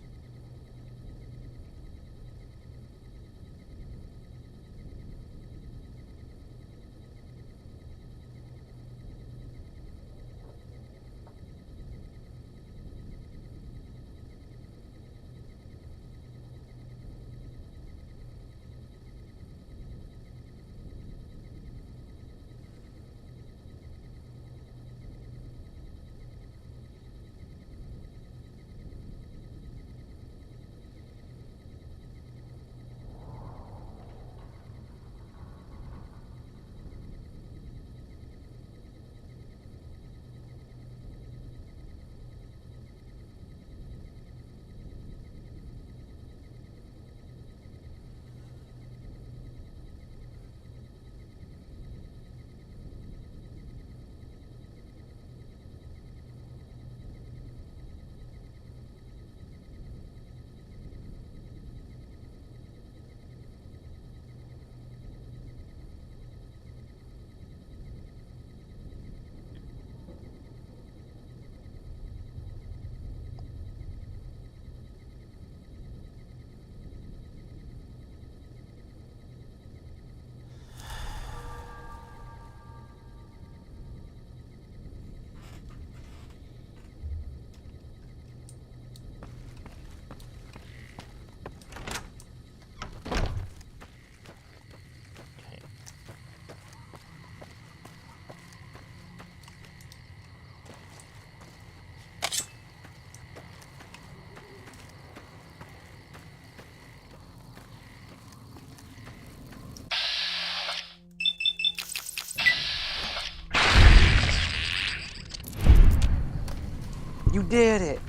You did it!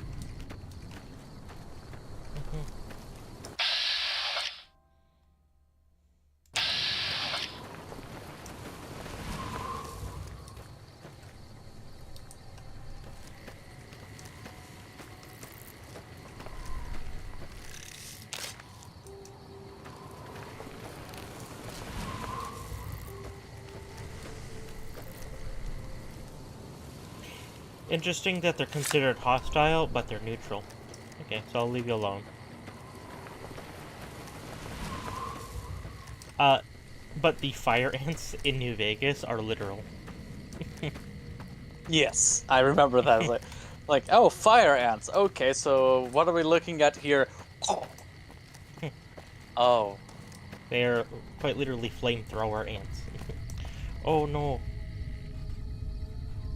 Interesting that they're considered hostile, but they're neutral. Okay, so I'll leave you alone. But the fire ants in New Vegas are literal. Yes, I remember that. It's like, oh, fire ants. Okay, so what are we looking at here? Oh. They are quite literally flamethrower ants. Oh no.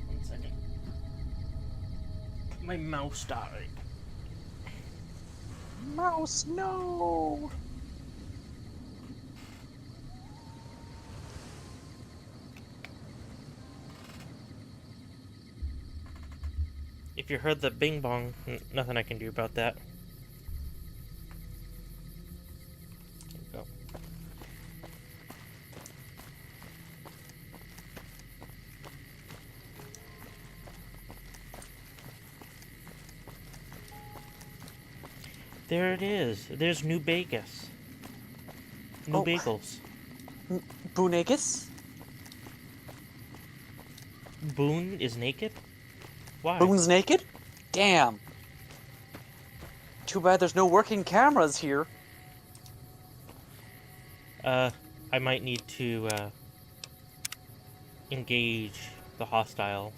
1 second. My mouse died. Mouse, no! If you heard the bing bong, nothing I can do about that. There you go. There it is. There's New Vegas. New bagels. Boonagus? Boone is naked? Why? Boone's naked? Damn. Too bad there's no working cameras here. I might need to, engage the hostiles.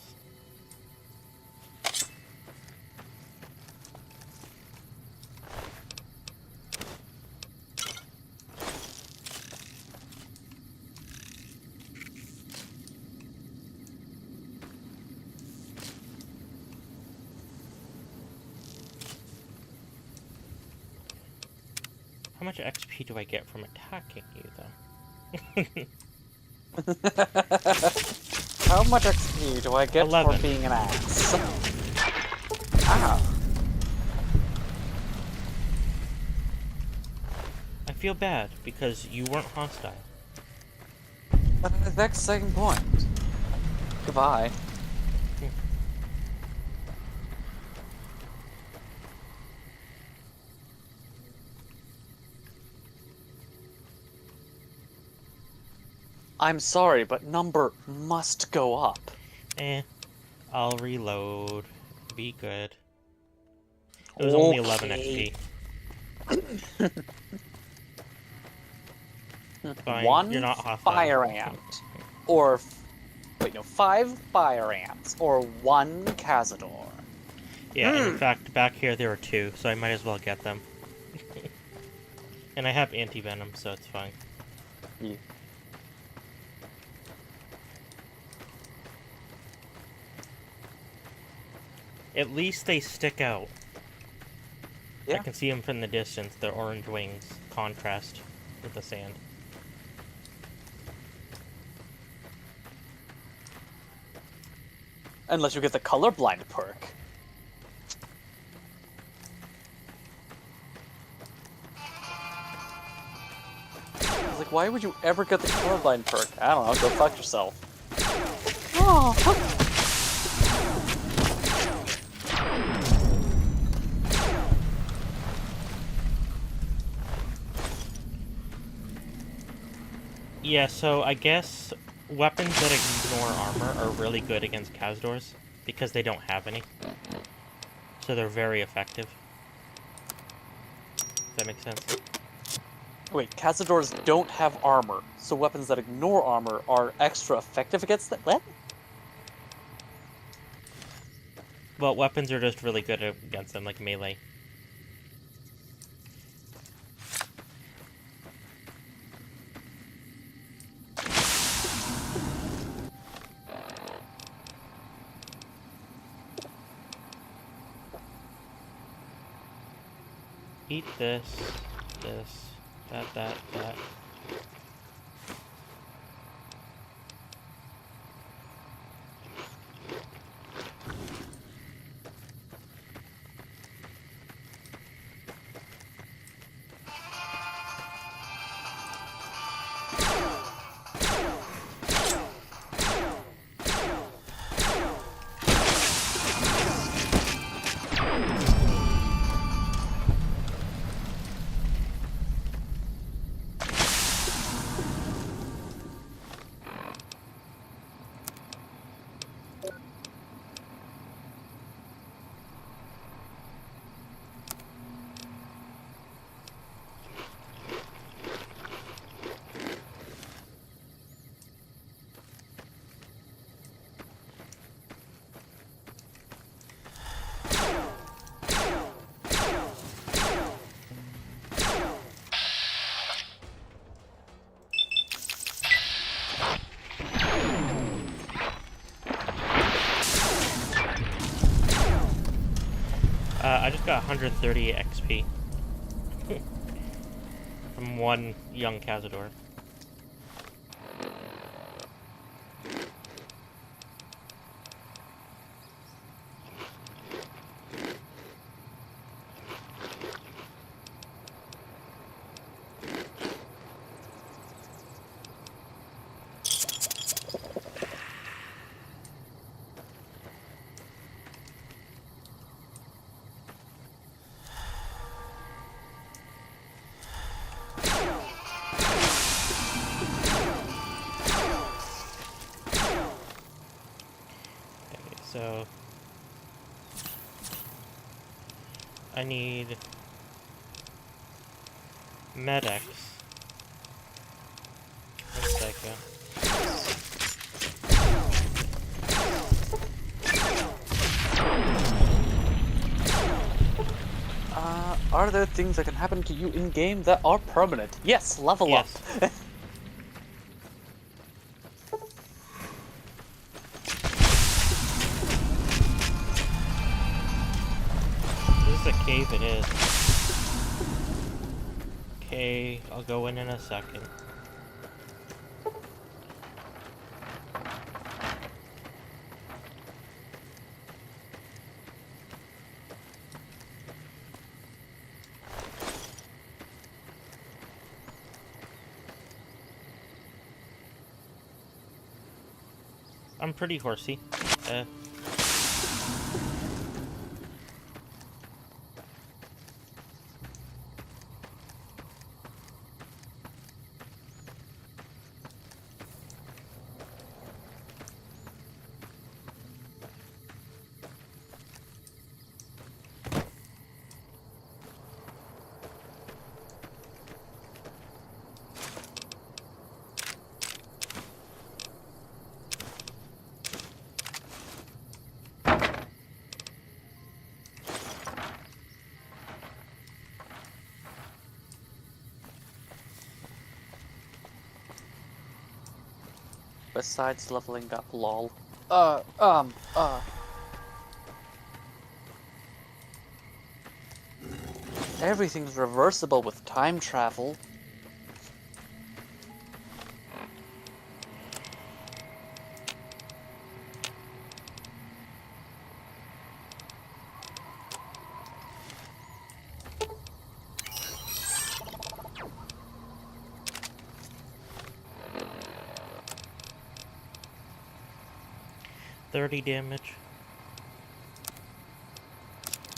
How much XP do I get from attacking you, though? How much XP do I get 11. for being an ass? Ah. I feel bad, because you weren't hostile. But at the next second point. Goodbye. I'm sorry, but number must go up. I'll reload. Be good. It was only 11 XP. Fine, One you're not hostile. fire ant. Or, wait, no, 5 fire ants. Or 1 Cazador. Yeah, and in fact, back here there were 2, so I might as well get them. And I have anti-venom, so it's fine. Yeah. At least they stick out. Yeah. I can see them from the distance. Their orange wings contrast with the sand. Unless you get the colorblind perk. I was like, why would you ever get the colorblind perk? I don't know, go fuck yourself. Oh. Yeah, so I guess weapons that ignore armor are really good against Cazadors because they don't have any. So they're very effective. Does that make sense? Wait, Cazadors don't have armor, so weapons that ignore armor are extra effective against that? What? Well, weapons are just really good against them, like melee. Eat this, that. I just got 130 XP from one young Cazador. So I need Med-X. One second. Are there things that can happen to you in-game that are permanent? Yes, level up. This is a cave, it is. Okay, I'll go in a second. I'm pretty horsey. Besides leveling up, lol. Everything's reversible with time travel. $30 damage.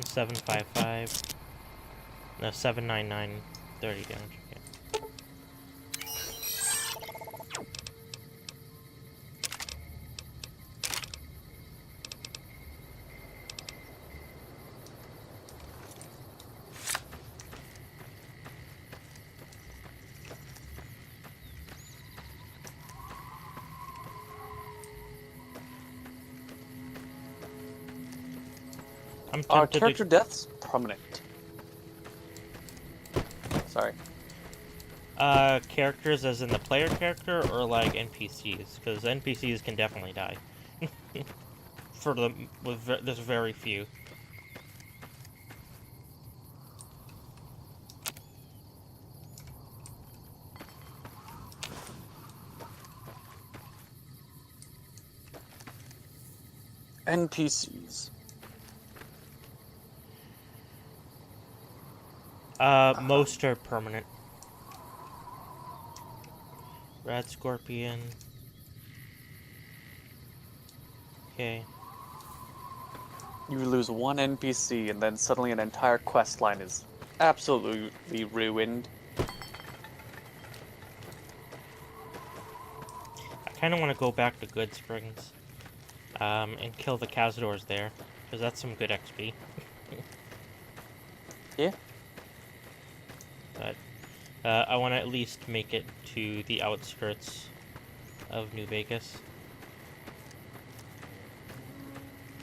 755. No, 799. 30 damage. Okay. I'm Are tempted character to... deaths permanent? Sorry. Characters as in the player character or like NPCs? Because NPCs can definitely die. For the... there's very few. NPCs. Most are permanent. Red Scorpion. Okay. You lose one NPC and then suddenly an entire quest line is absolutely ruined. I kind of want to go back to Good Springs. And kill the Cazadors there. Because that's some good XP. Yeah. But I want to at least make it to the outskirts of New Vegas.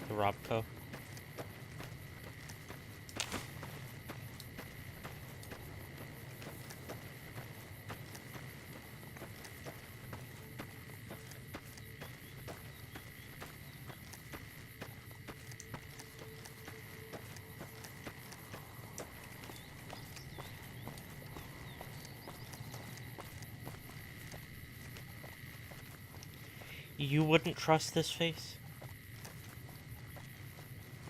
The Robco. You wouldn't trust this face?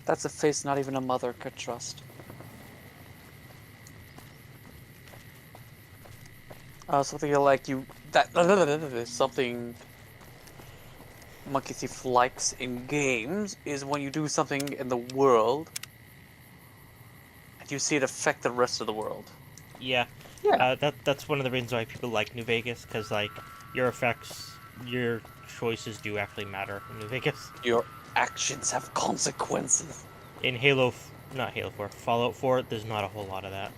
That's a face not even a mother could trust. Something like you... something Monkey Thief likes in games is when you do something in the world and you see it affect the rest of the world. Yeah. That's one of the reasons why people like New Vegas, because, like, your effects, your choices do actually matter in New Vegas. Your actions have consequences. In not Halo 4, Fallout 4, there's not a whole lot of that.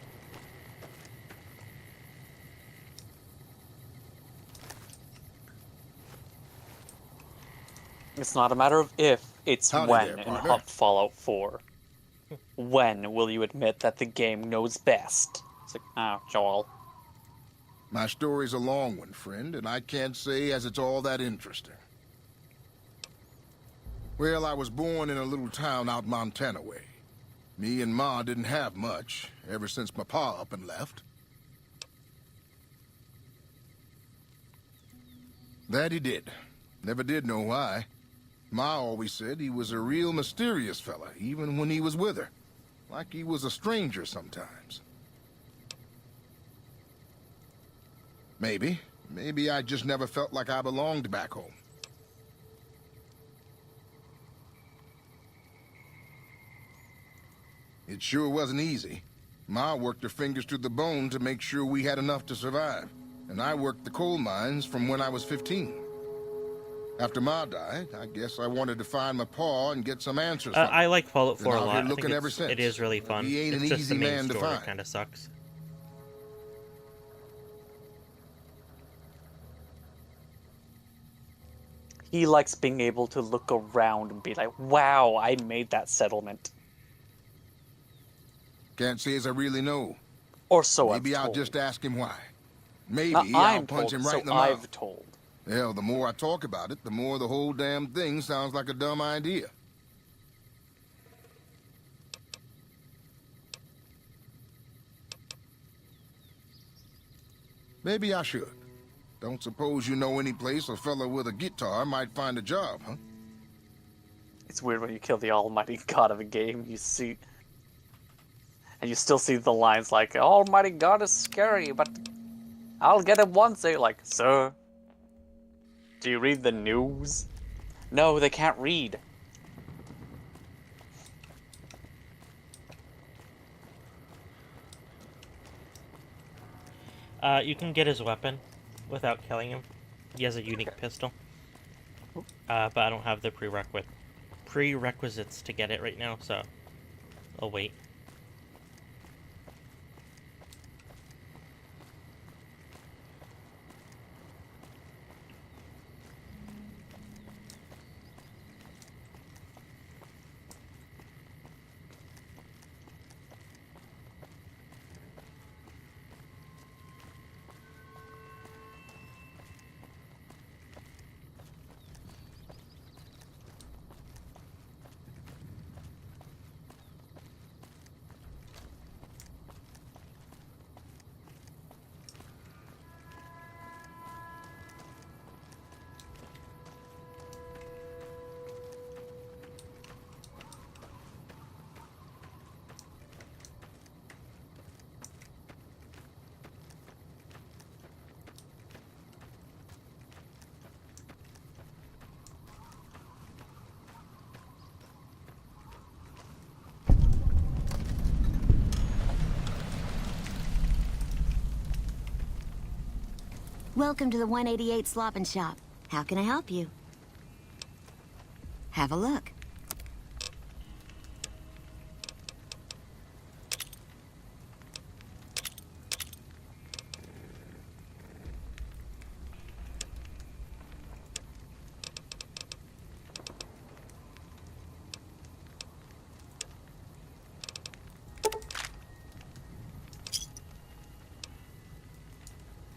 It's not a matter of if, it's Howdy when there, in partner. Fallout 4. When will you admit that the game knows best? It's like, oh, Joel. My story's a long one, friend, and I can't say as it's all that interesting. Well, I was born in a little town out Montana way. Me and Ma didn't have much, ever since my pa up and left. That he did. Never did know why. Ma always said he was a real mysterious fella, even when he was with her. Like he was a stranger sometimes. Maybe. Maybe I just never felt like I belonged back home. It sure wasn't easy. Ma worked her fingers to the bone to make sure we had enough to survive. And I worked the coal mines from when I was 15. After Ma died, I guess I wanted to find my pa and get some answers from him. I like Fallout 4 a Been out lot. here I think looking ever since. it is really fun. He ain't It's an just easy the main man to story find. kind of sucks. He likes being able to look around and be like, wow, I made that settlement. Can't say as I really know. Or so Maybe I've I'll told. just ask him why. Maybe Not I'll I'm punch told, him right so in the mouth. I've told. Hell, the more I talk about it, the more the whole damn thing sounds like a dumb idea. Maybe I should. Don't suppose you know any place a fella with a guitar might find a job, huh? It's weird when you kill the almighty god of a game, you see... And you still see the lines like, almighty god is scary, but I'll get it once. They're like, sir, do you read the news? No, they can't read. You can get his weapon without killing him. He has a unique pistol. But I don't have the prerequisites to get it right now, so I'll wait. Welcome to the 188 Slop and Shop. How can I help you? Have a look.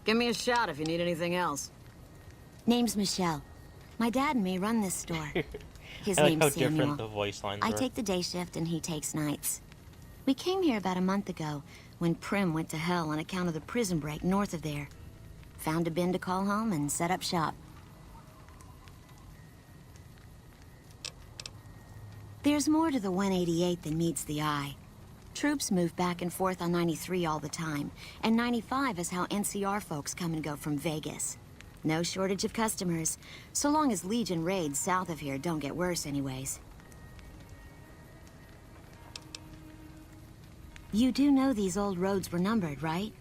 Give me a shout if you need anything else. Name's Michelle. My dad and me run this store. His I like name's how Samuel. different the voice lines I are. take the day shift and he takes nights. We came here about a month ago when Prim went to hell on account of the prison break north of there. Found a bin to call home and set up shop. There's more to the 188 than meets the eye. Troops move back and forth on 93 all the time, and 95 is how NCR folks come and go from Vegas. No shortage of customers, so long as Legion raids south of here don't get worse anyways. You do know these old roads were numbered, right?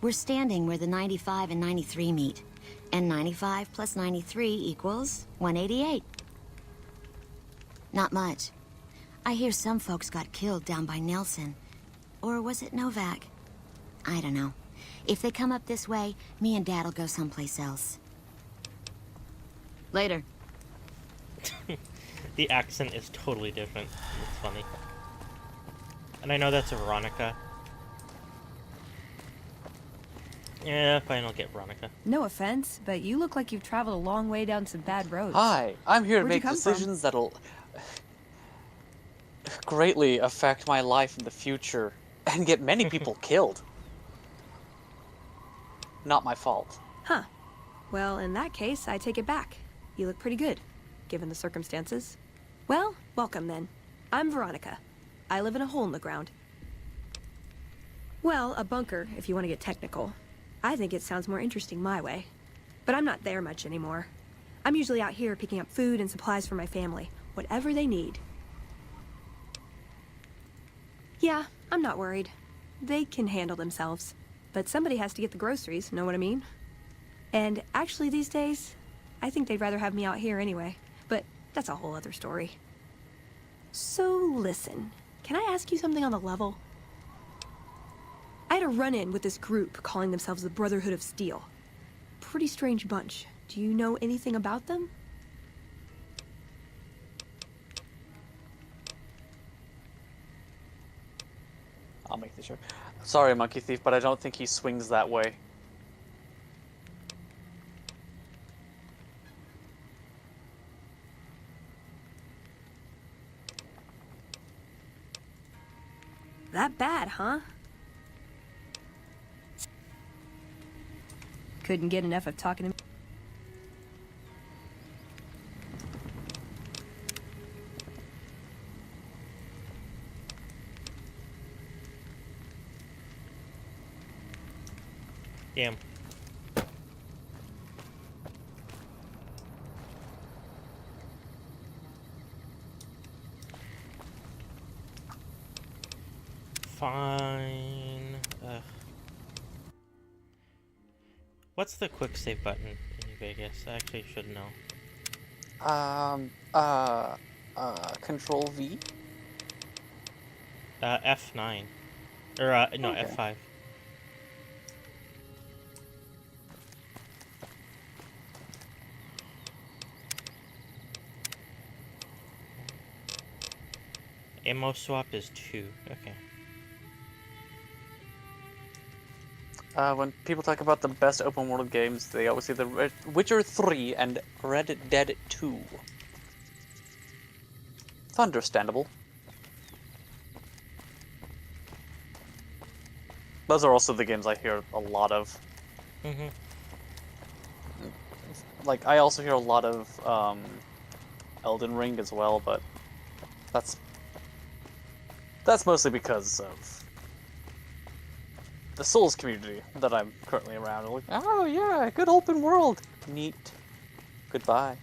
We're standing where the 95 and 93 meet, and 95 plus 93 equals 188. Not much. I hear some folks got killed down by Nelson. Or was it Novak? I don't know. If they come up this way, me and Dad'll go someplace else. Later. The accent is totally different. It's funny. And I know that's Veronica. Yeah, fine, I'll get Veronica. No offense, but you look like you've traveled a long way down some bad roads. Hi, I'm here to Where'd you make come from? decisions that'll greatly affect my life in the future and get many people killed. Not my fault. Huh. Well, in that case, I take it back. You look pretty good, given the circumstances. Well, welcome then. I'm Veronica. I live in a hole in the ground. Well, a bunker, if you want to get technical. I think it sounds more interesting my way. But I'm not there much anymore. I'm usually out here picking up food and supplies for my family, whatever they need. Yeah, I'm not worried. They can handle themselves. But somebody has to get the groceries, know what I mean? And actually these days, I think they'd rather have me out here anyway. But that's a whole other story. So listen, can I ask you something on the level? I had a run-in with this group calling themselves the Brotherhood of Steel. Pretty strange bunch. Do you know anything about them? I'll make this sure. Sorry, Monkey Thief, but I don't think he swings that way. That bad, huh? Couldn't get enough of talking to me. Damn. Fine. What's the quick save button in Vegas? I actually should know. Control V? F9. Or, no, Okay. F5. Ammo swap is 2. Okay. When people talk about the best open world games, they always say the Witcher 3 and Red Dead 2. It's understandable. Those are also the games I hear a lot of. Mm-hmm. Like, I also hear a lot of Elden Ring as well, but that's mostly because of the Souls community that I'm currently around. Like, oh yeah, good open world. Neat. Goodbye.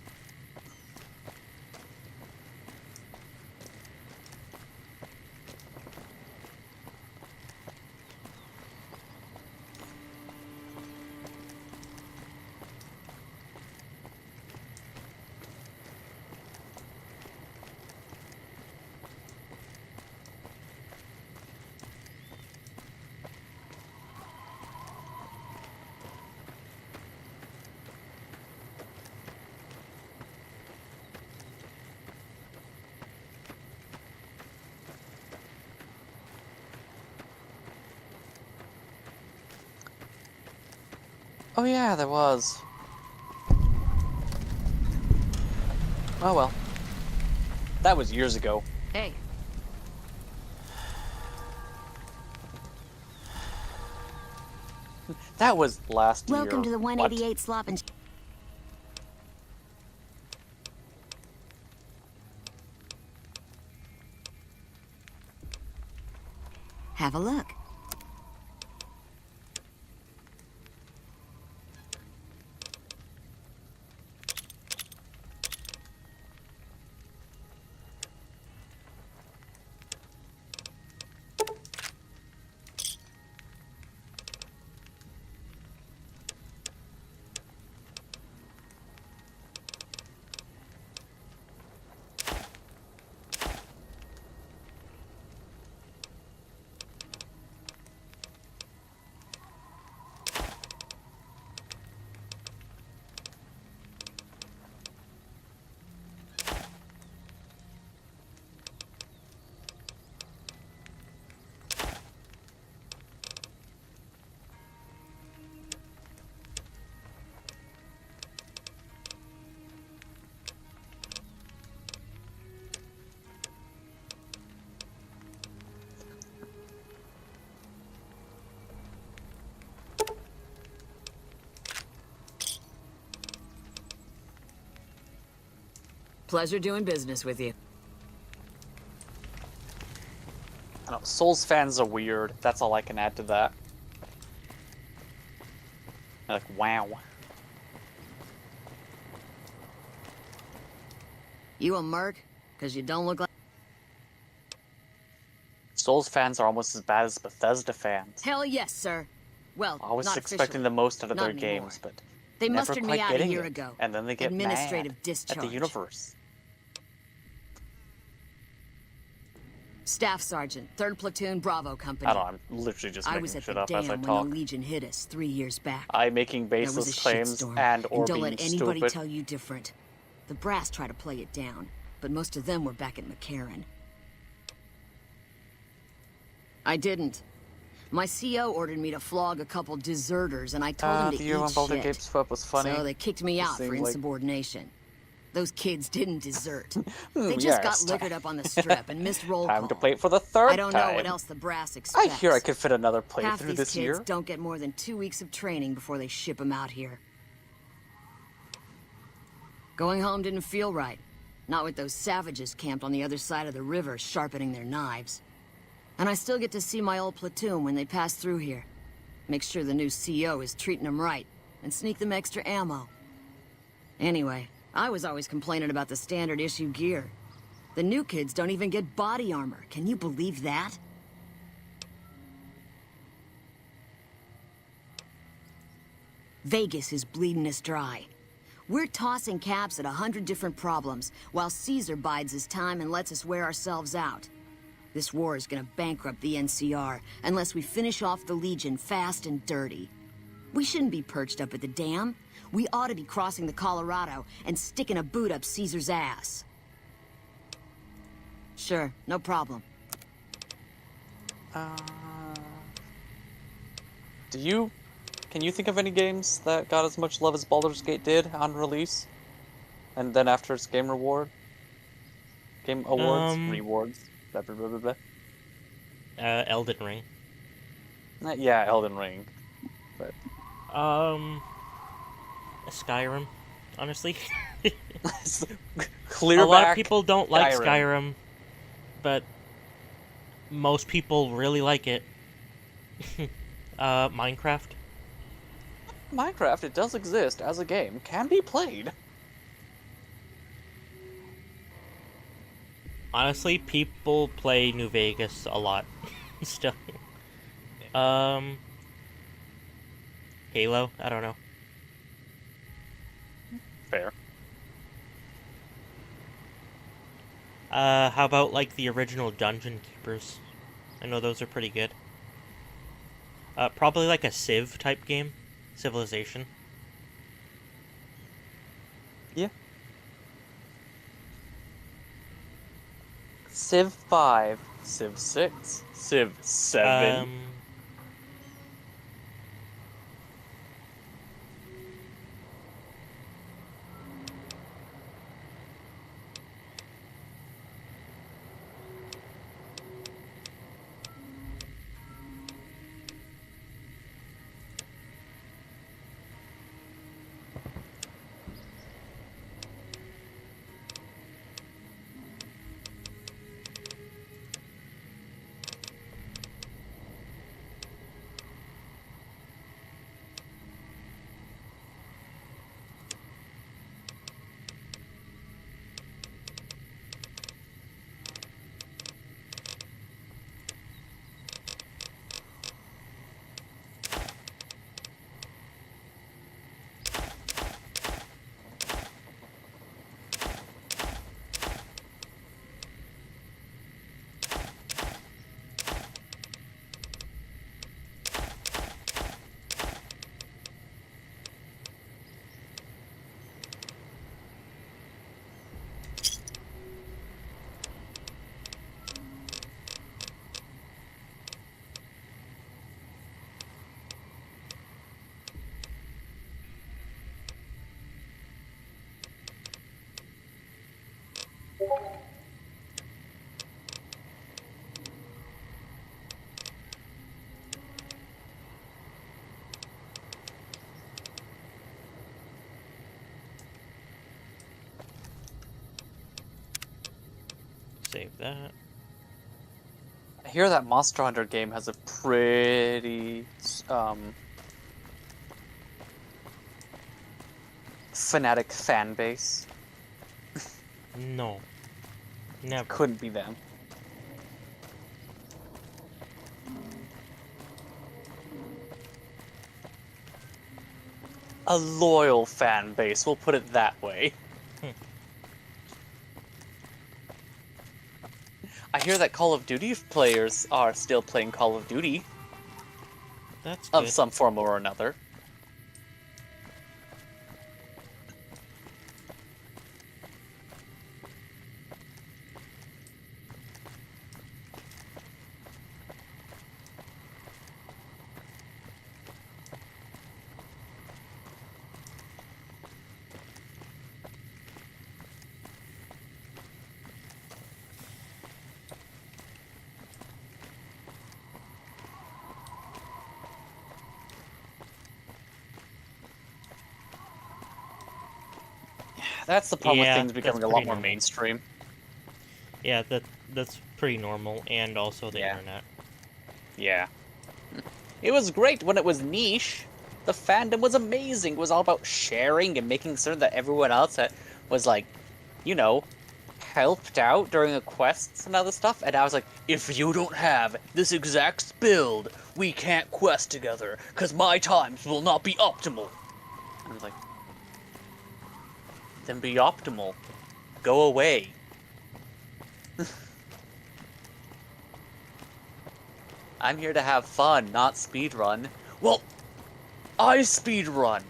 Oh yeah, there was. Oh well. That was years ago. Hey. That was last year. Welcome to the 188 slop and... Have a look. Pleasure doing business with you. I don't know, Souls fans are weird. That's all I can add to that. Like, wow. You a merc? Because you don't look like... Souls fans are almost as bad as Bethesda fans. Hell yes, sir. Well, I was not expecting officially. the most out of Not their anymore. games, but They never mustered quite me out a getting year it. ago. And then they get Administrative mad discharge. at the universe. Staff Sergeant, 3rd Platoon, Bravo Company. I don't know, I'm literally just I making was at shit the up as I dam when talk. the Legion hit us 3 years back. I'm making There was baseless a claims shitstorm, and or don't being let anybody stupid. tell you different. The brass tried to play it down, but most of them were back at McCarran. I didn't. My CO ordered me to flog a couple deserters, and I told them to The year when eat Baldur's shit. Gate Swap was funny. So they kicked me out for seemed like- insubordination. Those kids didn't desert. They just yes. got liquored up on the strip and missed roll call. Time to play it for the third I don't know time. what else the brass I expects. hear I could fit another Half playthrough these this kids year. don't get more than 2 weeks of training before they ship them out here. Going home didn't feel right. Not with those savages camped on the other side of the river sharpening their knives. And I still get to see my old platoon when they pass through here. Make sure the new CO is treating them right, and sneak them extra ammo. Anyway, I was always complaining about the standard issue gear. The new kids don't even get body armor. Can you believe that? Vegas is bleeding us dry. We're tossing caps at 100 different problems, while Caesar bides his time and lets us wear ourselves out. This war is gonna bankrupt the NCR unless we finish off the Legion fast and dirty. We shouldn't be perched up at the dam. We ought to be crossing the Colorado and sticking a boot up Caesar's ass. Sure, no problem. Can you think of any games that got as much love as Baldur's Gate did on release? And then after its game awards? Rewards. Blah, blah, blah, blah, blah. Elden Ring. Yeah, Elden Ring. But Skyrim, honestly. Clear A lot back of people don't like Skyrim. Skyrim, but most people really like it. Minecraft. Minecraft, it does exist as a game, can be played. Honestly, people play New Vegas a lot. Still. Halo? I don't know. Fair. How about, like, the original Dungeon Keepers? I know those are pretty good. Probably like a Civ type game. Civilization. Yeah. Civ 5, Civ 6, Civ 7. Save that. I hear that Monster Hunter game has a pretty fanatic fan base. No. Never. Couldn't be them. A loyal fan base, we'll put it that way. I hear that Call of Duty players are still playing Call of Duty. That's of good. some form or another. That's the problem with things becoming a lot more mainstream. Yeah, that's pretty normal, and also the internet. Yeah. It was great when it was niche. The fandom was amazing. It was all about sharing and making certain that everyone else was, like, you know, helped out during the quests and other stuff. And I was like, if you don't have this exact build, we can't quest together, because my times will not be optimal. And I was like, then be optimal. Go away. I'm here to have fun, not speedrun. Well, I speedrun.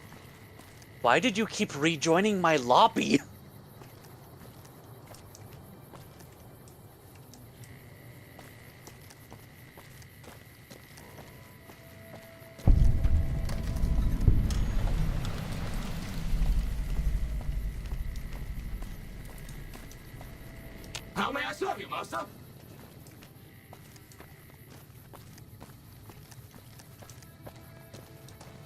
Why did you keep rejoining my lobby? How may I serve you, master?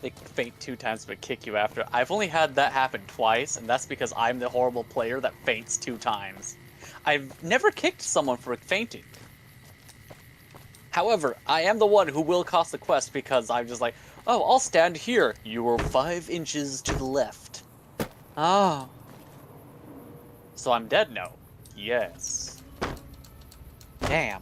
They faint 2 times but kick you after. I've only had that happen twice, and that's because I'm the horrible player that faints 2 times. I've never kicked someone for fainting. However, I am the one who will cost the quest because I'm just like, oh, I'll stand here. You are 5 inches to the left. Ah. So I'm dead now. Yes. Damn.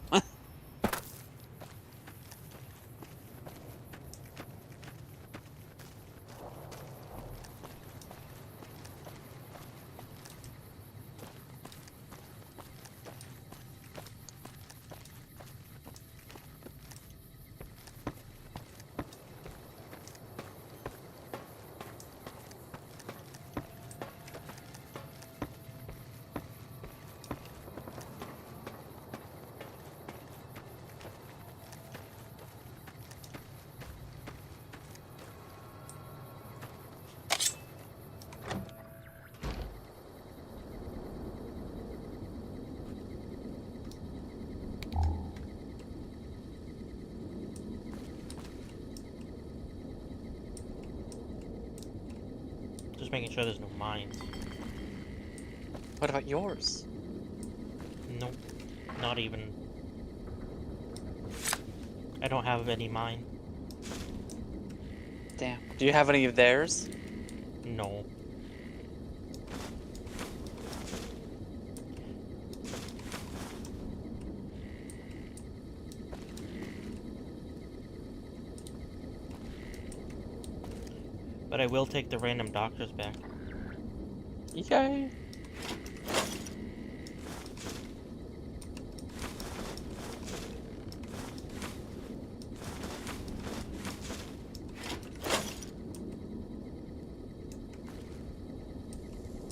Just making sure there's no mines. What about yours? Nope. Not even. I don't have any mine. Damn. Do you have any of theirs? No. But I will take the random doctors back. Yay!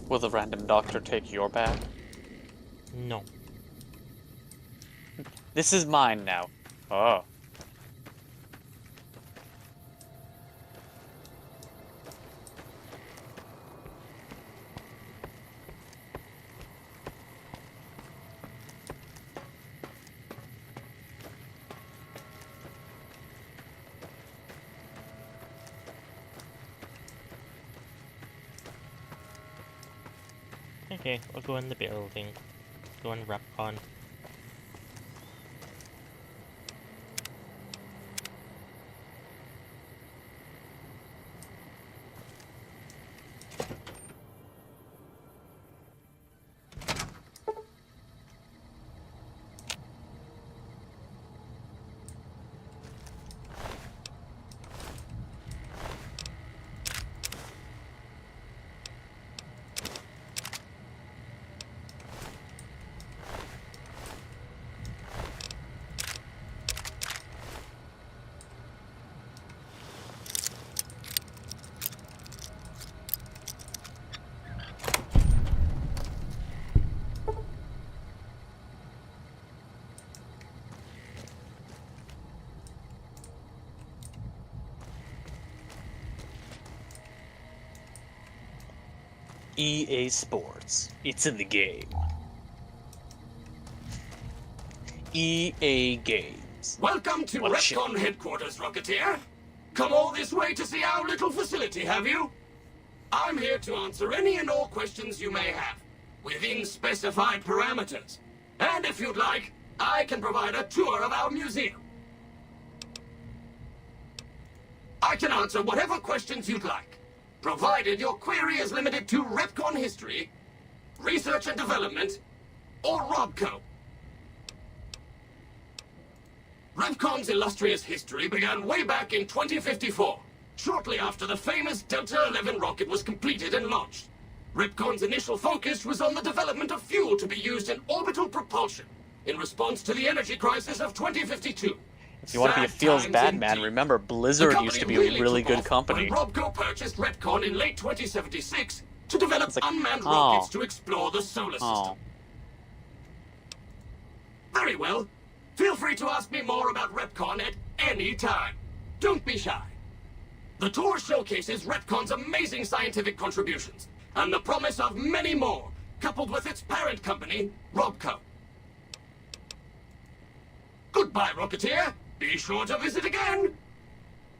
Will the random doctor take your bag? No. This is mine now. Oh. Okay, I'll go in the building. Go in Repcon. EA Sports. It's in the game. EA Games. Welcome to What a shit. Repcon headquarters, Rocketeer. Come all this way to see our little facility, have you? I'm here to answer any and all questions you may have, within specified parameters. And if you'd like, I can provide a tour of our museum. I can answer whatever questions you'd like, provided your query is limited to Repcon history, research and development, or Robco. Repcon's illustrious history began way back in 2054, shortly after the famous Delta-11 rocket was completed and launched. Repcon's initial focus was on the development of fuel to be used in orbital propulsion, in response to the energy crisis of 2052. If you want to be a feels bad man, remember Blizzard used to be a really good company. When Robco purchased Repcon in late 2076 to develop unmanned rockets to explore the solar system. Very well. Feel free to ask me more about Repcon at any time. Don't be shy. The tour showcases Repcon's amazing scientific contributions and the promise of many more, coupled with its parent company, Robco. Goodbye, Rocketeer. Be sure to visit again.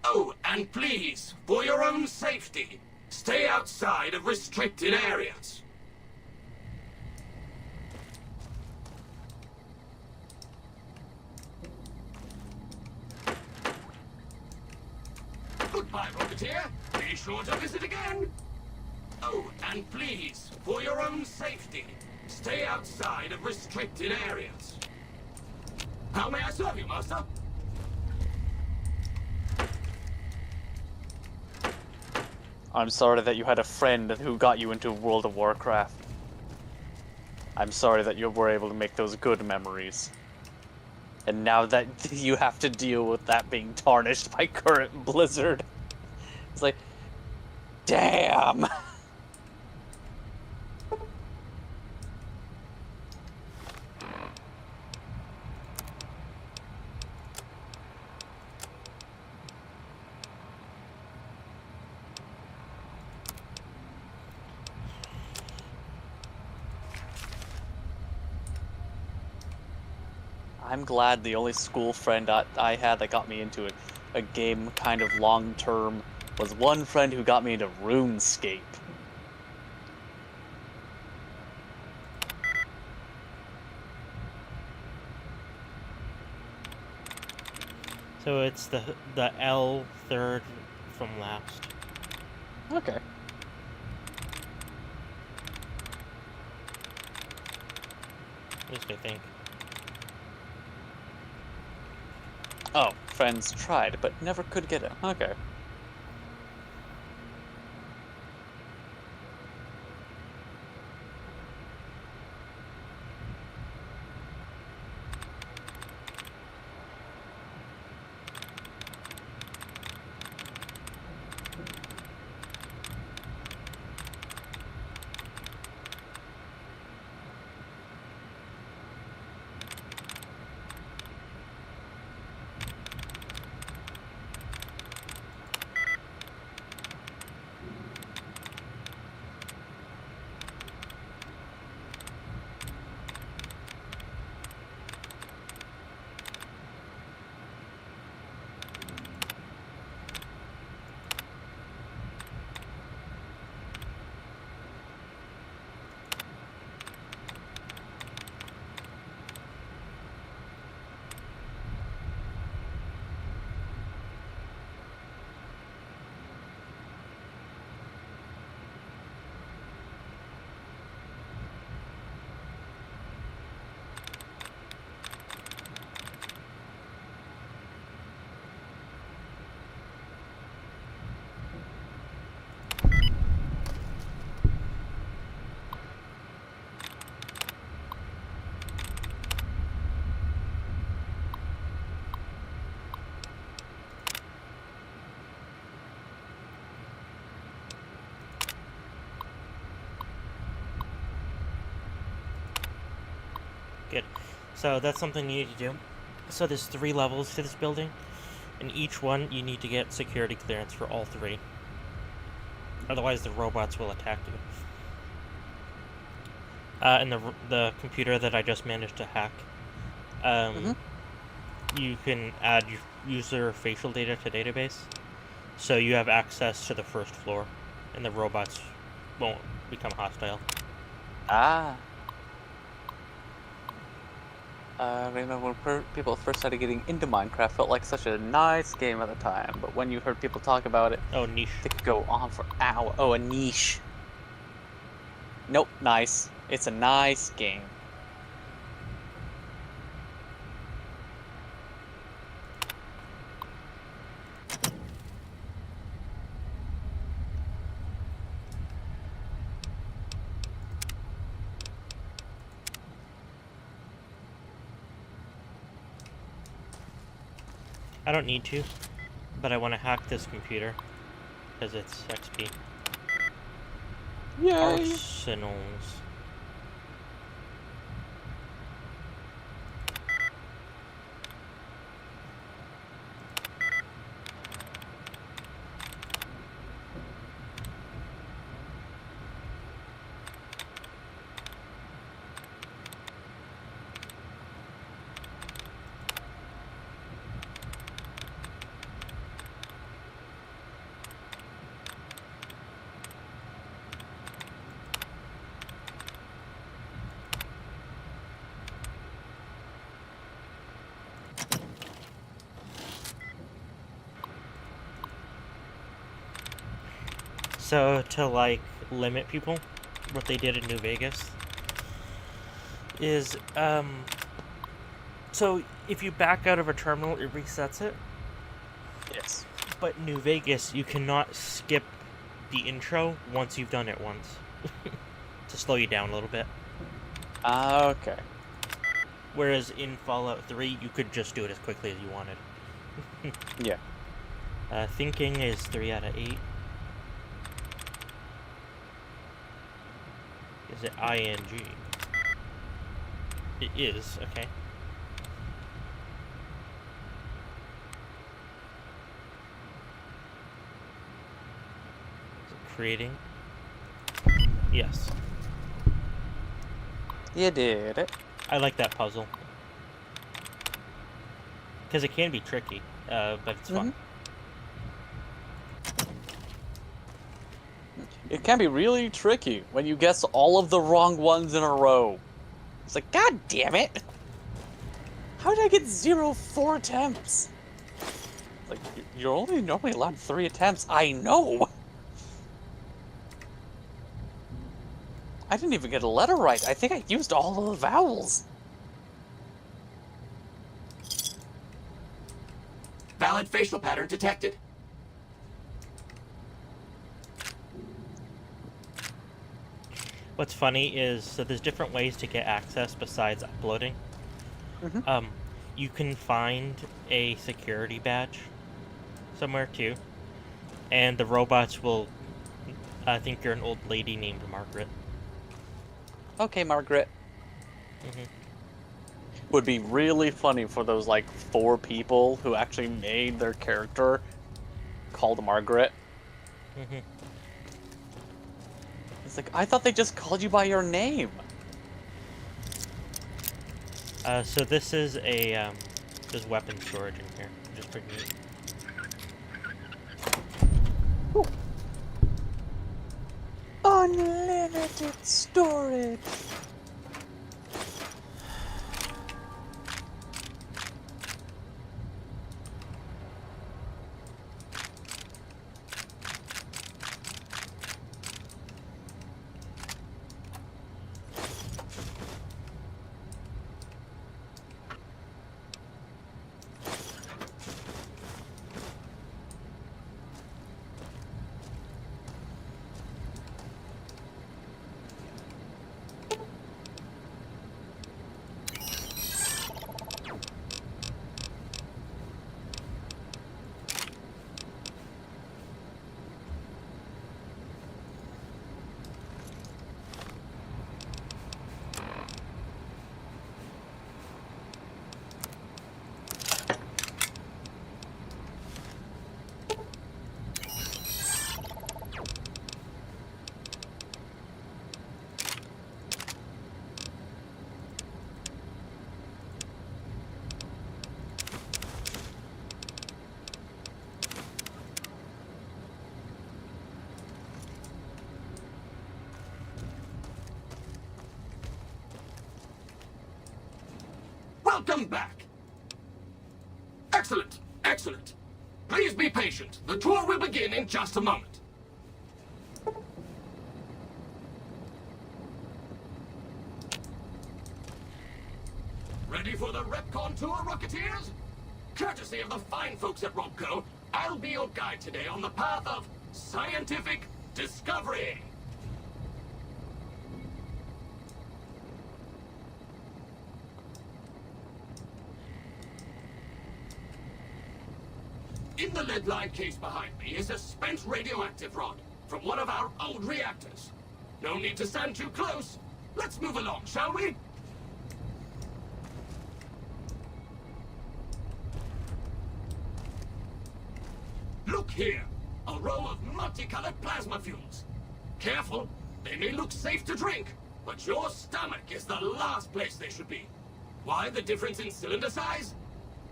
Oh, and please, for your own safety, stay outside of restricted areas. Goodbye, Rocketeer. Be sure to visit again. Oh, and please, for your own safety, stay outside of restricted areas. How may I serve you, Master? I'm sorry that you had a friend who got you into World of Warcraft. I'm sorry that you were able to make those good memories. And now that you have to deal with that being tarnished by current Blizzard. It's like, damn! I'm glad the only school friend I had that got me into a game kind of long term was one friend who got me into RuneScape. So it's the L third from last. Okay. At least I think. Oh, friends tried, but never could get it. Okay. Good. So that's something you need to do. So there's 3 levels to this building, and each one you need to get security clearance for all 3. Otherwise the robots will attack you. In the computer that I just managed to hack, you can add user facial data to database, so you have access to the first floor, and the robots won't become hostile. Ah. I remember when people first started getting into Minecraft, felt like such a nice game at the time. But when you heard people talk about it, oh, niche, they could go on for hours. Oh, a niche. Nope, nice. It's a nice game. I don't need to, but I want to hack this computer because it's XP. Yay! Arsenals. So to like limit people, what they did in New Vegas is so if you back out of a terminal, it resets it. Yes. But New Vegas, you cannot skip the intro once you've done it once. To slow you down a little bit. Okay. Whereas in Fallout 3, you could just do it as quickly as you wanted. Yeah. Thinking is 3 out of 8. Is it ING? It is, okay. Is it creating? Yes. You did it. I like that puzzle. Because it can be tricky, but it's fun. It can be really tricky when you guess all of the wrong ones in a row. It's like, God damn it! How did I get 4 attempts? Like, you're only normally allowed 3 attempts. I know! I didn't even get a letter right. I think I used all of the vowels. Valid facial pattern detected. What's funny is, so there's different ways to get access besides uploading. You can find a security badge somewhere too, and the robots will think you're an old lady named Margaret. Okay, Margaret. Would be really funny for those, like, 4 people who actually made their character called Margaret. It's like, I thought they just called you by your name. So this is a, there's weapon storage in here, which is pretty neat. Unlimited storage. Welcome back. Excellent, excellent. Please be patient. The tour will begin in just a moment. Ready for the Repcon tour, Rocketeers? Courtesy of the fine folks at Robco, I'll be your guide today on the path of scientific discovery. In the lead-lined case behind me is a spent radioactive rod from one of our old reactors. No need to stand too close. Let's move along, shall we? Look here, a row of multicolored plasma fuels. Careful, they may look safe to drink, but your stomach is the last place they should be. Why the difference in cylinder size?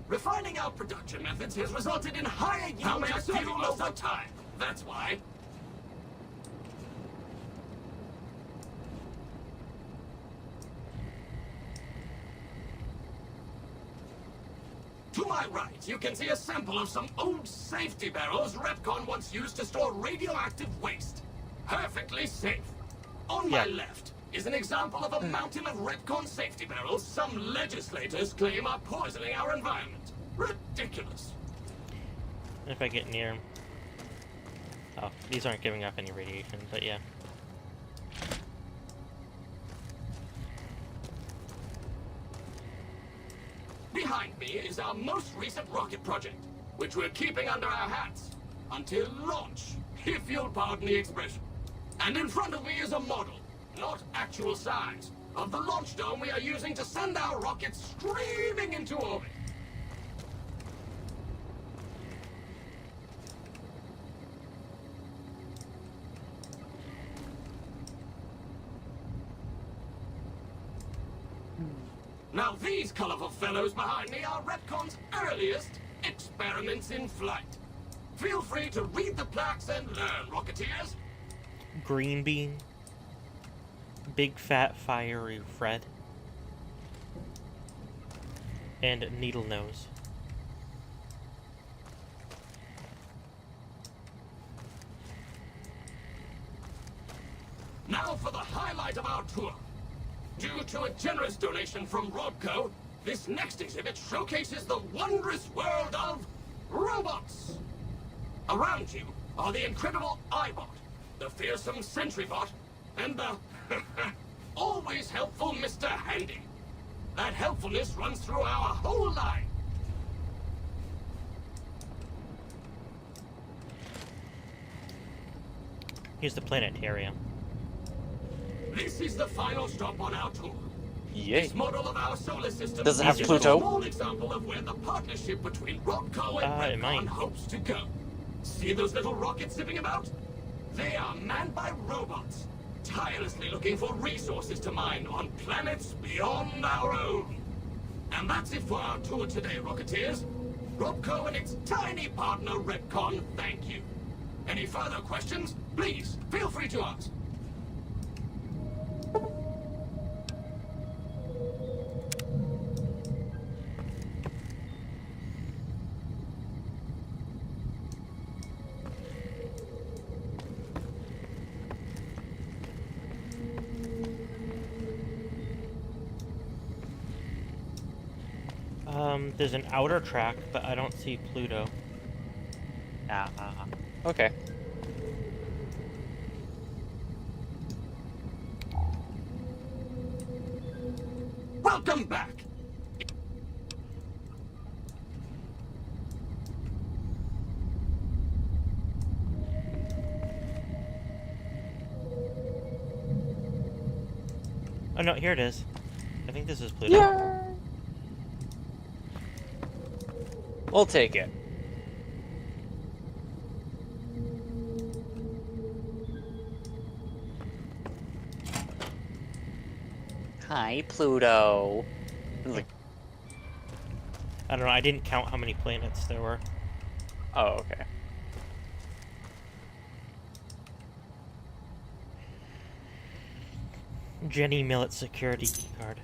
Refining our production methods has resulted in higher yields of fuel over time. That's why. To my right, you can see a sample of some old safety barrels Repcon once used to store radioactive waste. Perfectly safe. On my left is an example of a mountain of Repcon safety barrels some legislators claim are poisoning our environment. Ridiculous. If I get near them. Oh, these aren't giving off any radiation, but yeah. Behind me is our most recent rocket project, which we're keeping under our hats until launch, if you'll pardon the expression. And in front of me is a model, not actual size, of the launch dome we are using to send our rockets screaming into orbit. Now these colorful fellows behind me are Repcon's earliest experiments in flight. Feel free to read the plaques and learn, Rocketeers. Green bean. Big fat fiery Fred. And needle nose. Now for the highlight of our tour. Due to a generous donation from Robco, this next exhibit showcases the wondrous world of robots. Around you are the incredible iBot, the fearsome SentryBot, and the always helpful Mr. Handy. That helpfulness runs through our whole line. Here's the planetarium. This is the final stop on our tour. Yay. This model of our solar system Does it have is Pluto? a small example of where the partnership between Robco and Repcon hopes to go. See those little rockets zipping about? They are manned by robots, tirelessly looking for resources to mine on planets beyond our own. And that's it for our tour today, Rocketeers. Robco and its tiny partner, Repcon, thank you. Any further questions? Please, feel free to ask. There's an outer track, but I don't see Pluto. Okay. Welcome back. Oh no, here it is. I think this is Pluto. We'll take it. Hi, Pluto. Like, I don't know, I didn't count how many planets there were. oh, okay. Jenny Millet security key card.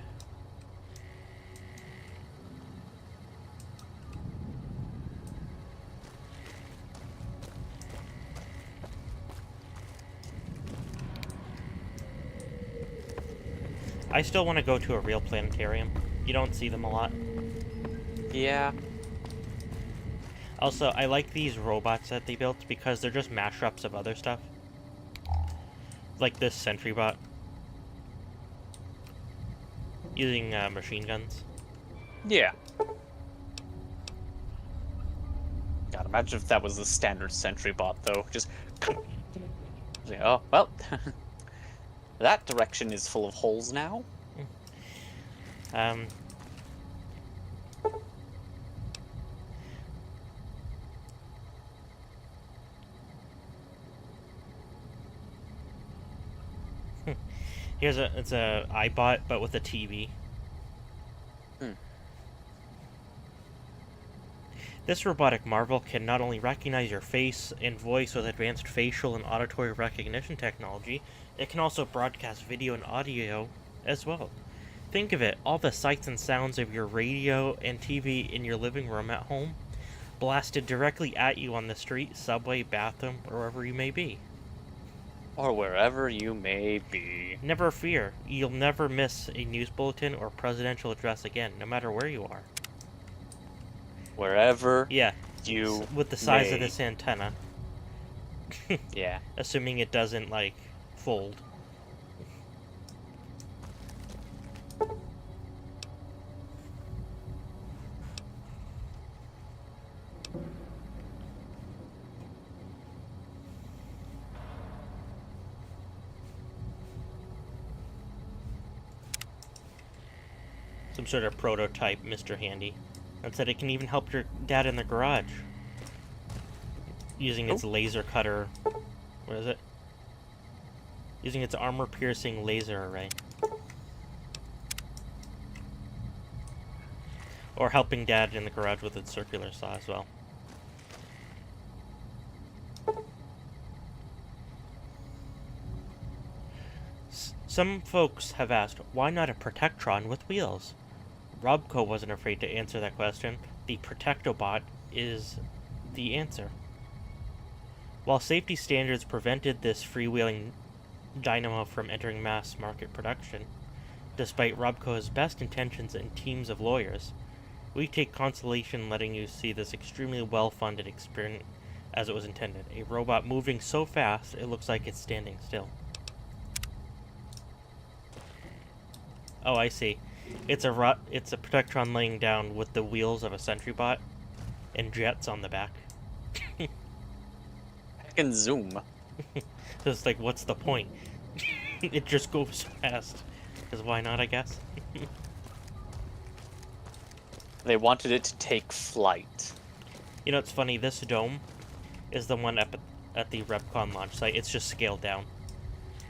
I still want to go to a real planetarium. You don't see them a lot. Yeah. Also, I like these robots that they built because they're just mashups of other stuff. Like this sentry bot. Using machine guns. Yeah. God, imagine if that was the standard sentry bot, though. Just... oh, well. That direction is full of holes now. It's a iBot, but with a TV. This robotic marvel can not only recognize your face and voice with advanced facial and auditory recognition technology, it can also broadcast video and audio as well. Think of it, all the sights and sounds of your radio and TV in your living room at home, blasted directly at you on the street, subway, bathroom, or wherever you may be. Or wherever you may be. Never fear, you'll never miss a news bulletin or presidential address again, no matter where you are. Wherever you with the size of this antenna. Yeah. Assuming it doesn't, like, fold. Some sort of prototype Mr. Handy. That said, it can even help your dad in the garage. Using its laser cutter. What is it? Using its armor-piercing laser array. Or helping dad in the garage with its circular saw as well. Some folks have asked, why not a Protectron with wheels? Robco wasn't afraid to answer that question. The Protectobot is the answer. While safety standards prevented this freewheeling dynamo from entering mass market production, despite Robco's best intentions and teams of lawyers, we take consolation letting you see this extremely well-funded experiment as it was intended. A robot moving so fast it looks like it's standing still. Oh, I see. It's a Protectron laying down with the wheels of a sentry bot and jets on the back. I can zoom. So it's like, what's the point? It just goes fast. Because why not, I guess? They wanted it to take flight. You know, it's funny, this dome is the one up at the Repcon launch site. It's just scaled down.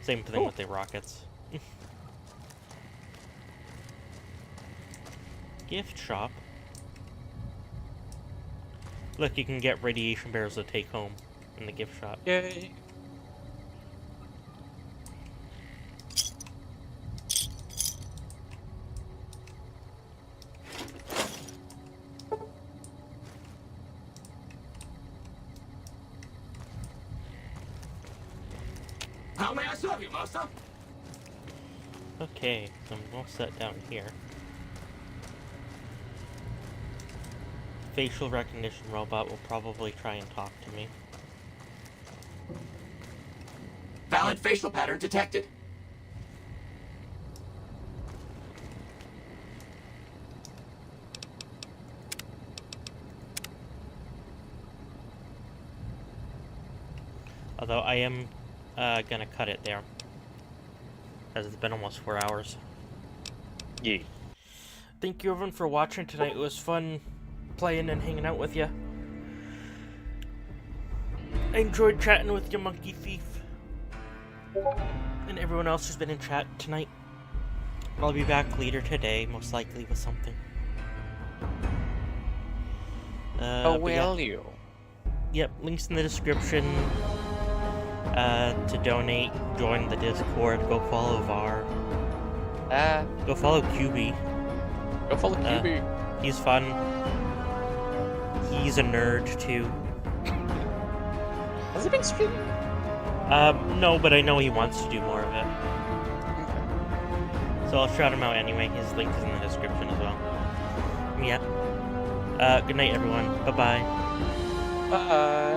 Same thing with the rockets. Gift shop. Look, you can get radiation barrels to take home in the gift shop. Yay. How may I serve you, master? Okay, so I'm all set down here. Facial recognition robot will probably try and talk to me. Valid facial pattern detected. Although I am gonna cut it there, as it's been almost 4 hours. Yeah. Thank you everyone for watching tonight. It was fun playing and hanging out with you. I enjoyed chatting with you, Monkey Thief, and everyone else who's been in chat tonight. I'll be back later today, most likely with something. Oh, will you? Yep, links in the description to donate, join the Discord, go follow Var. Go follow QB. Go follow QB. He's fun. He's a nerd too. Has he been streaming? No, but I know he wants to do more of it. So I'll shout him out anyway. His link is in the description as well. Yeah. Good night, everyone. Bye-bye. Bye.